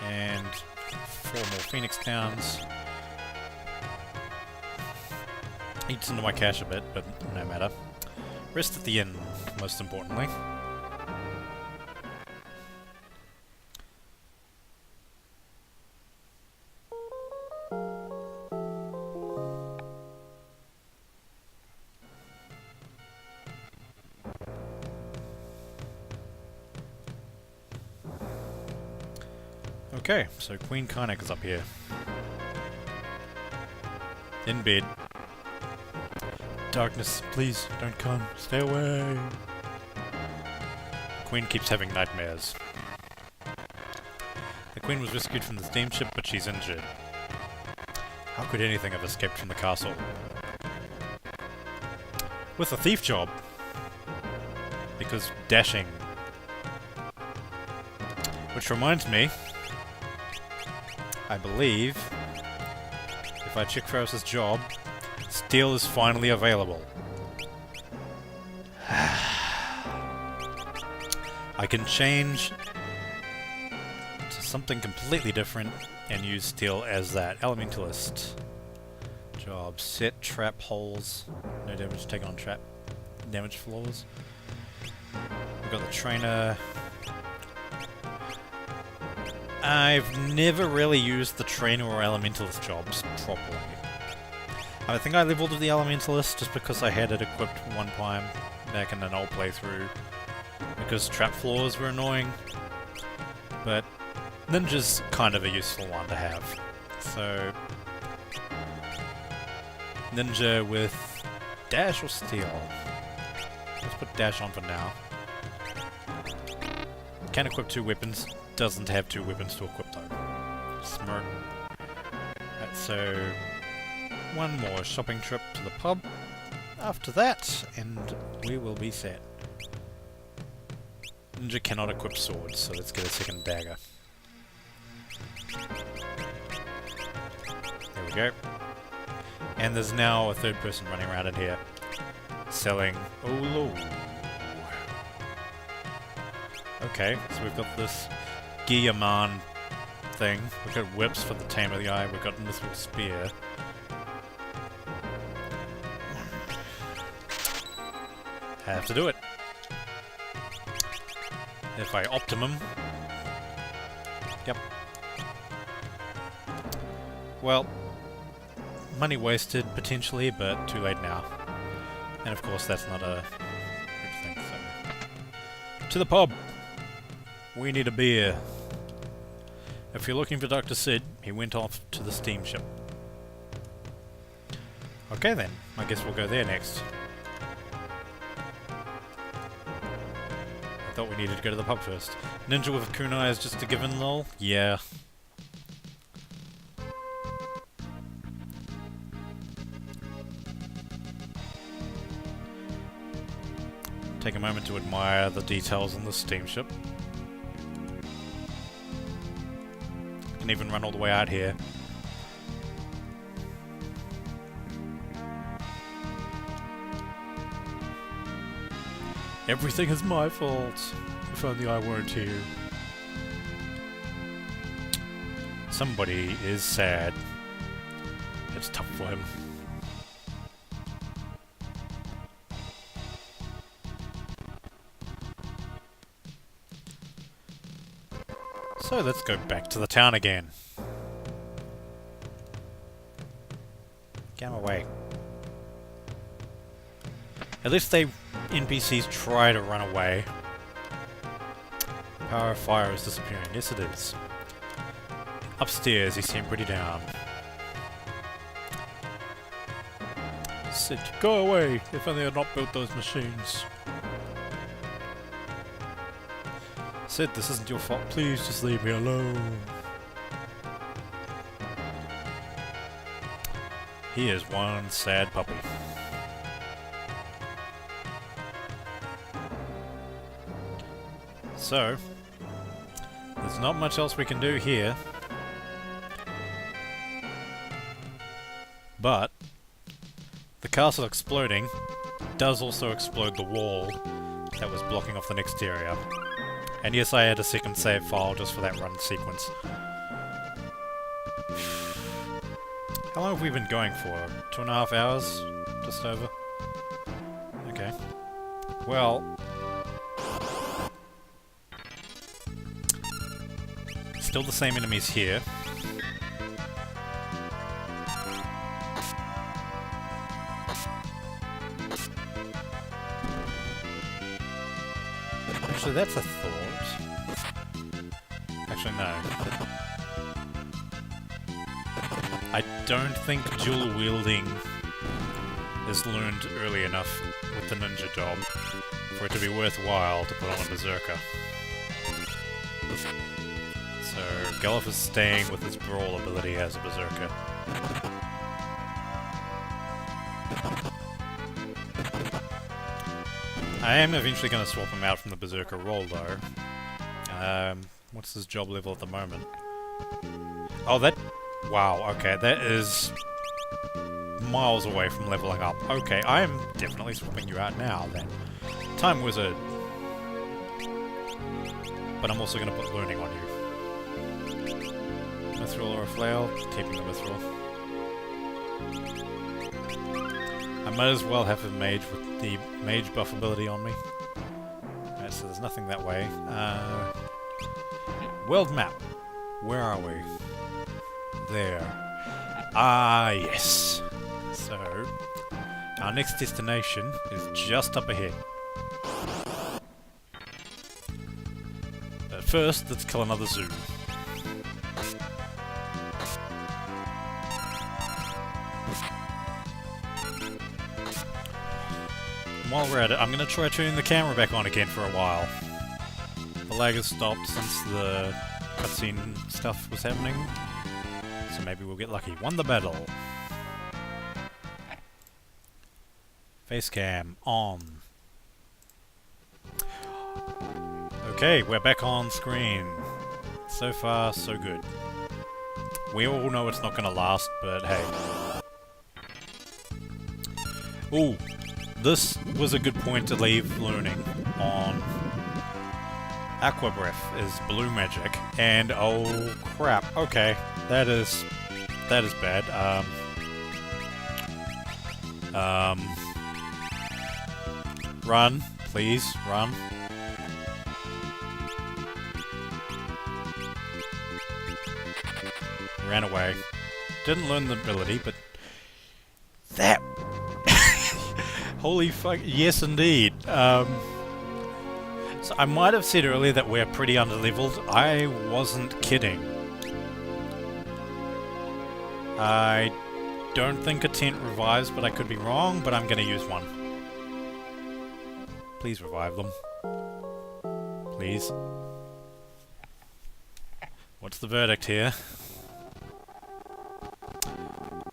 And 4 more Phoenix Towns. Eats into my cash a bit, but no matter. Rest at the inn, most importantly. Okay, so Queen Karnak is up here. In bed. Darkness, please, don't come. Stay away. The Queen keeps having nightmares. The Queen was rescued from the steamship, but she's injured. How could anything have escaped from the castle? With a thief job. Because dashing. Which reminds me, I believe, if I check Ferris's job, Steel is finally available. I can change to something completely different and use Steel as that. Elementalist. Job. Set trap holes. No damage taken on trap damage floors. We've got the trainer. I've never really used the trainer or elementalist jobs properly. I think I leveled the elementalist just because I had it equipped one time back in an old playthrough because trap floors were annoying, but ninja's kind of a useful one to have. So ninja with dash or steal? Let's put dash on for now. Can equip 2 weapons, doesn't have 2 weapons to equip though. Smart. Right, so one more shopping trip to the pub after that, and we will be set. Ninja cannot equip swords, so let's get a second dagger. There we go. And there's now a third person running around in here, selling Olo. Okay, so we've got this Guillerman thing. We've got whips for the Tame of the Eye. We've got Mithril Spear. Have to do it. If I optimum. Yep. Well, money wasted potentially, but too late now. And of course, that's not a good thing. So, to the pub. We need a beer. If you're looking for Dr. Sid, he went off to the steamship. Okay then, I guess we'll go there next. I thought we needed to go to the pub first. Ninja with a kunai is just a given, lol? Yeah. Take a moment to admire the details on the steamship. Can even run all the way out here. Everything is my fault. If only I weren't here. Somebody is sad. It's tough for him. So let's go back to the town again. Get away. At least they NPCs try to run away. Power of fire is disappearing. Yes, it is. Upstairs, he seemed pretty down. Sid, go away! If only I had not built those machines. Sid, this isn't your fault. Please just leave me alone. He is one sad puppy. So, there's not much else we can do here. But the castle exploding does also explode the wall that was blocking off the next area. And yes, I had a second save file just for that run sequence. How long have we been going for? 2.5 hours? Just over? Okay. Well... still the same enemies here. Actually, that's a thought. Actually, no. I don't think dual wielding is learned early enough with the ninja job for it to be worthwhile to put on a berserker. So, Gelf is staying with his brawl ability as a berserker. I am eventually going to swap him out from the berserker role though. What's his job level at the moment? Oh, that... wow, okay, that is miles away from leveling up. Okay, I am definitely swapping you out now then. Time Wizard. But I'm also going to put learning on you. Mithril or a flail? Keeping the Mithril. I might as well have a mage with the mage buff ability on me. Alright, so there's nothing that way. World map. Where are we? There. Ah, yes. So, our next destination is just up ahead. But first, let's kill another zoo. And while we're at it, I'm going to try turning the camera back on again for a while. The lag has stopped since the cutscene stuff was happening. So maybe we'll get lucky. Won the battle. Facecam on. Okay, we're back on screen. So far, so good. We all know it's not gonna last, but hey. Ooh, this was a good point to leave learning on. Aqua Breath is blue magic, and oh crap, okay, that is bad. Run, please, run. Ran away. Didn't learn the ability, but that holy fuck, yes indeed. So I might have said earlier that we're pretty underleveled. I wasn't kidding. I don't think a tent revives, but I could be wrong, but I'm gonna use one. Please revive them. Please. What's the verdict here?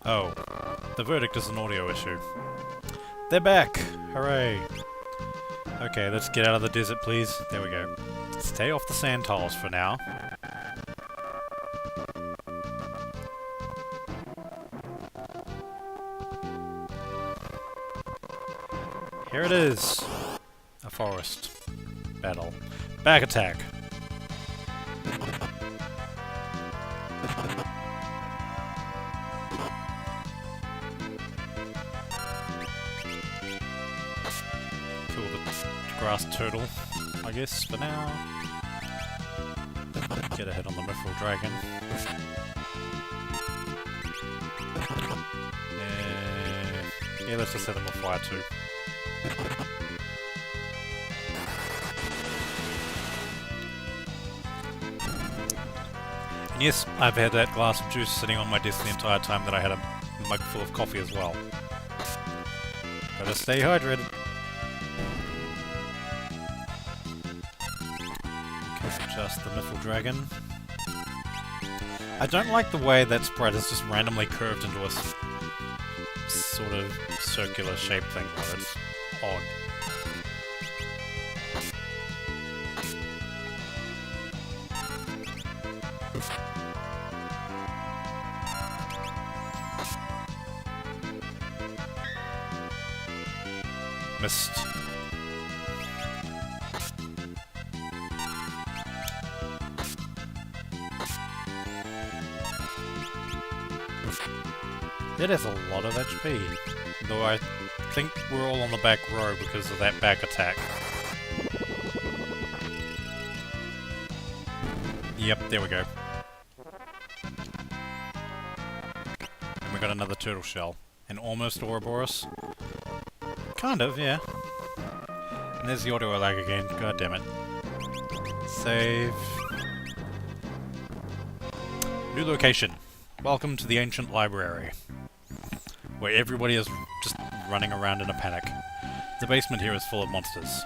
Oh, the verdict is an audio issue. They're back! Hooray! Okay, let's get out of the desert, please. There we go. Stay off the sand tiles for now. Here it is. A forest battle. Back attack. Kill the grass turtle, I guess, for now. Get a hit on the mithril dragon. Yeah, let's just set them on fire too. And yes, I've had that glass of juice sitting on my desk the entire time that I had a mug full of coffee as well. Gotta stay hydrated. Okay, just the mithril dragon. I don't like the way that sprite is just randomly curved into a sort of circular shape thing, though. It's odd. Missed. It has a lot of HP, though I think we're all on the back row because of that back attack. Yep, there we go. And we got another turtle shell. And almost Ouroboros. Kind of, yeah. And there's the audio lag again, god damn it. Save. New location. Welcome to the ancient library, where everybody is just running around in a panic. The basement here is full of monsters.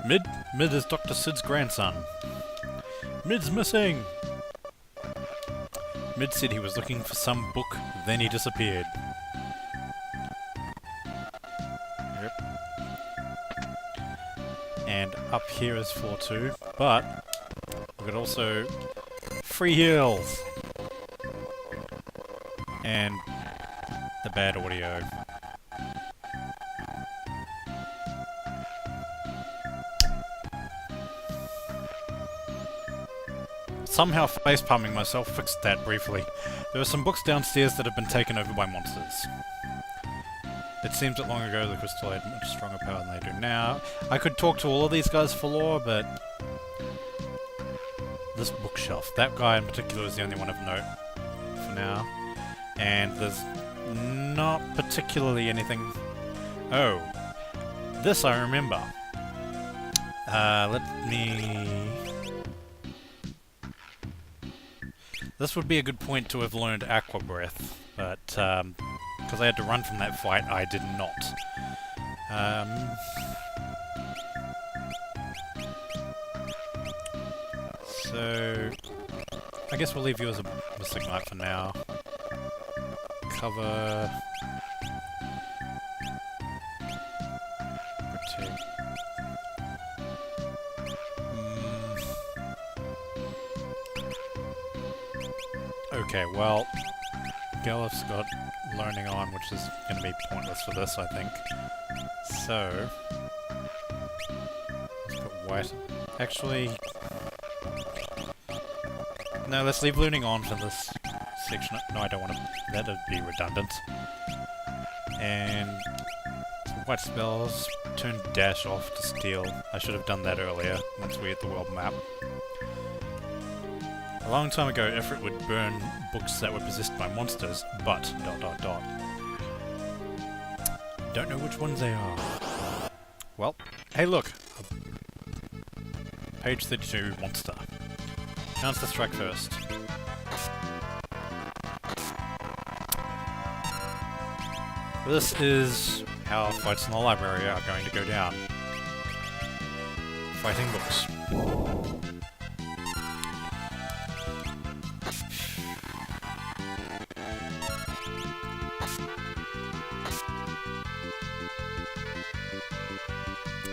Mid is Dr. Sid's grandson. Mid's missing! Mid said he was looking for some book, then he disappeared. Yep. And up here is floor 2, but we could also free heals! And the bad audio. Somehow facepalming myself fixed that briefly. There are some books downstairs that have been taken over by monsters. It seems that long ago the crystal had much stronger power than they do now. I could talk to all of these guys for lore, but this bookshelf. That guy in particular is the only one of note for now. And there's not particularly anything... Oh, this I remember. Let me... This would be a good point to have learned Aqua Breath, but because I had to run from that fight, I did not. So I guess we'll leave you as a Mystic Knight for now. Cover... Protect... Okay, well, Galif's got learning on, which is going to be pointless for this, I think. So, let's put white. Actually, no, let's leave learning on for this section. No, I don't want to. That would be redundant. And white spells, turn dash off to steal. I should have done that earlier once we hit the world map. A long time ago, Ifrit would burn books that were possessed by monsters, but... ... Don't know which ones they are. Well, hey look! Page 32, monster. Chance to strike first. This is how fights in the library are going to go down. Fighting books.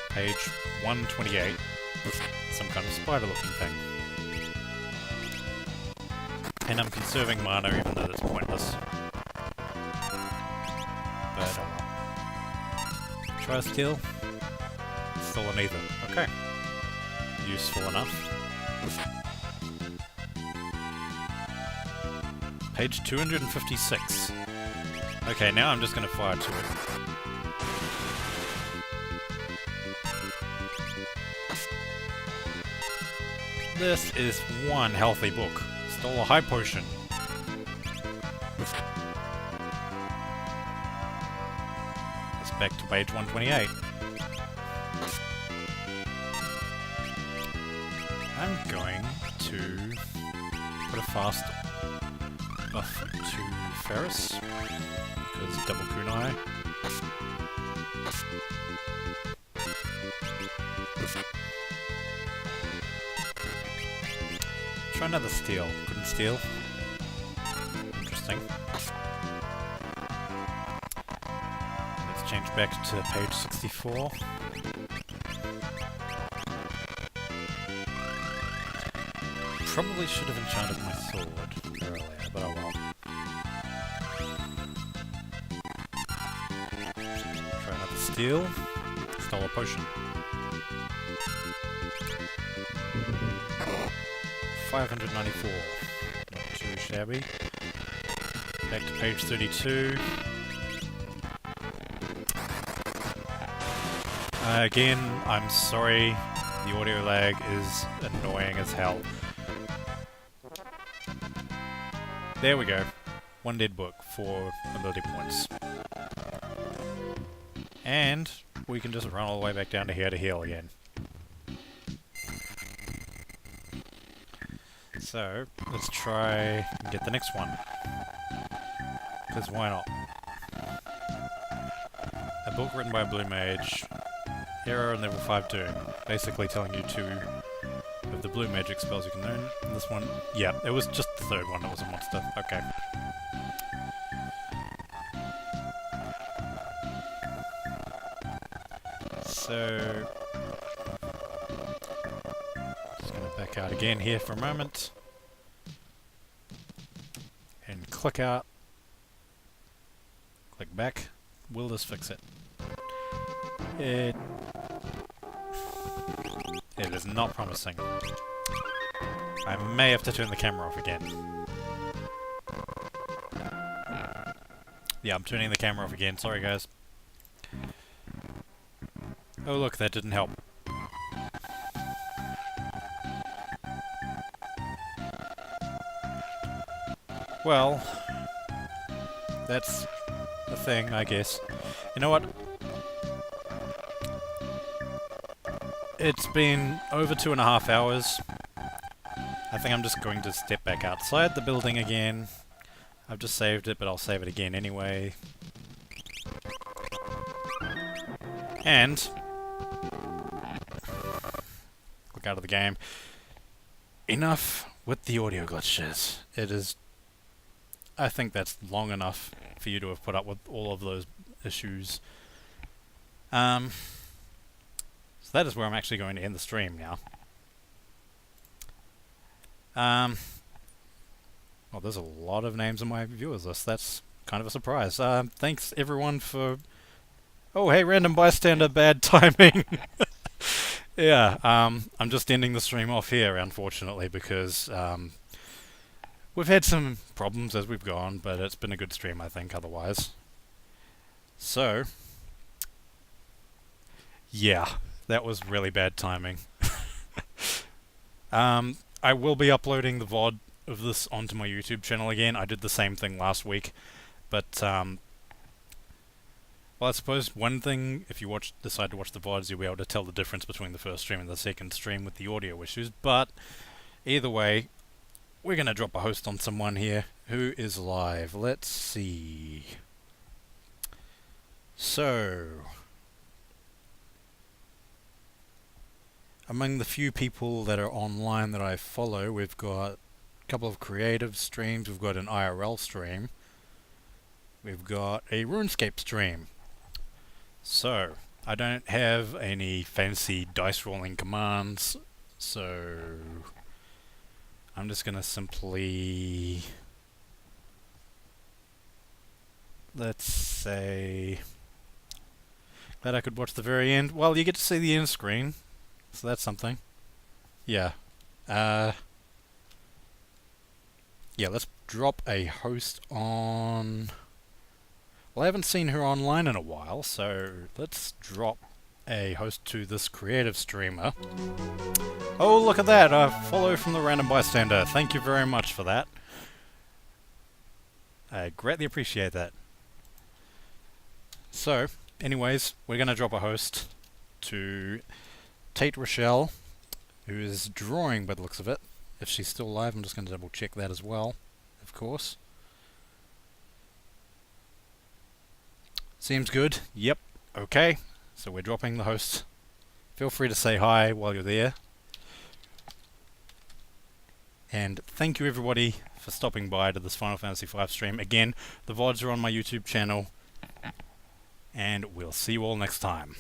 Page 128, with some kind of spider-looking thing. And I'm conserving mana even though it's pointless. But, try steal. Still an either. Okay. Useful enough. Page 256. Okay, now I'm just gonna fire to it. This is one healthy book. Stole a high potion. It's back to page 128. I'm going to put a fast buff to Ferris, because double kunai. Try another steal. Couldn't steal. Interesting. Let's change back to page 64. Probably should have enchanted my sword earlier, but oh well. Try another steal. Stole a potion. 594. Not too shabby. Back to page 32. Again, I'm sorry, the audio lag is annoying as hell. There we go. One dead book, 4 ability points. And we can just run all the way back down to here to heal again. So, let's try and get the next one. Because why not? A book written by a blue mage. Hero and level 5 Doom. Basically telling you 2 of the blue magic spells you can learn. And this one, yeah, it was just the third one that was a monster. Okay. So... just gonna back out again here for a moment. And click out. Click back. Will this fix it? It is not promising. I may have to turn the camera off again. Yeah, I'm turning the camera off again. Sorry, guys. Oh, look, that didn't help. Well, that's a thing, I guess. You know what? It's been over 2.5 hours. I think I'm just going to step back outside the building again. I've just saved it, but I'll save it again anyway. And click out of the game. Enough with the audio glitches. It is... I think that's long enough for you to have put up with all of those issues. So that is where I'm actually going to end the stream now. Well, there's a lot of names on my viewers list. That's kind of a surprise. Thanks everyone for... Oh, hey, random bystander, bad timing. Yeah, I'm just ending the stream off here, unfortunately, because we've had some problems as we've gone, but it's been a good stream, I think, otherwise. So, yeah, that was really bad timing. I will be uploading the VOD of this onto my YouTube channel again. I did the same thing last week, but well, I suppose one thing, if you decide to watch the VODs, you'll be able to tell the difference between the first stream and the second stream with the audio issues. But either way, we're going to drop a host on someone here who is live. Let's see. So, among the few people that are online that I follow, we've got a couple of creative streams, we've got an IRL stream, we've got a RuneScape stream. So, I don't have any fancy dice rolling commands, so I'm just gonna simply, let's say, that I could watch the very end. Well, you get to see the end screen, so that's something. Yeah. Yeah, let's drop a host on... Well, I haven't seen her online in a while, so let's drop a host to this creative streamer. Oh, look at that! A follow from the random bystander. Thank you very much for that. I greatly appreciate that. So, anyways, we're going to drop a host to Tate Rochelle, who is drawing by the looks of it. If she's still alive, I'm just going to double check that as well, of course. Seems good. Yep. Okay. So we're dropping the host. Feel free to say hi while you're there. And thank you everybody for stopping by to this Final Fantasy V stream. Again, the VODs are on my YouTube channel. And we'll see you all next time.